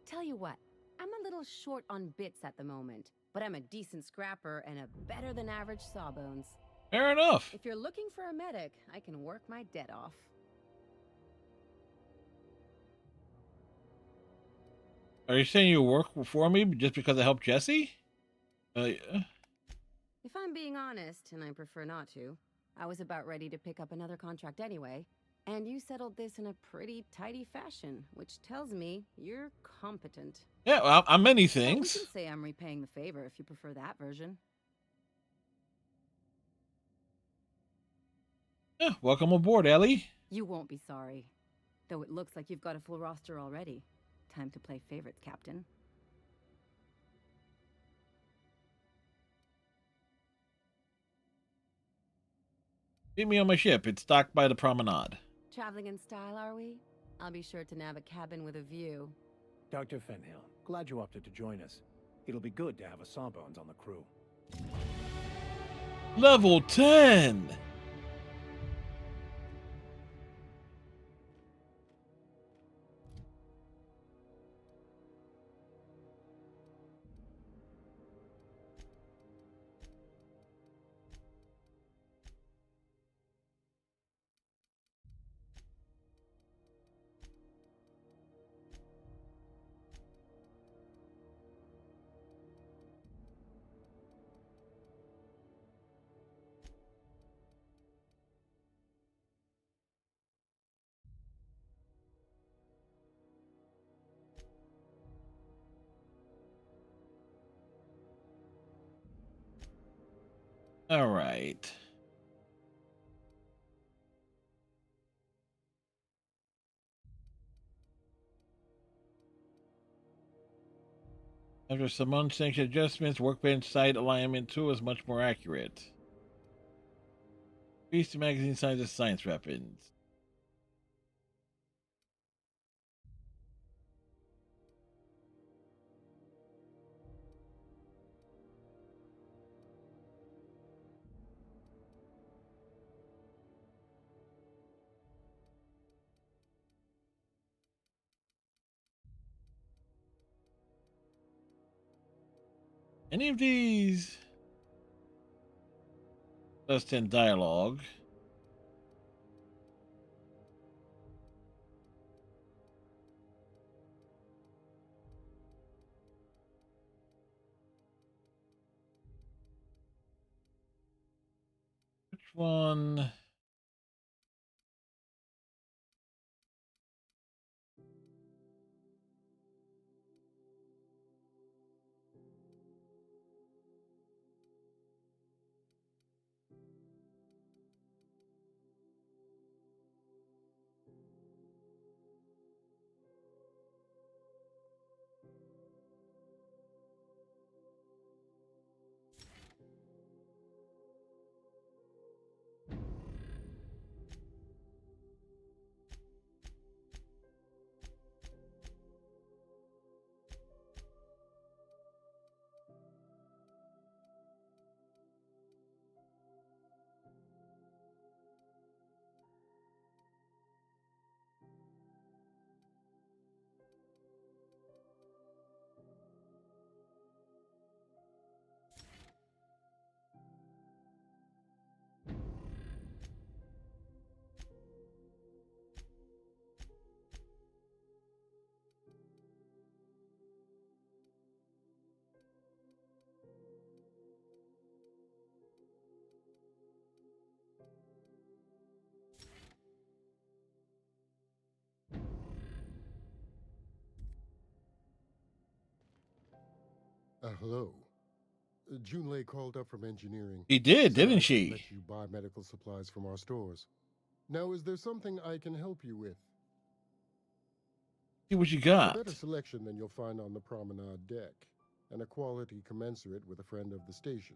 Tell you what, I'm a little short on bits at the moment, but I'm a decent scrapper and a better than average sawbones. Fair enough. If you're looking for a medic, I can work my debt off. Are you saying you work for me just because I helped Jesse? Yeah. If I'm being honest, and I prefer not to, I was about ready to pick up another contract anyway, and you settled this in a pretty tidy fashion, which tells me you're competent. Yeah, well, I'm many So we things. can say I'm repaying the favor if you prefer that version. Yeah, welcome aboard, Ellie. You won't be sorry. Though it looks like you've got a full roster already. Time to play favorites, Captain. Meet me on my ship. It's docked by the promenade. Traveling in style, are we? I'll be sure to nab a cabin with a view. Dr. Fenhill, glad you opted to join us. It'll be good to have a Sawbones on the crew. Level 10! All right. After some unsanctioned adjustments, workbench side alignment 2 is much more accurate. Increase the magazine size of science weapons. Any of these? Plus 10 dialogue. Which one? Hello. Junlei called up from engineering. She did, Said didn't I should she? let you buy medical supplies from our stores. Now, is there something I can help you with? See what you A got. better selection than you'll find on the promenade deck, and a quality commensurate with a friend of the station.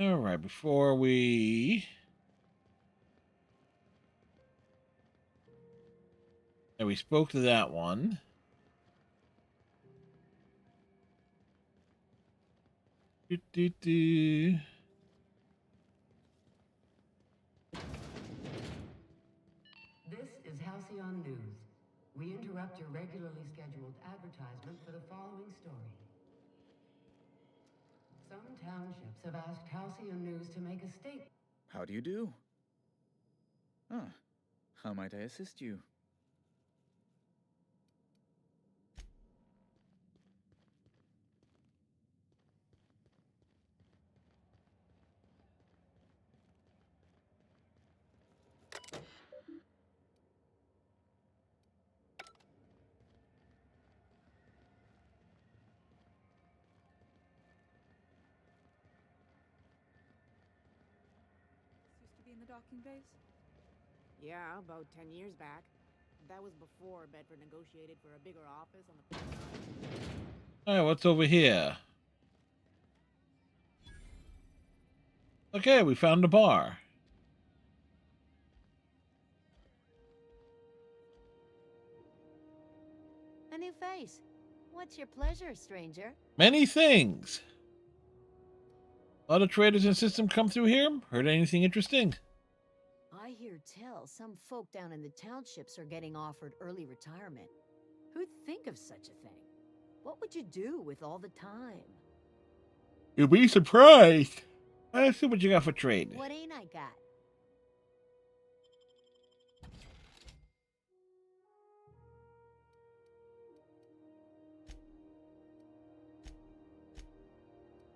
All right, before we... Yeah, we spoke to that one. Do. This is Halcyon News. We interrupt your regularly scheduled advertisement for the following story. Some townships have asked Halcyon News to make a statement. How do you do? Ah, how might I assist you? Used to be in the docking bays? Yeah, about 10 years back. That was before Bedford negotiated for a bigger office on the... All right, what's over here? Okay, we found a bar. A new face. What's your pleasure, stranger? Many things. A lot of traders and systems come through here. Heard anything interesting? I hear tell some folk down in the townships are getting offered early retirement. Who'd think of such a thing? What would you do with all the time? You'll be surprised. Let's see what you got for trade. What ain't I got?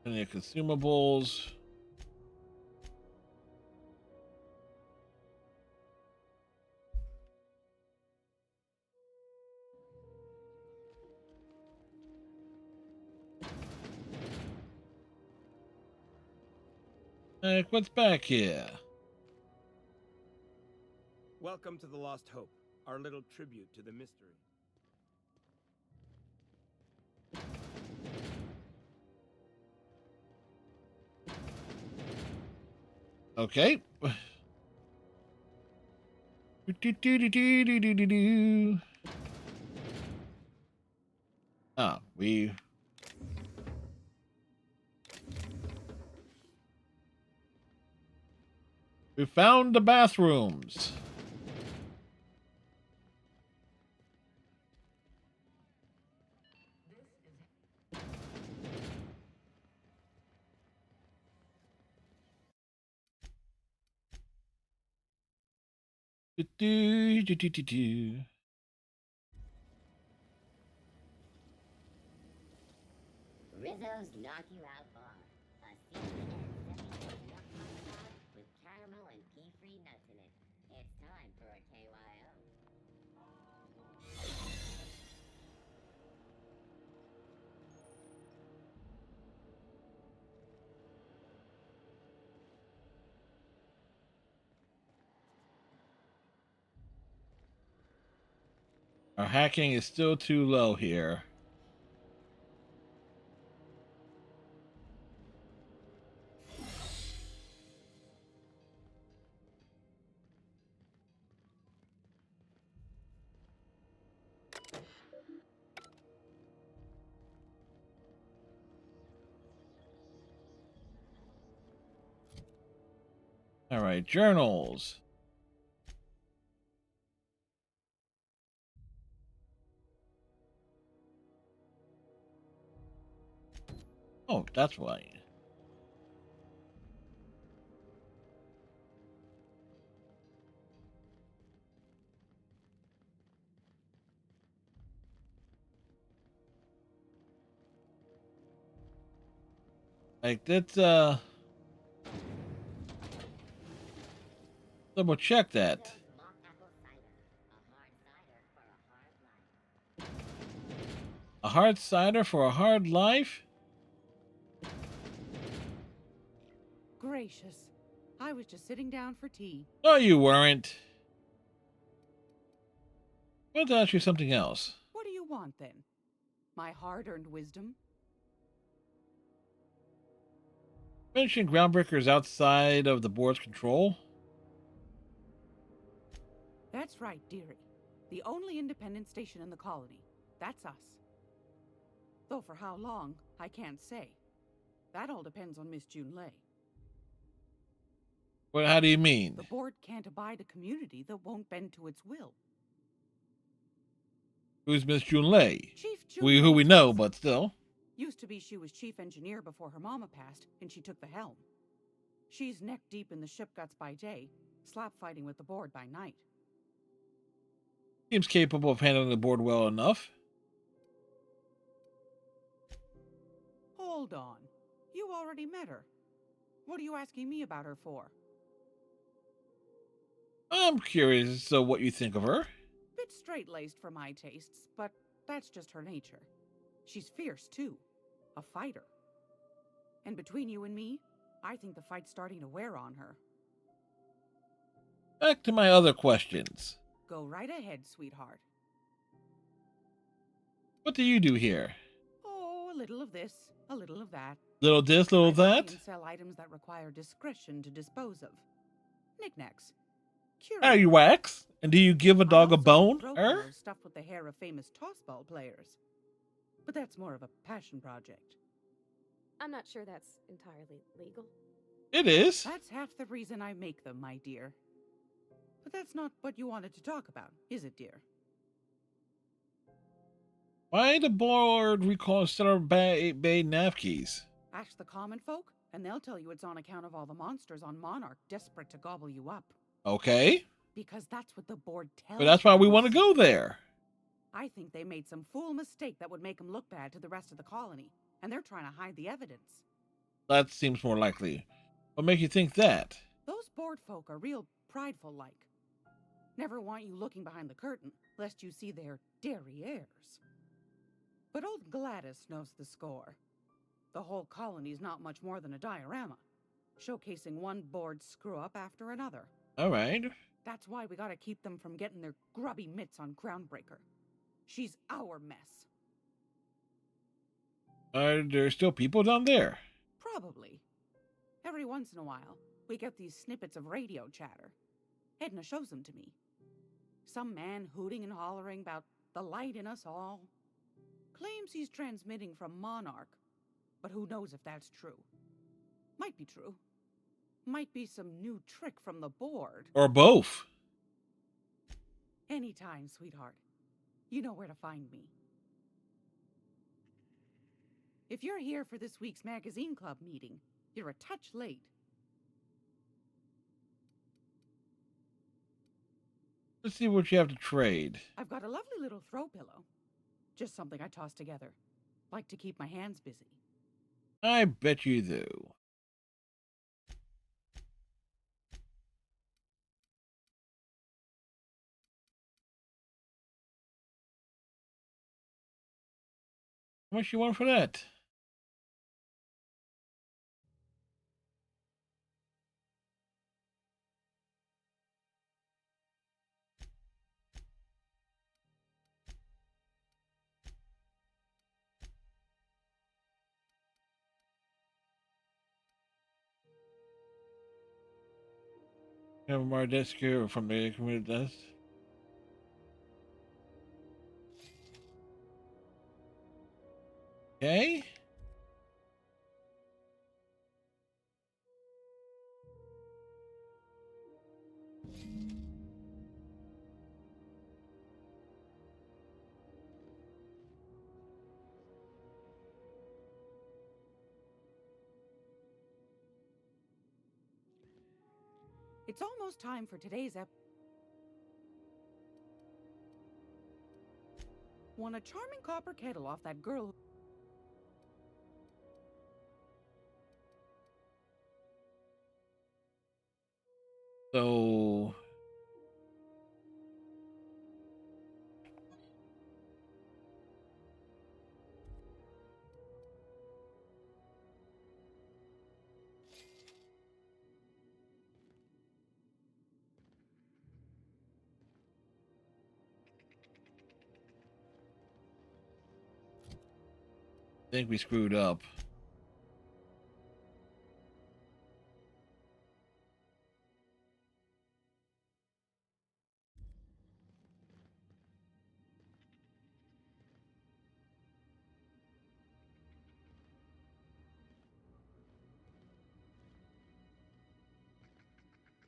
Any consumables. What's back here? Welcome to the Lost Hope, our little tribute to the mystery. Okay. Ah, we found the bathrooms. Rizzo's Knock You Out Bar. A seasoned and 70 knock promenade with caramel and pea-free nuts in it. It's time for a KYO. Our hacking is still too low here. All right, journals. Oh, that's why. Like, let's double check that. A hard cider for a hard life? Gracious. I was just sitting down for tea. No, you weren't. I want to ask you something else. What do you want, then? My hard-earned wisdom? You mentioned Groundbreaker is outside of the board's control. That's right, dearie. The only independent station in the colony. That's us. Though for how long, I can't say. That all depends on Miss Junlei. Well, how do you mean? The board can't abide a community that won't bend to its will. Who's Miss Junlei? Chief Who we know, but still. Used to be she was chief engineer before her mama passed, and she took the helm. She's neck deep in the ship guts by day, slap fighting with the board by night. Seems capable of handling the board well enough. Hold on. You already met her. What are you asking me about her for? I'm curious what you think of her. Bit straight-laced for my tastes, but that's just her nature. She's fierce, too. A fighter. And between you and me, I think the fight's starting to wear on her. Back to my other questions. Go right ahead, sweetheart. What do you do here? Oh, a little of this, a little of that. Little this, little I buy that? and sell items that require discretion to dispose of. Knickknacks. Are you wax? And do you give a dog a bone? Throw pillows stuffed with the hair of famous tossball players. But that's more of a passion project. I'm not sure that's entirely legal. It is. That's half the reason I make them, my dear. But that's not what you wanted to talk about, is it, dear? Why the board recall Stellar Bay Navkeys? Ask the common folk, and they'll tell you it's on account of all the monsters on Monarch desperate to gobble you up. Okay. Because that's what the board tells But that's why we us. want to go there. I think they made some fool mistake that would make them look bad to the rest of the colony, and they're trying to hide the evidence. That seems more likely. What makes you think that? Those board folk are real prideful like. Never want you looking behind the curtain, lest you see their derrieres. But old Gladys knows the score. The whole colony's not much more than a diorama, showcasing one board screw-up after another. All right. That's why we gotta keep them from getting their grubby mitts on Groundbreaker. She's our mess. Are there still people down there? Probably. Every once in a while, we get these snippets of radio chatter. Edna shows them to me. Some man hooting and hollering about the light in us all. Claims he's transmitting from Monarch, but who knows if that's true. Might be true. Might be some new trick from the board. Or both. Anytime, sweetheart. You know where to find me. If you're here for this week's magazine club meeting, you're a touch late. Let's see what you have to trade. I've got a lovely little throw pillow. Just something I toss together. Like to keep my hands busy. I bet you do. How much you want for that? Have more desk here from the community desk. Okay. It's almost time for today's Won a charming copper kettle off that girl. So I think we screwed up.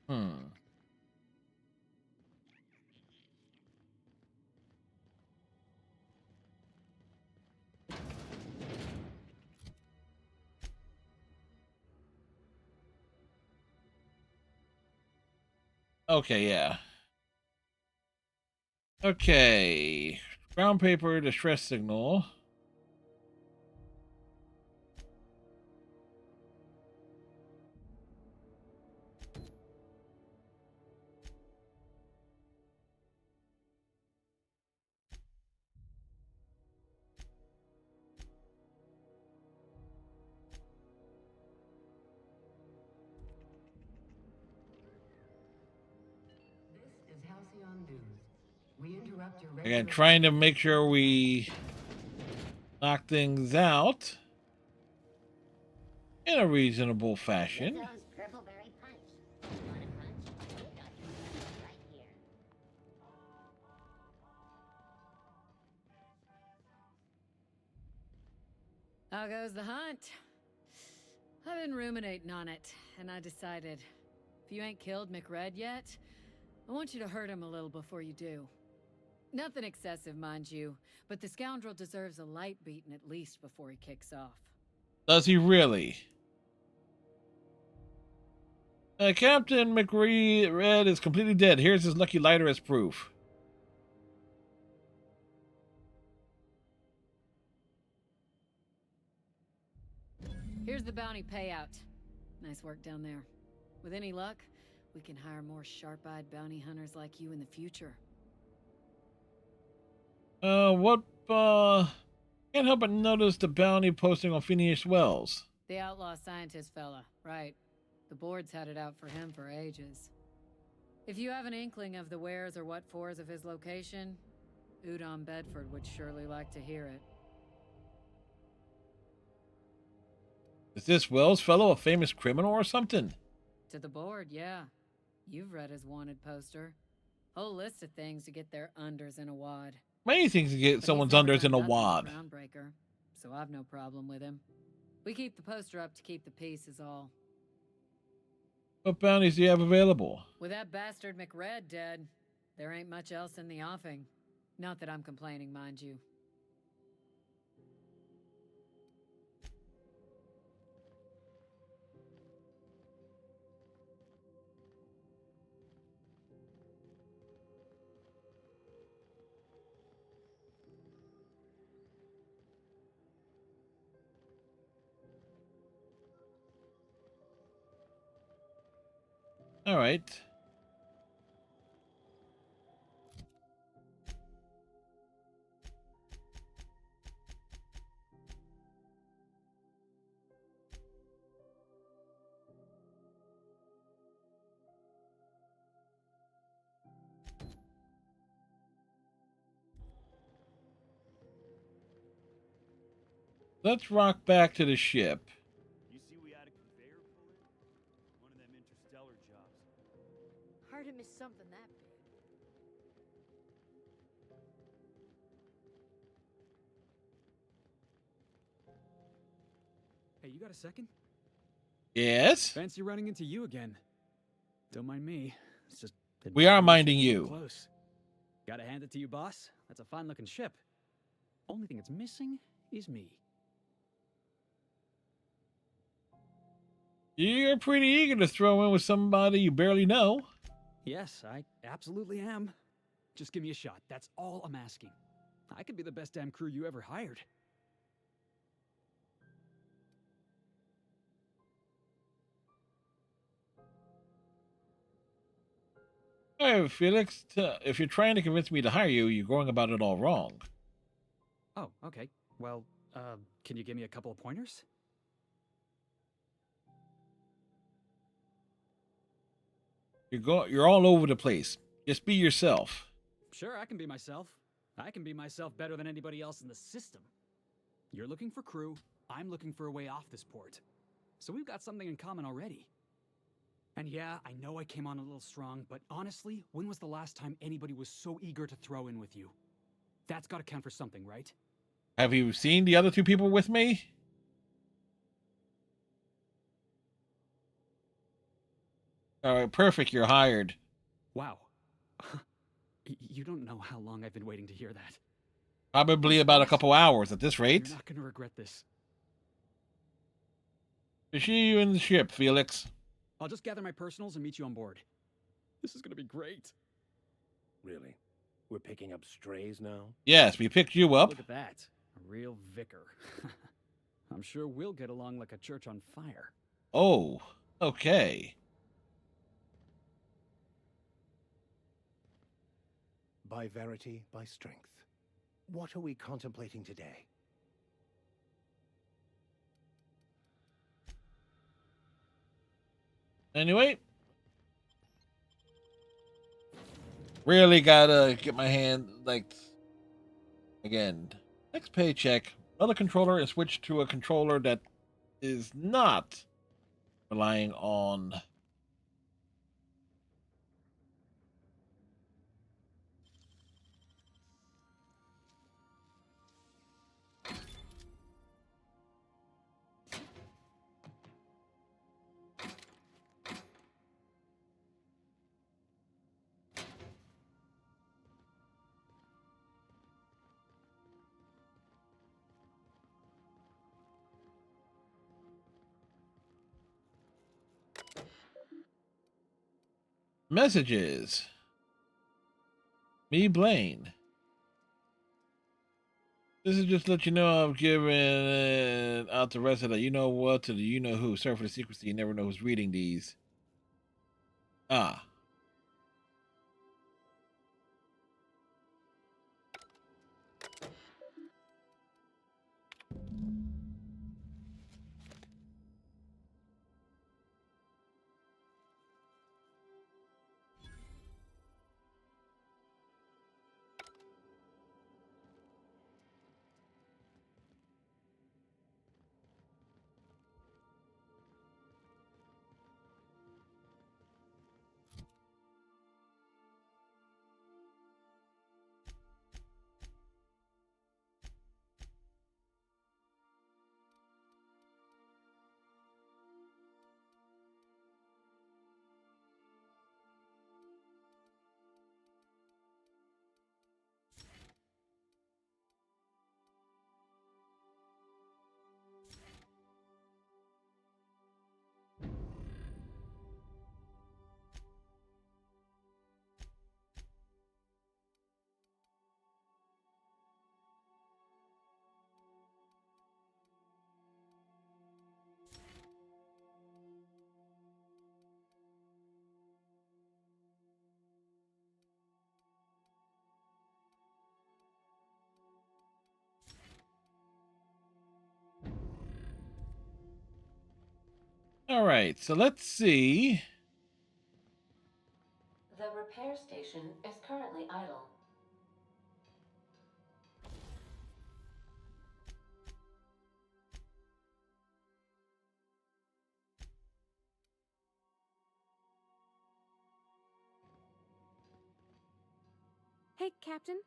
Hmm. Okay, yeah. Okay. Brown paper, distress signal. This is Halcyon News. We interrupt your Again, regular trying to make sure we knock things out in a reasonable fashion. Lizzo's Purpleberry Punch. You want a punch? We got your punch right here. How goes the hunt? I've been ruminating on it, and I decided, if you ain't killed McRed yet, I want you to hurt him a little before you do. Nothing excessive, mind you, but the scoundrel deserves a light beating at least before he kicks off. Does he really? Captain McRed is completely dead. Here's his lucky lighter as proof. Here's the bounty payout. Nice work down there. With any luck, we can hire more sharp-eyed bounty hunters like you in the future. Can't help but notice the bounty posting on Phineas Wells. The outlaw scientist fella, right. The board's had it out for him for ages. If you have an inkling of the wheres or what-fors of his location, Udon Bedford would surely like to hear it. Is this Wells fellow a famous criminal or something? To the board, yeah. You've read his wanted poster. Whole list of things to get their unders in a wad. Many things to get But someone's he's never unders in done a nothing with wad. Groundbreaker, so I've no problem with him. We keep the poster up to keep the peace is all. What bounties do you have available? With that bastard McRed dead, there ain't much else in the offing. Not that I'm complaining, mind you. All right. Let's rock back to the ship. You see we had a conveyor pull in? One of them interstellar jobs. Hard to miss something that big. Hey, you got a second? Yes? Fancy running into you again. Don't mind me. It's just We are minding a little you. Close. Gotta hand it to you, boss. That's a fine-looking ship. Only thing it's missing is me. You're pretty eager to throw in with somebody you barely know. Yes, I absolutely am. Just give me a shot. That's all I'm asking. I could be the best damn crew you ever hired. Hey, Felix, if you're trying to convince me to hire you, you're going about it all wrong. Oh, okay. Well, can you give me a couple of pointers? You're all over the place. Just be yourself. Sure, I can be myself. I can be myself better than anybody else in the system. You're looking for crew, I'm looking for a way off this port. So we've got something in common already. And yeah, I know I came on a little strong, but honestly, when was the last time anybody was so eager to throw in with you? That's gotta count for something, right? Have you seen the other two people with me? All right, perfect. You're hired. Wow. You don't know how long I've been waiting to hear that. Probably about a couple hours at this rate. You're not gonna regret this. To see you in the ship, Felix. I'll just gather my personals and meet you on board. This is gonna be great. Really? We're picking up strays now? Yes, we picked you up. Look at that. A real vicar. I'm sure we'll get along like a church on fire. Oh, okay. By verity, by strength. What are we contemplating today? Anyway. Really gotta get my hand, like, again. Next paycheck. Another controller is switched to a controller that is not relying on messages. Me, Blaine. This is just to let you know I'm giving out the rest of the you know what to the you know who. Sorry for the secrecy. You never know who's reading these. Ah. All right, so let's see. The repair station is currently idle. Hey, Captain.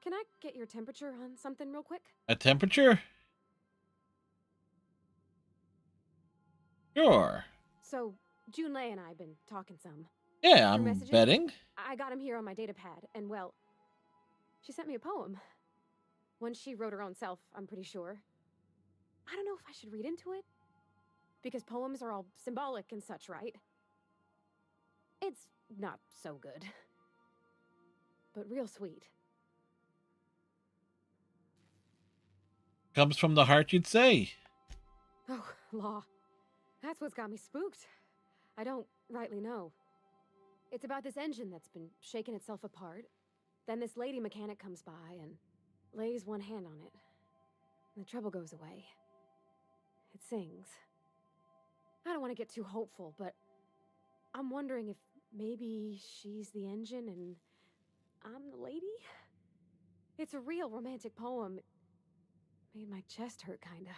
Can I get your temperature on something real quick? A temperature? Sure. So, Junlei and I have been talking some. Yeah, Through I'm messages. betting. I got him here on my data pad, and well, she sent me a poem. One she wrote her own self, I'm pretty sure. I don't know if I should read into it. Because poems are all symbolic and such, right? It's not so good. But real sweet. Comes from the heart, you'd say. Oh, law. That's what's got me spooked. I don't rightly know. It's about this engine that's been shaking itself apart. Then this lady mechanic comes by and lays one hand on it. And the trouble goes away. It sings. I don't want to get too hopeful, but I'm wondering if maybe she's the engine and I'm the lady? It's a real romantic poem. It made my chest hurt, kinda.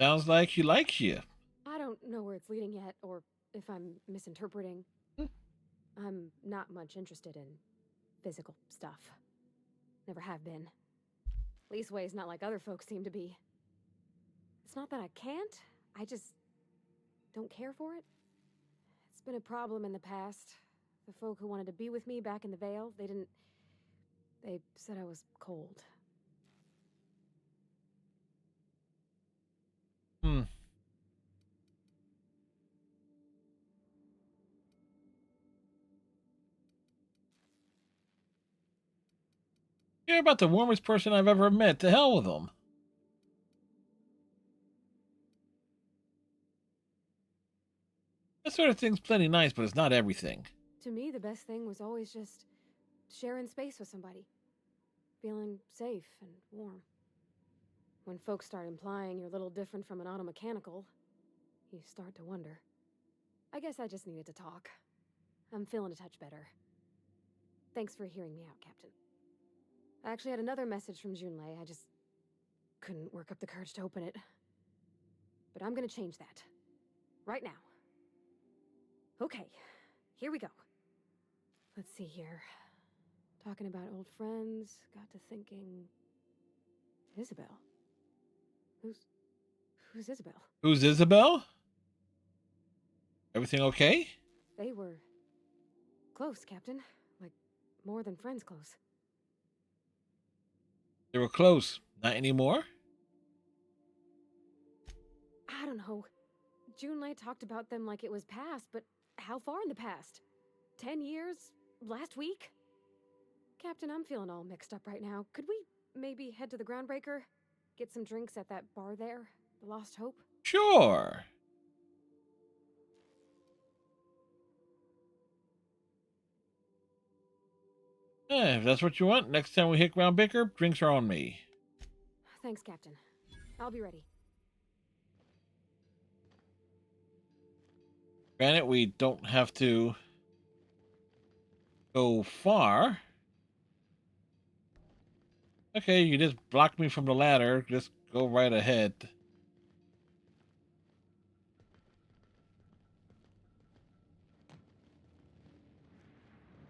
Sounds like he likes you. I don't know where it's leading yet, or if I'm misinterpreting. I'm not much interested in physical stuff. Never have been. Leastways, not like other folks seem to be. It's not that I can't, I just don't care for it. It's been a problem in the past. The folk who wanted to be with me back in the Vale, they said I was cold. Hmm. You're about the warmest person I've ever met. To hell with them. That sort of thing's plenty nice, but it's not everything. To me, the best thing was always just sharing space with somebody. Feeling safe and warm. When folks start implying you're a little different from an automechanical, you start to wonder. I guess I just needed to talk. I'm feeling a touch better. Thanks for hearing me out, Captain. I actually had another message from Junlei. I just couldn't work up the courage to open it. But I'm gonna change that. Right now. Okay, here we go. Let's see here. Talking about old friends, got to thinking... Isabel? Who's Isabel? Who's Isabel? Everything okay? They were... close, Captain. Like, more than friends close. They were close. Not anymore? I don't know. Junlei talked about them like it was past, but how far in the past? 10 years? Last week? Captain, I'm feeling all mixed up right now. Could we maybe head to the Groundbreaker? Get some drinks at that bar there? The Lost Hope? Sure. If that's what you want, next time we hit Groundbreaker, drinks are on me. Thanks, Captain. I'll be ready. Granted, we don't have to go far. Okay, you just blocked me from the ladder. Just go right ahead.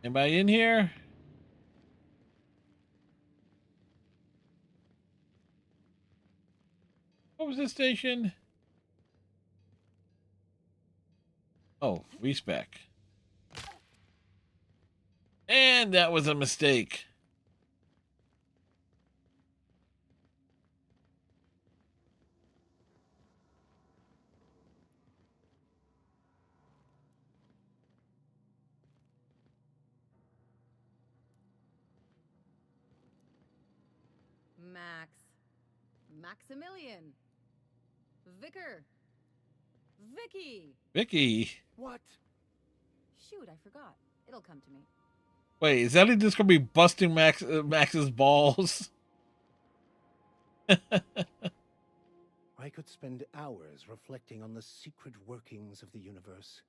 Anybody in here? What was this station? Oh, respec. And that was a mistake. Max. Maximilian. Vicar. Vicky. Vicky. What? Shoot, I forgot. It'll come to me. Wait, is Ellie just gonna be busting Max's balls? I could spend hours reflecting on the secret workings of the universe.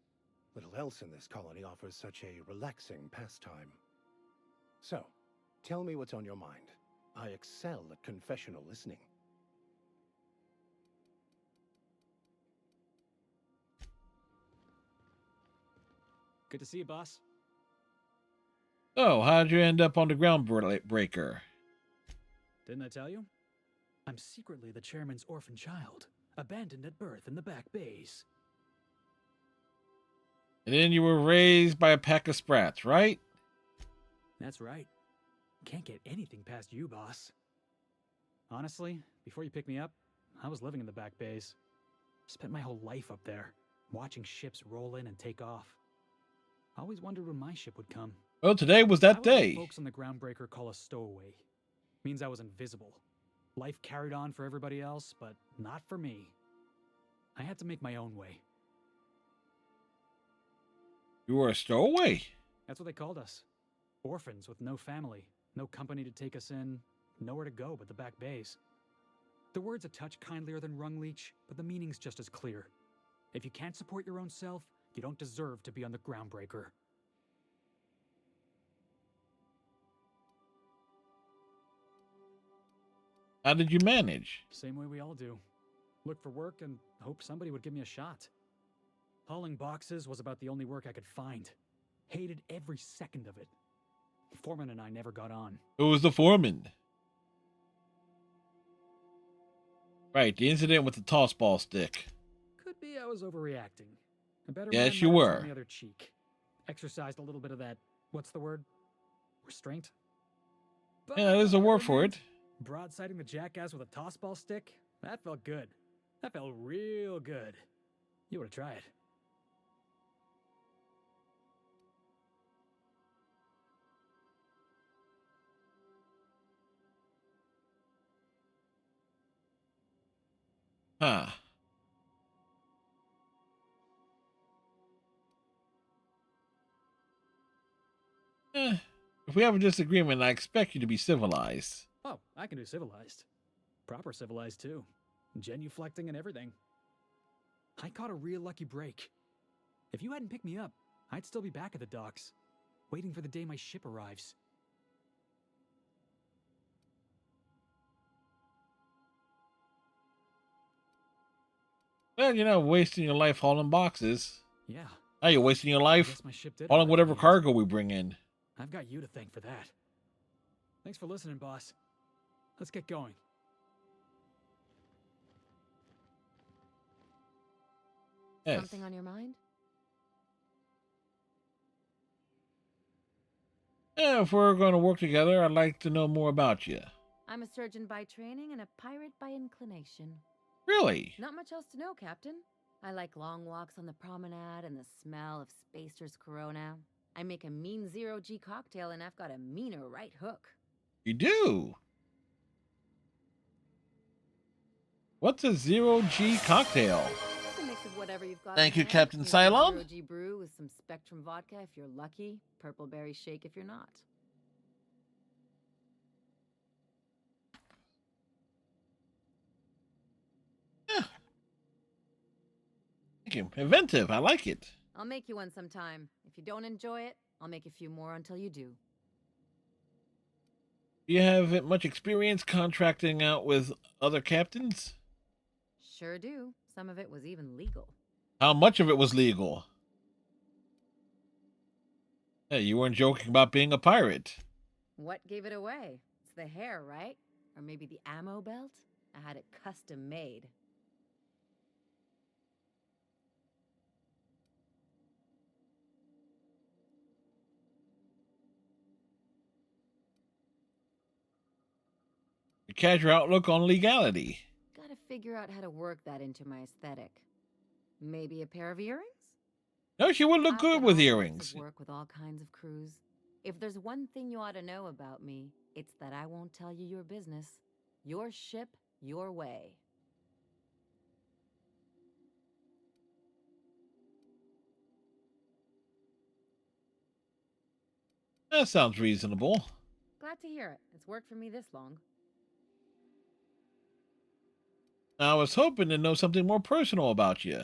Little else in this colony offers such a relaxing pastime. So, tell me what's on your mind. I excel at confessional listening. Good to see you, boss. Oh, how'd you end up on the Groundbreaker? Didn't I tell you? I'm secretly the chairman's orphan child, abandoned at birth in the back bays. And then you were raised by a pack of sprats, right? That's right. Can't get anything past you, boss. Honestly, before you picked me up, I was living in the back bays. Spent my whole life up there, watching ships roll in and take off. Always wondered when my ship would come. Well, today was that day. Folks on the Groundbreaker call a stowaway. Means I was invisible. Life carried on for everybody else, but not for me. I had to make my own way. You were a stowaway? That's what they called us. Orphans with no family, no company to take us in, nowhere to go but the back bays. The word's a touch kindlier than rung leech, but the meaning's just as clear. If you can't support your own self, you don't deserve to be on the Groundbreaker. How did you manage? Same way we all do. Look for work and hope somebody would give me a shot. Hauling boxes was about the only work I could find. Hated every second of it. Foreman and I never got on. Who was the foreman? Right, the incident with the toss ball stick. Could be I was overreacting. A better Yes, man you might have were. turned the other cheek. Exercised a little bit of that, what's the word? Restraint? Yeah, there's a word for it. Broadsiding the jackass with a toss ball stick? That felt good. That felt real good. You ought to try it. Huh. If we have a disagreement, I expect you to be civilized. Oh, I can do civilized. Proper civilized, too. Genuflecting and everything. I caught a real lucky break. If you hadn't picked me up, I'd still be back at the docks, waiting for the day my ship arrives. Well, you're not wasting your life hauling boxes. Yeah. Now you're wasting your life guess my ship did hauling arrive whatever in the end. cargo we bring in. I've got you to thank for that. Thanks for listening, boss. Let's get going. Yes. Something on your mind? Yeah, if we're going to work together, I'd like to know more about you. I'm a surgeon by training and a pirate by inclination. Really? Not much else to know, Captain. I like long walks on the promenade and the smell of Spacer's Corona. I make a mean zero-G cocktail and I've got a meaner right hook. You do? What's a zero-G cocktail? It's a mix of whatever you've got. Thank in you, hand. Captain Maybe a Cylon. Zero-G brew with some Spectrum vodka if you're lucky. Purple berry shake if you're not. Thank you. Inventive. I like it. I'll make you one sometime. If you don't enjoy it, I'll make a few more until you do. Do you have much experience contracting out with other captains? Sure do. Some of it was even legal. How much of it was legal? Hey, you weren't joking about being a pirate. What gave it away? It's the hair, right? Or maybe the ammo belt? I had it custom made. You catch your outlook on legality. Gotta figure out how to work that into my aesthetic. Maybe a pair of earrings? No, she would look I've good done with all sorts earrings. of work with all kinds of crews. If there's one thing you ought to know about me, it's that I won't tell you your business. Your ship, your way. That sounds reasonable. Glad to hear it. It's worked for me this long. I was hoping to know something more personal about you.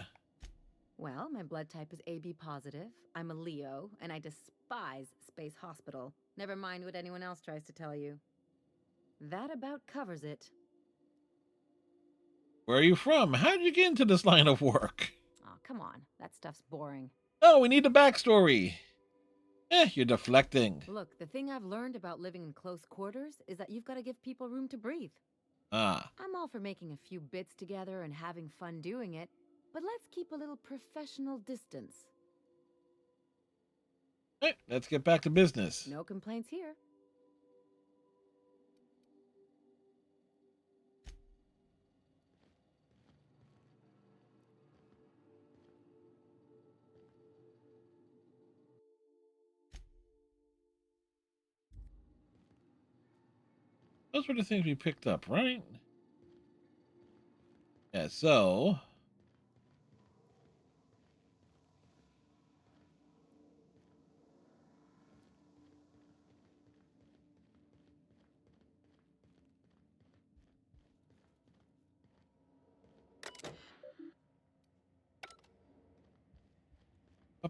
Well, my blood type is AB positive. I'm a Leo, and I despise Space Hospital. Never mind what anyone else tries to tell you. That about covers it. Where are you from? How did you get into this line of work? Oh, come on. That stuff's boring. Oh, we need the backstory. You're deflecting. Look, the thing I've learned about living in close quarters is that you've got to give people room to breathe. Ah. I'm all for making a few bits together and having fun doing it, but let's keep a little professional distance. Hey, let's get back to business. No complaints here. Those were the things we picked up, right? Yeah, so...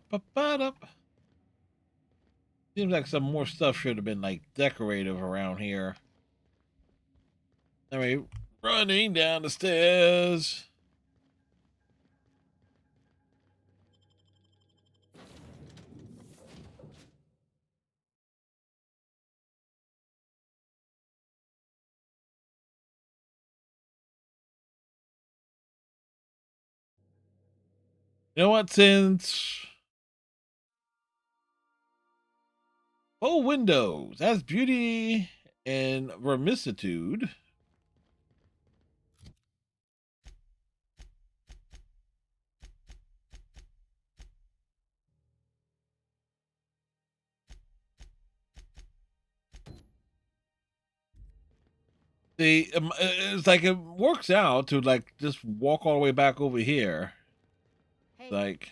Ba-ba-ba-da. Seems like some more stuff should have been like decorative around here. I mean, running down the stairs. You know what? Since windows, that's beauty and vermicitude. It's like it works out to like just walk all the way back over here. Hey, Like,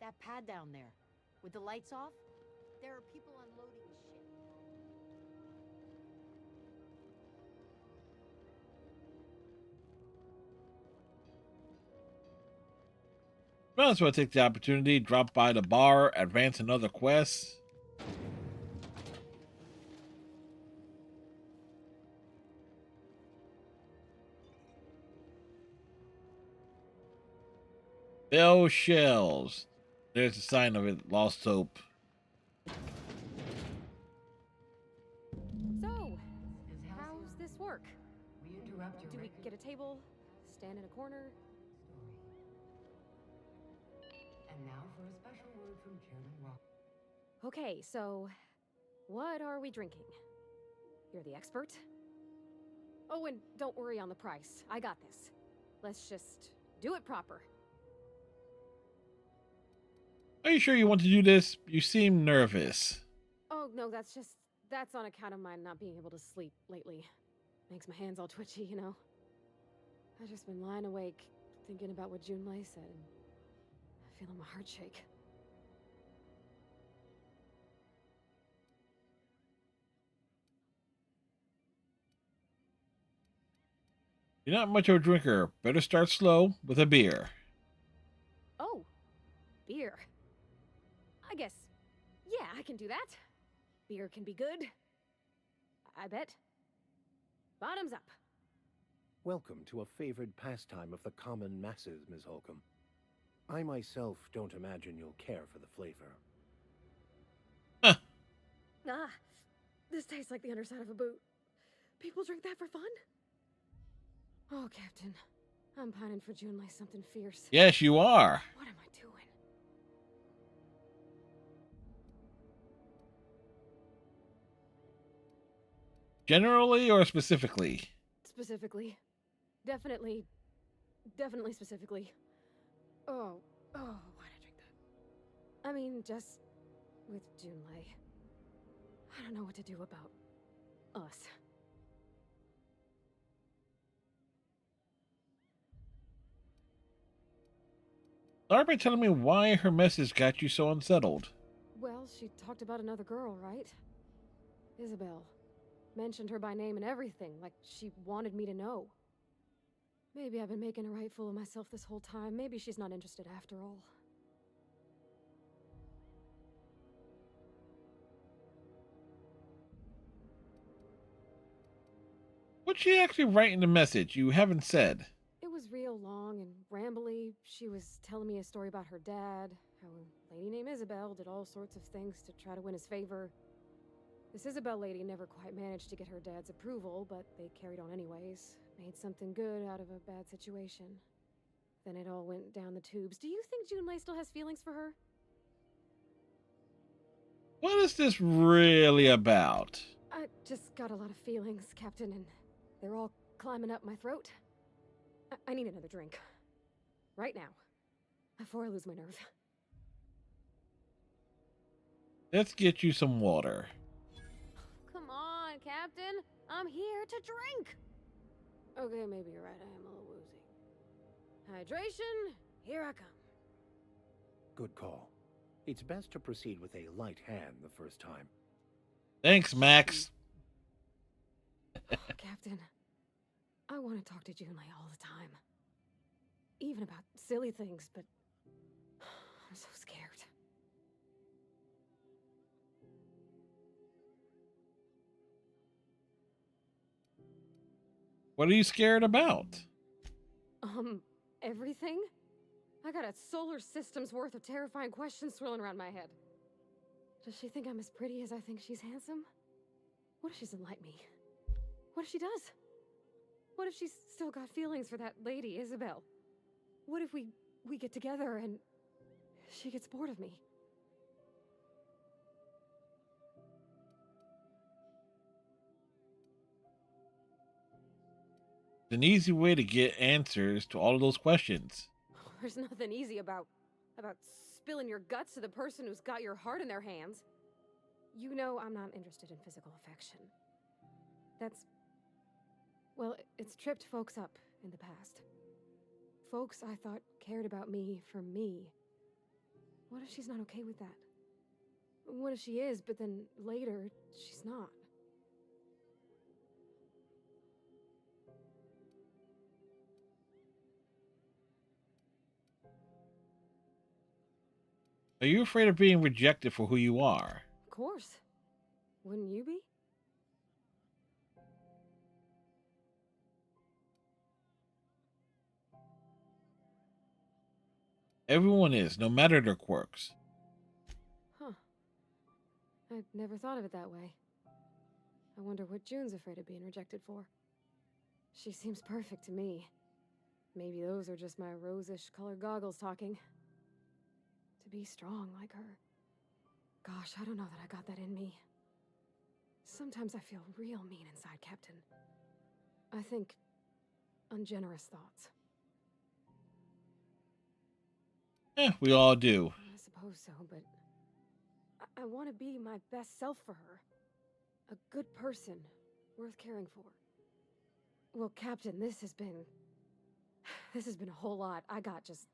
that pad down there, with the lights off, there are people unloading shit. might as well take the opportunity, drop by the bar, advance another quest. Bell shells. There's a sign of it. Lost hope. So, how's this work? Do we get a table? Stand in a corner? And now for a special word from Chairman Rock. Okay, so what are we drinking? You're the expert? Oh, and don't worry on the price. I got this. Let's just do it proper. Are you sure you want to do this? You seem nervous. Oh, no, that's on account of my not being able to sleep lately. Makes my hands all twitchy, you know? I've just been lying awake, thinking about what Junlei said, and feeling my heart shake. You're not much of a drinker. Better start slow with a beer. Oh, beer. I guess, yeah, I can do that. Beer can be good. I bet. Bottoms up. Welcome to a favored pastime of the common masses, Ms. Holcomb. I myself don't imagine you'll care for the flavor. Ah, this tastes like the underside of a boot. People drink that for fun? Oh, Captain, I'm pining for Junlei something fierce. Yes, you are. What am I doing? Generally or specifically? Specifically. Definitely specifically. Oh, why'd I drink that? I mean, just with Junlei. I don't know what to do about us. Start by telling me why her message got you so unsettled. Well, she talked about another girl, right? Isabel. Mentioned her by name and everything, like she wanted me to know. Maybe I've been making a right fool of myself this whole time. Maybe she's not interested after all. What'd she actually write in the message? You haven't said. It was real long and rambly. She was telling me a story about her dad, how a lady named Isabel did all sorts of things to try to win his favor. This Isabel lady never quite managed to get her dad's approval, but they carried on anyways. Made something good out of a bad situation. Then it all went down the tubes. Do you think Junlei still has feelings for her? What is this really about? I just got a lot of feelings, Captain, and they're all climbing up my throat. I need another drink. Right now. Before I lose my nerve. Let's get you some water. Come on, Captain. I'm here to drink. Okay, maybe you're right. I am a little woozy. Hydration, here I come. Good call. It's best to proceed with a light hand the first time. Thanks, Max. Captain, I want to talk to Junlei all the time. Even about silly things, but I'm so scared. What are you scared about? Everything? I got a solar system's worth of terrifying questions swirling around my head. Does she think I'm as pretty as I think she's handsome? What if she doesn't like me? What if she does? What if she's still got feelings for that lady, Isabel? What if we get together and she gets bored of me? An easy way to get answers to all of those questions. There's nothing easy about spilling your guts to the person who's got your heart in their hands. You know I'm not interested in physical affection. Well, it's tripped folks up in the past. Folks I thought cared about me for me. What if she's not okay with that? What if she is, but then later, she's not? Are you afraid of being rejected for who you are? Of course. Wouldn't you be? Everyone is, no matter their quirks. Huh. I'd never thought of it that way. I wonder what June's afraid of being rejected for. She seems perfect to me. Maybe those are just my rosish colored goggles talking. To be strong like her. Gosh, I don't know that I got that in me. Sometimes I feel real mean inside, Captain. I think ungenerous thoughts. We all do. I suppose so, but I want to be my best self for her. A good person, worth caring for. Well, Captain, this has been a whole lot. I got just...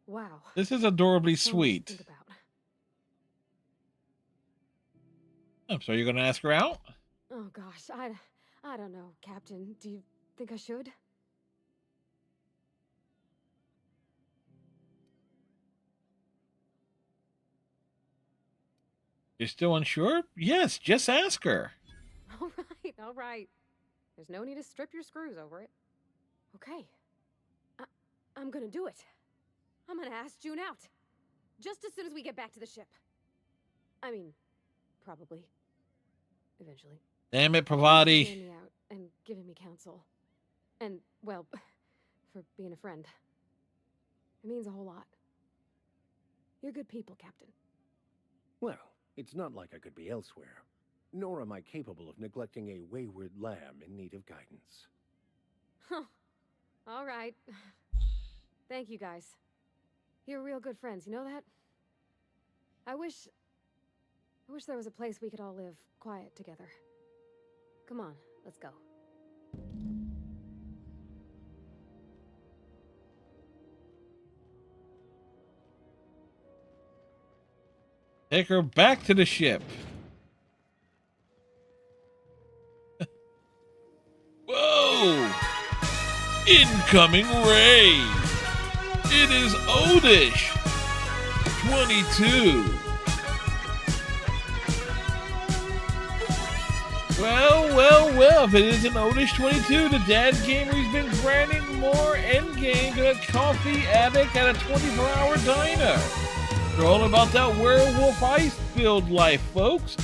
Wow. This is adorably sweet. Think about. Oh, so you're going to ask her out? Oh, gosh. I don't know, Captain. Do you think I should? You're still unsure? Yes, just ask her. All right. There's no need to strip your screws over it. Okay. I'm gonna do it. I'm gonna ask June out. Just as soon as we get back to the ship. I mean, probably. Eventually. Damn it, Thanks for Pravati. hearing me out and giving me counsel. And, well, for being a friend. It means a whole lot. You're good people, Captain. Well, it's not like I could be elsewhere. Nor am I capable of neglecting a wayward lamb in need of guidance. Huh. All right. Thank you, guys. You're real good friends, you know that? I wish there was a place we could all live quiet together. Come on, let's go. Take her back to the ship. Whoa! Incoming raid! It is Odish! 22. Well, if it isn't Odish 22, the dad gamer's been grinding more endgame than a coffee addict at a 24-hour diner. They're all about that werewolf ice build life, folks.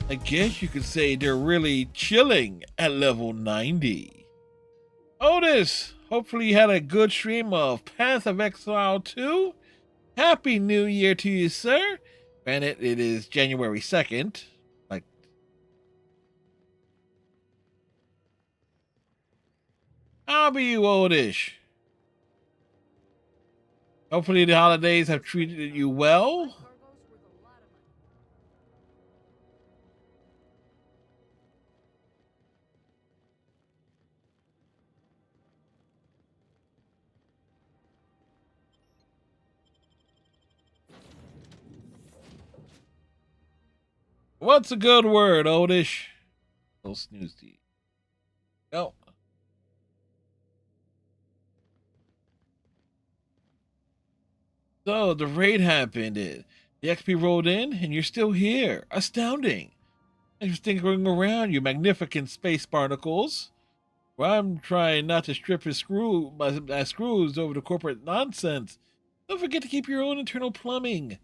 I guess you could say they're really chilling at level 90. Otis, hopefully you had a good stream of Path of Exile 2. Happy New Year to you, sir. Granted, it is January 2nd. How be you, Odish? Hopefully the holidays have treated you well. What's a good word, Odish? Little snoozy. Go. So, the raid happened. The XP rolled in, and you're still here. Astounding. Interesting going around, you magnificent space barnacles. Well, I'm trying not to strip his my screws over the corporate nonsense. Don't forget to keep your own internal plumbing.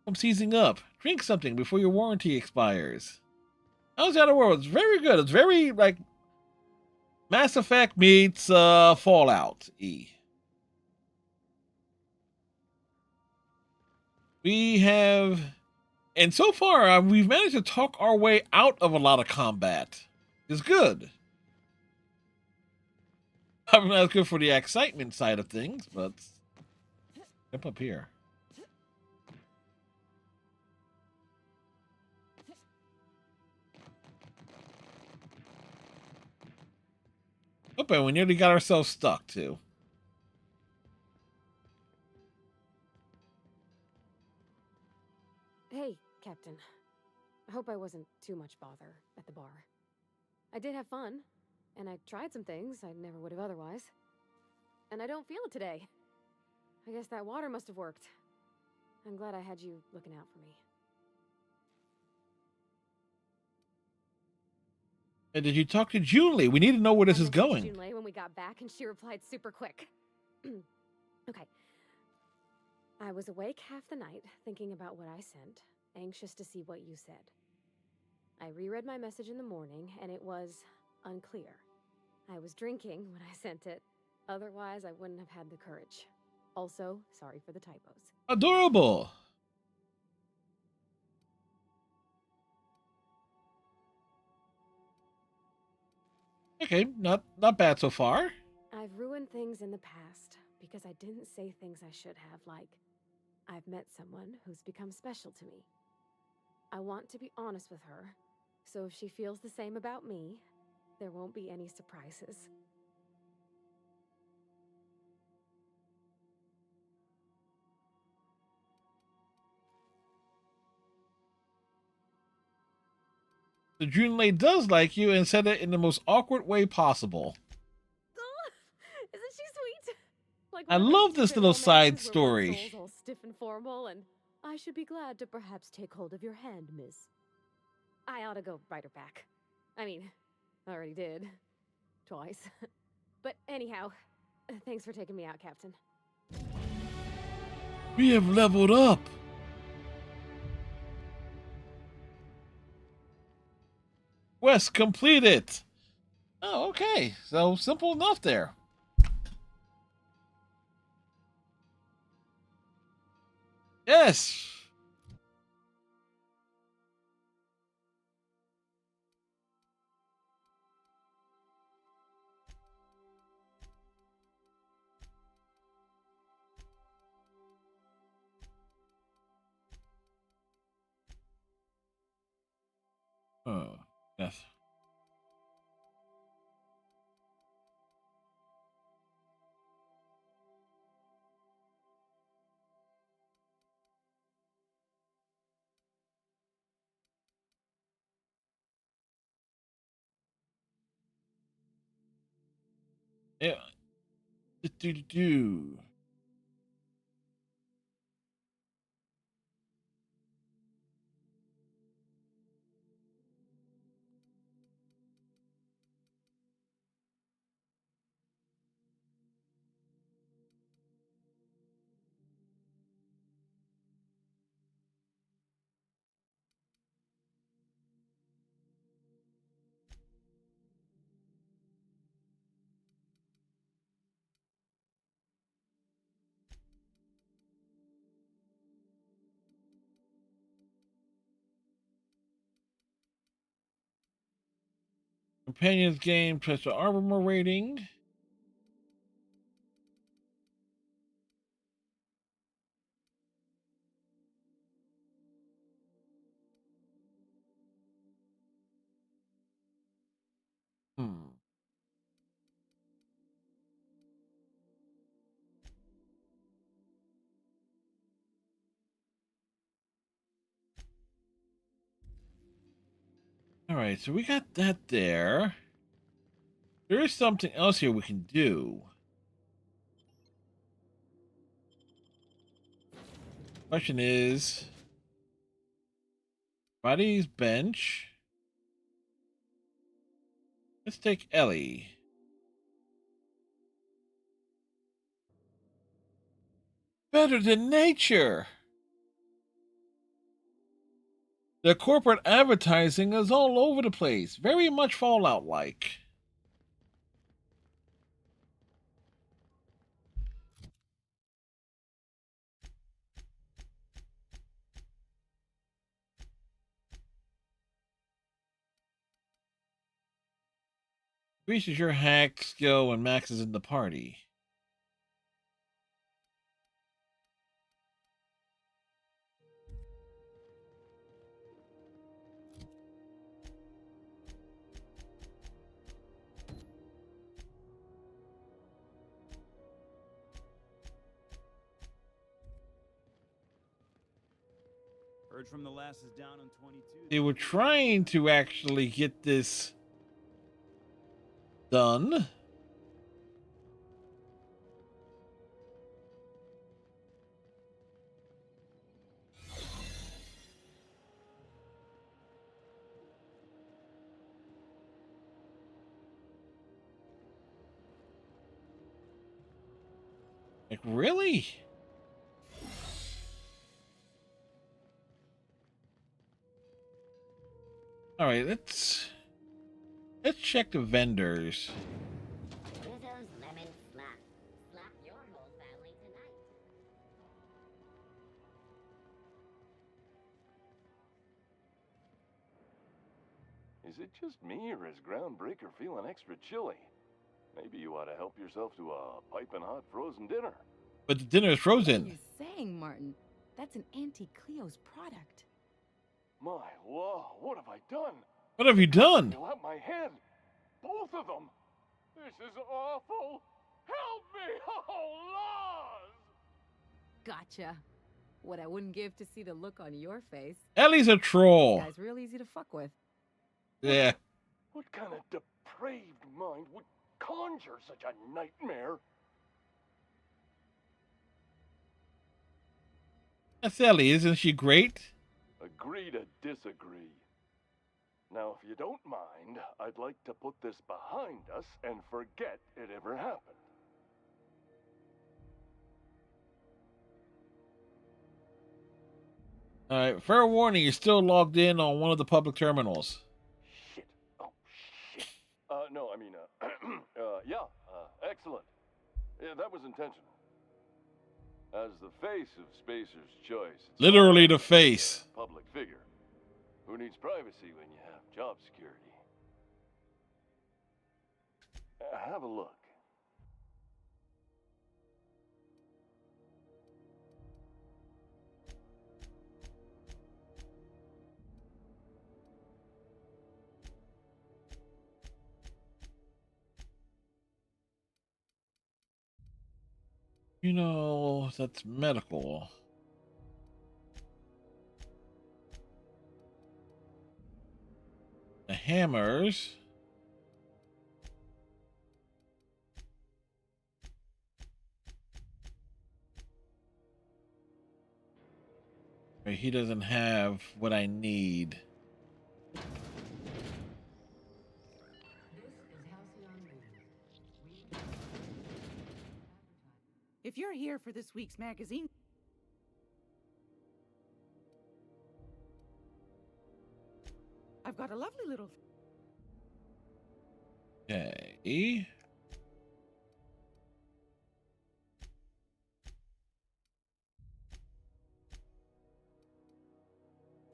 I'm seizing up. Drink something before your warranty expires. How's Outerworlds? It's very good. It's very, like, Mass Effect meets Fallout E. We have, and so far we've managed to talk our way out of a lot of combat. It's good. I'm not good for the excitement side of things, but jump up here. Oh, and we nearly got ourselves stuck too. Hey, Captain. I hope I wasn't too much bother at the bar. I did have fun, and I tried some things I never would have otherwise. And I don't feel it today. I guess that water must have worked. I'm glad I had you looking out for me. And did you talk to Junlei? We need to know where this is going. Junlei when we got back, and she replied super quick. Okay. I was awake half the night, thinking about what I sent, anxious to see what you said. I reread my message in the morning, and it was unclear. I was drinking when I sent it. Otherwise, I wouldn't have had the courage. Also, sorry for the typos. Adorable. Okay, not bad so far. I've ruined things in the past because I didn't say things I should have, like, I've met someone who's become special to me. I want to be honest with her, so if she feels the same about me, there won't be any surprises. The Junlei does like you and said it in the most awkward way possible. Isn't she sweet? Like I love this little side story. Soul's all stiff and formal, and I should be glad to perhaps take hold of your hand, miss. I ought to go write her back. I mean, I already did. Twice. But anyhow, thanks for taking me out, Captain. We have leveled up. Quest completed. Oh, okay. So simple enough there. Yes. Oh, yes. Yeah. Do. Companions game plus the armor rating. All right, so we got that there. There is something else here we can do. Question is, Body's bench. Let's take Ellie. Better than nature. The corporate advertising is all over the place. Very much Fallout-like. Increases your hack skill when Max is in the party. Heard from the lasses down on 22. They were trying to actually get this done. Like, really? All right, let's check the vendors. Rizzo's lemon slap. Slap your whole family tonight. Is it just me, or is Groundbreaker feeling extra chilly? Maybe you ought to help yourself to a piping hot frozen dinner. But the dinner is frozen. What are you saying, Martin? That's an Auntie Cleo's product. My law, what have I done? What have you done? Fill out my head. Both of them. This is awful. Help me! Oh, laws! Gotcha. What I wouldn't give to see the look on your face. Ellie's a troll. This guy's real easy to fuck with. Yeah. What kind of depraved mind would conjure such a nightmare? That's Ellie, isn't she great? Agree to disagree. Now, if you don't mind, I'd like to put this behind us and forget it ever happened. Alright, fair warning, you're still logged in on one of the public terminals. Shit. Oh, shit. No, I mean, yeah, excellent. Yeah, that was intentional. As the face of Spacer's Choice. Literally the face. Public figure. Who needs privacy when you have job security? Have a look. You know, that's medical. The hammers. He doesn't have what I need. If you're here for this week's magazine, I've got a lovely little... Okay.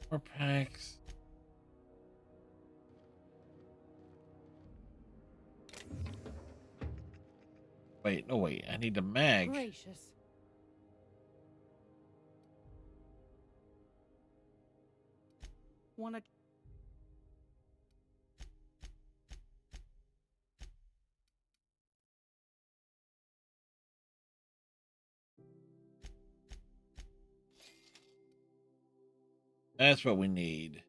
More packs. Wait, no wait, I need the mag. Gracious. Wanna... That's what we need.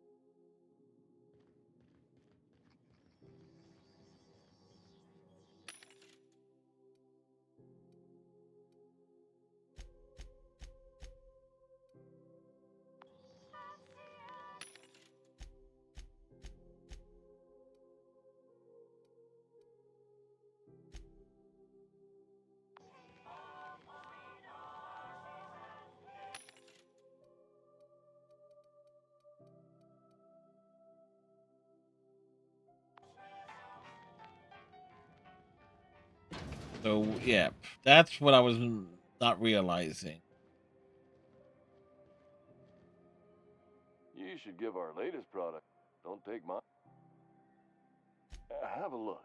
So, yeah, that's what I was not realizing. You should give our latest product. Don't take mine. Have a look.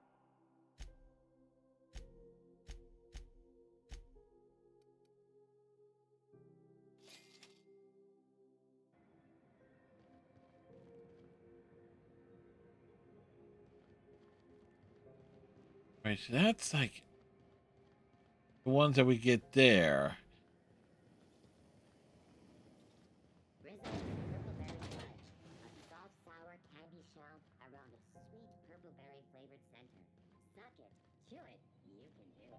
Right, so that's like the ones that we get there. Soft, sour candy shell around a sweet purple berry flavored center. Suck it, chew it, you can do it.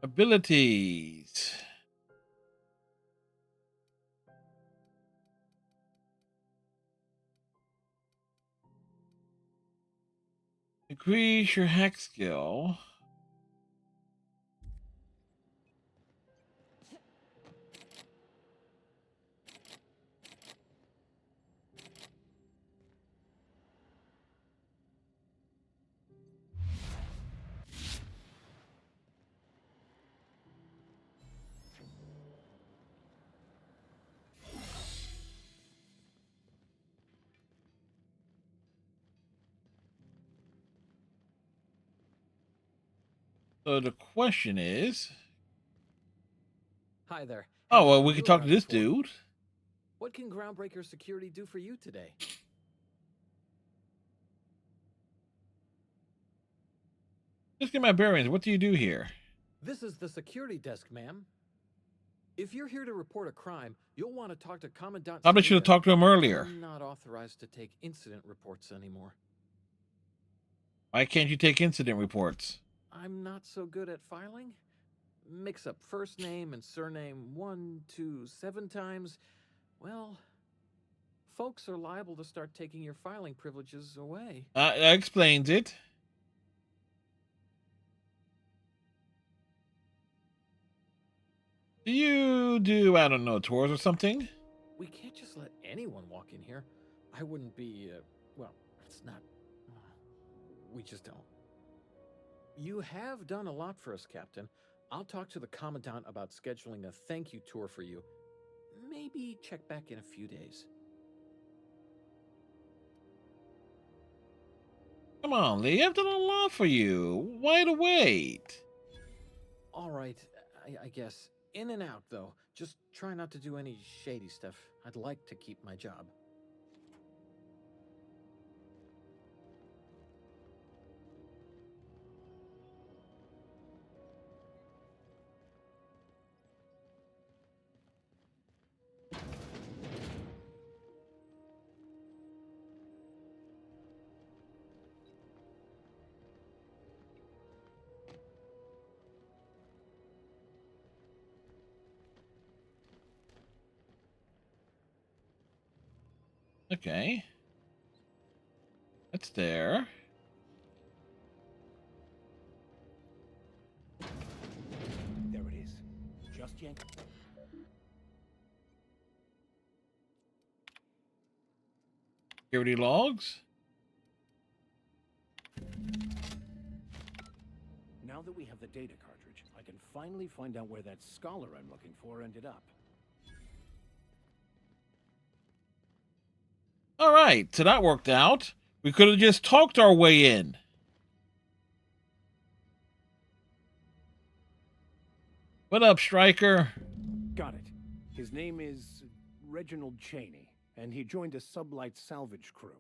Abilities. Increase your hack skill. So the question is... Hi there. Oh, well, we can talk to this dude. What can Groundbreaker security do for you today? Just get my bearings. What do you do here? This is the security desk, ma'am. If you're here to report a crime, you'll want to talk to Commandant. Probably should have talked to him earlier. I'm not authorized to take incident reports anymore. Why can't you take incident reports? I'm not so good at filing. Mix up first name and surname 1, 2, 7 times. Well, folks are liable to start taking your filing privileges away. That explains it. Do you do, I don't know, tours or something? We can't just let anyone walk in here. I wouldn't be, well, it's not... we just don't. You have done a lot for us, Captain. I'll talk to the Commandant about scheduling a thank you tour for you. Maybe check back in a few days. Come on, Lee. I've done a lot for you. Why to wait? All right, I guess. In and out, though. Just try not to do any shady stuff. I'd like to keep my job. Okay. That's there. There it is. Just yank. Security logs. Now that we have the data cartridge, I can finally find out where that scholar I'm looking for ended up. All right, so that worked out. We could have just talked our way in. What up, Stryker? Got it. His name is Reginald Cheney, and he joined a sublight salvage crew.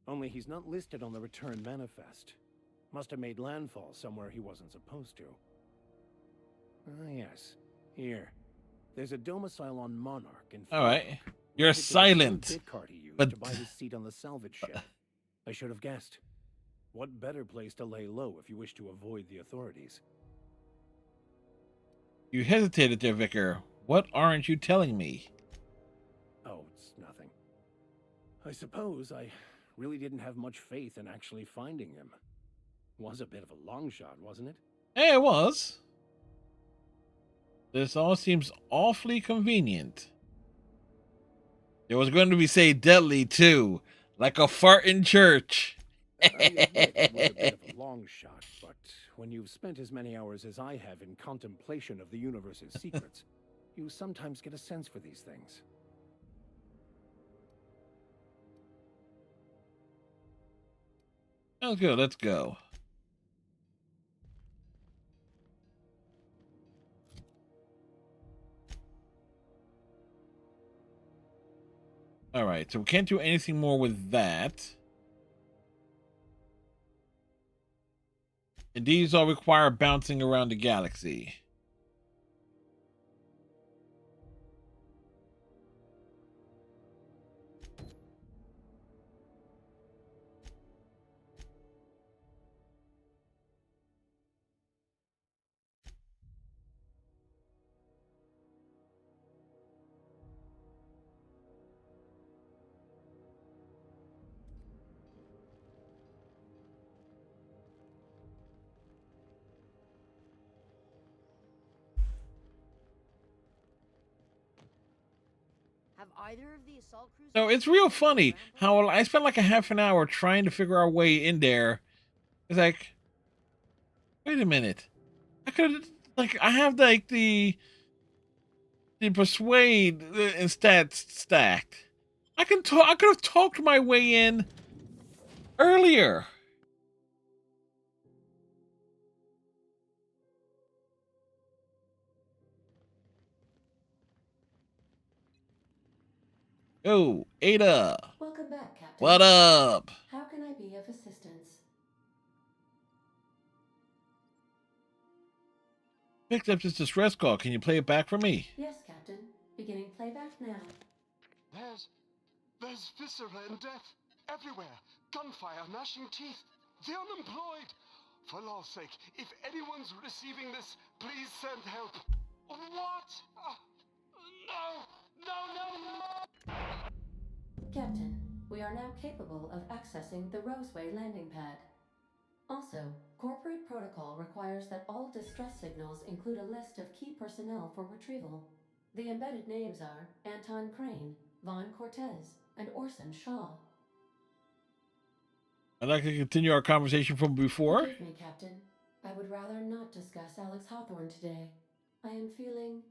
Only he's not listed on the return manifest. Must have made landfall somewhere he wasn't supposed to. Ah, yes. Here. There's a domicile on Monarch in All right. You're silent. But to buy his seat on the salvage ship. I should have guessed. What better place to lay low if you wish to avoid the authorities? You hesitated there, Vicar. What aren't you telling me? Oh, it's nothing. I suppose I really didn't have much faith in actually finding him. Was a bit of a long shot, wasn't it? Yeah, it was. This all seems awfully convenient. It was going to be say deadly too, like a fart in church. I admit it was a bit of a long shot, but when you've spent as many hours as I have in contemplation of the universe's secrets, you sometimes get a sense for these things. Sounds good. Let's go. All right, so we can't do anything more with that. And these all require bouncing around the galaxy. Have either of the assault cruisers... So it's real funny how I spent like a half an hour trying to figure our way in there. It's like, wait a minute. I could like I have like the persuade and stats stacked. I could have talked my way in earlier. Oh, Ada. Welcome back, Captain. What up? How can I be of assistance? Picked up this distress call. Can you play it back for me? Yes, Captain. Beginning playback now. There's viscera and death everywhere. Gunfire, gnashing teeth. The unemployed. For law's sake, if anyone's receiving this, please send help. What? No! Captain, we are now capable of accessing the Roseway landing pad. Also, corporate protocol requires that all distress signals include a list of key personnel for retrieval. The embedded names are Anton Crane, Vaughn Cortez, and Orson Shaw. I'd like to continue our conversation from before. Forgive me, Captain. I would rather not discuss Alex Hawthorne today. I am feeling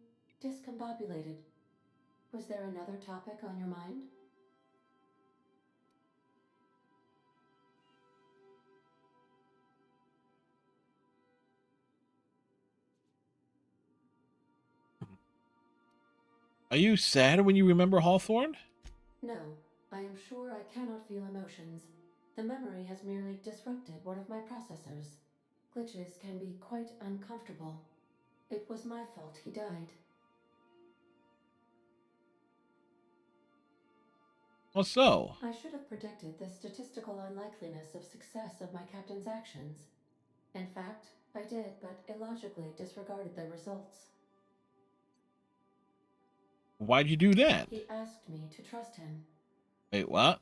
discombobulated. Was there another topic on your mind? Are you sad when you remember Hawthorne? No, I am sure I cannot feel emotions. The memory has merely disrupted one of my processors. Glitches can be quite uncomfortable. It was my fault he died. How so? I should have predicted the statistical unlikeliness of success of my captain's actions. In fact, I did, but illogically disregarded the results. Why'd you do that? He asked me to trust him. Wait, what?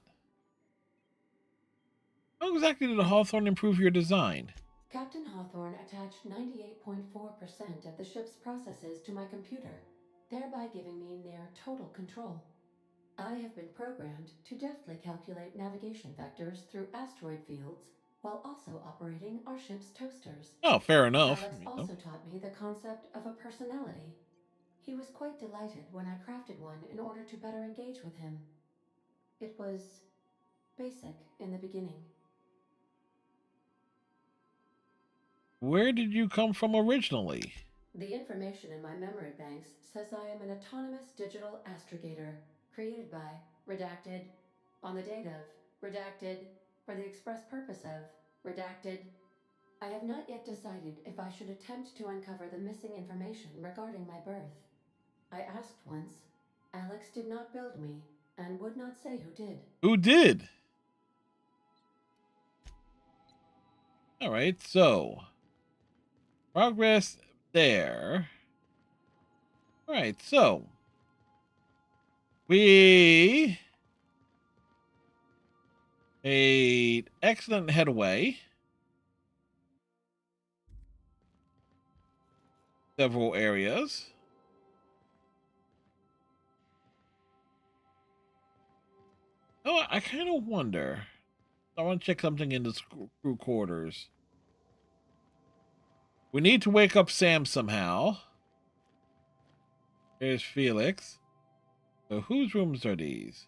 How exactly did Hawthorne improve your design? Captain Hawthorne attached 98.4% of the ship's processes to my computer, thereby giving me near total control. I have been programmed to deftly calculate navigation vectors through asteroid fields while also operating our ship's toasters. Oh, fair enough. Alex also taught me the concept of a personality. He was quite delighted when I crafted one in order to better engage with him. It was basic in the beginning. Where did you come from originally? The information in my memory banks says I am an autonomous digital astrogator, created by, redacted, on the date of, redacted, for the express purpose of, redacted. I have not yet decided if I should attempt to uncover the missing information regarding my birth. I asked once. Alex did not build me, and would not say who did. Who did? All right, so progress there. All right, so Made excellent headway. Several areas. Oh, I kind of wonder. I want to check something in the crew quarters. We need to wake up Sam somehow. There's Felix. So whose rooms are these?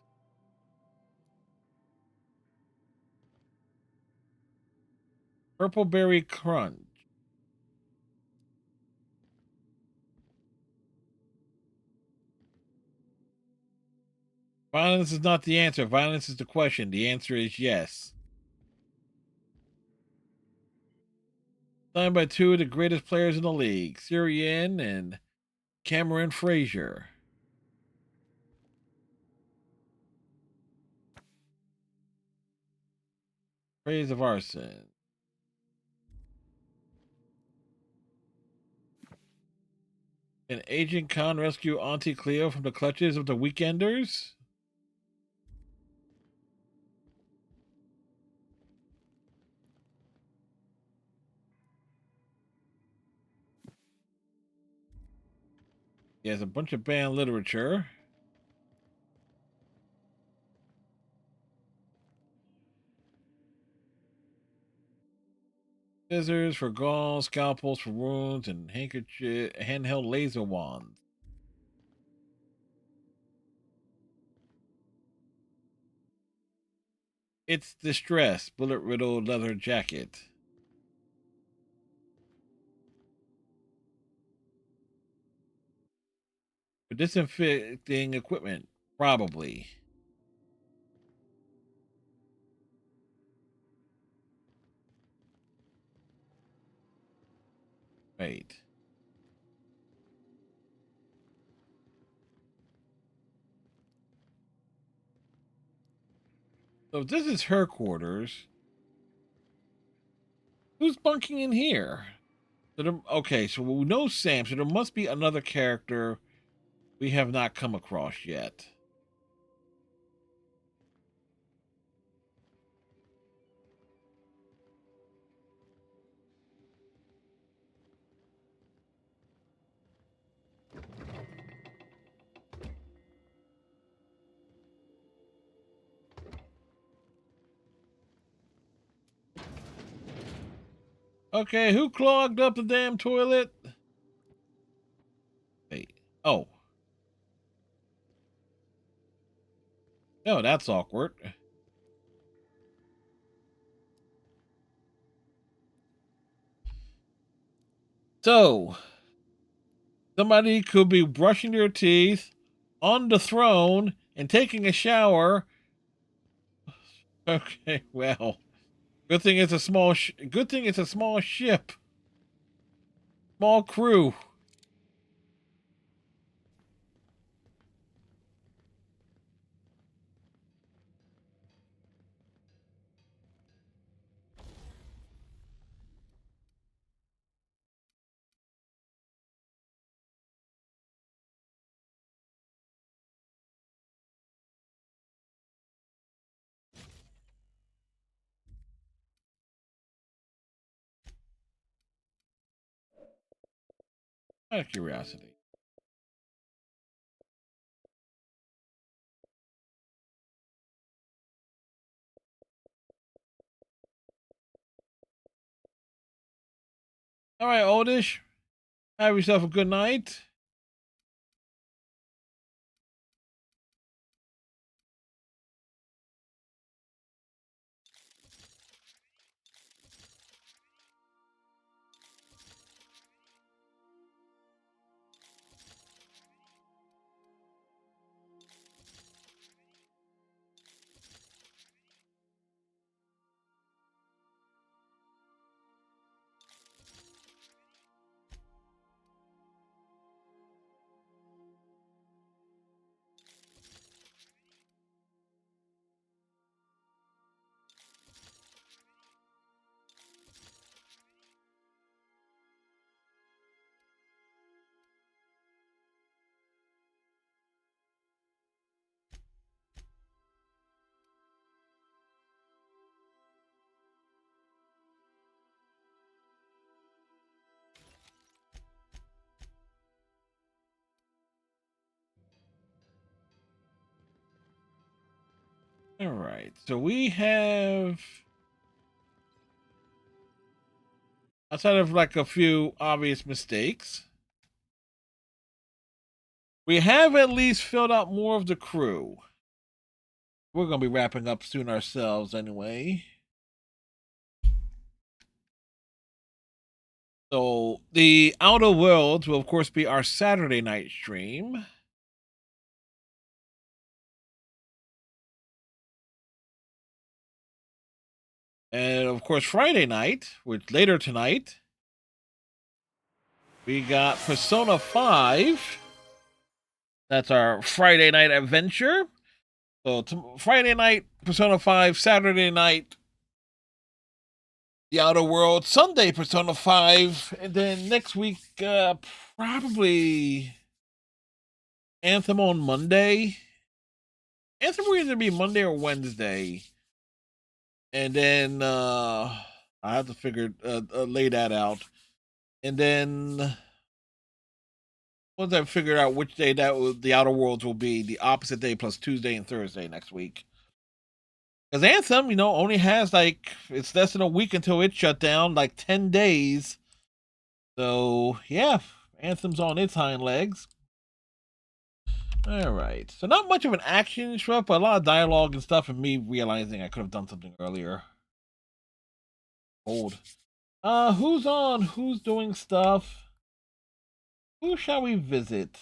Purpleberry Crunch. Violence is not the answer. Violence is the question. The answer is yes. Signed by two of the greatest players in the league, Syrian and Cameron Frazier. Praise of arson. Can Agent Khan rescue Auntie Cleo from the clutches of the Weekenders? He has a bunch of banned literature. Scissors for gauze, scalpels for wounds, and handkerchief, handheld laser wands. It's distressed, bullet-riddled leather jacket. For disinfecting equipment, probably. Right. So if this is her quarters, who's bunking in here? Okay, so we know Sam, so there must be another character we have not come across yet. Okay, who clogged up the damn toilet? Wait. Oh. No, that's awkward. So, somebody could be brushing their teeth on the throne and taking a shower. Okay, well, good thing it's a small ship, small crew. Out of curiosity. All right, oldish. Have yourself a good night. All right, so we have, outside of like a few obvious mistakes, we have at least filled out more of the crew. We're going to be wrapping up soon ourselves anyway. So the Outer Worlds will, of course, be our Saturday night stream. And, of course, Friday night, which later tonight, we got Persona 5. That's our Friday night adventure. So Friday night, Persona 5. Saturday night, The Outer Worlds. Sunday, Persona 5. And then next week, probably Anthem on Monday. Anthem will either be Monday or Wednesday. And then I have to figure lay that out. And then once I figure out which day the Outer Worlds will be, the opposite day plus Tuesday and Thursday next week. Because Anthem, only has it's less than a week until it's shut down, 10 days. So yeah, Anthem's on its hind legs. All right. So not much of an action show, but a lot of dialogue and stuff, and me realizing I could have done something earlier. Old. Who's on? Who's doing stuff? Who shall we visit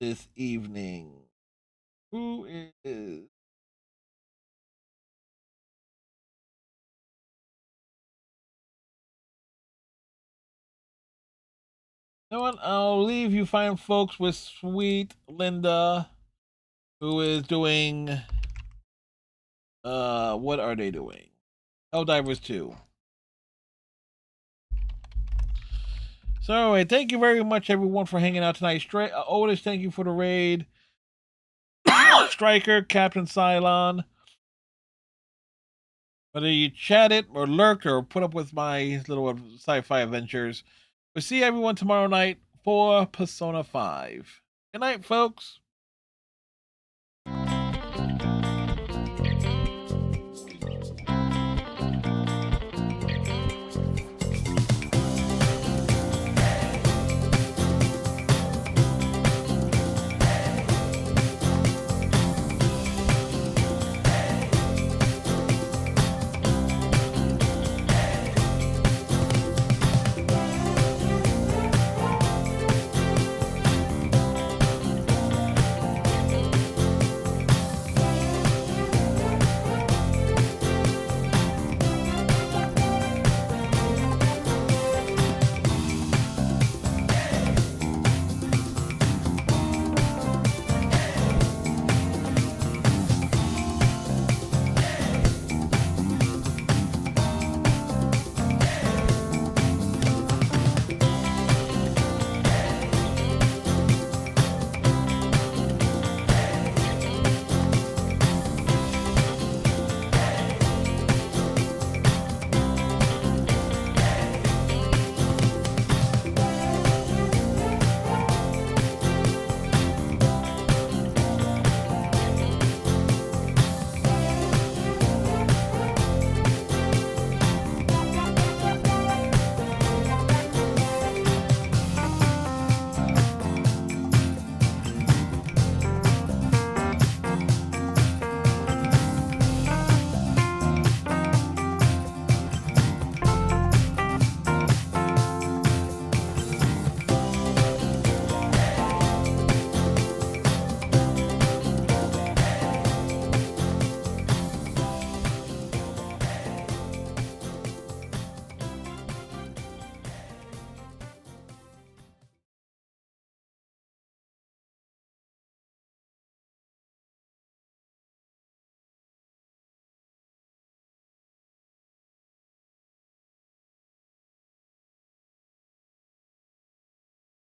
this evening? Who is? You know what? I'll leave you fine folks with sweet Linda, who is doing. What are they doing? Helldivers 2. So anyway, thank you very much, everyone, for hanging out tonight. Otis, thank you for the raid. Striker, Captain Cylon. Whether you chatted or lurked or put up with my little sci-fi adventures, we'll see everyone tomorrow night for Persona 5. Good night, folks.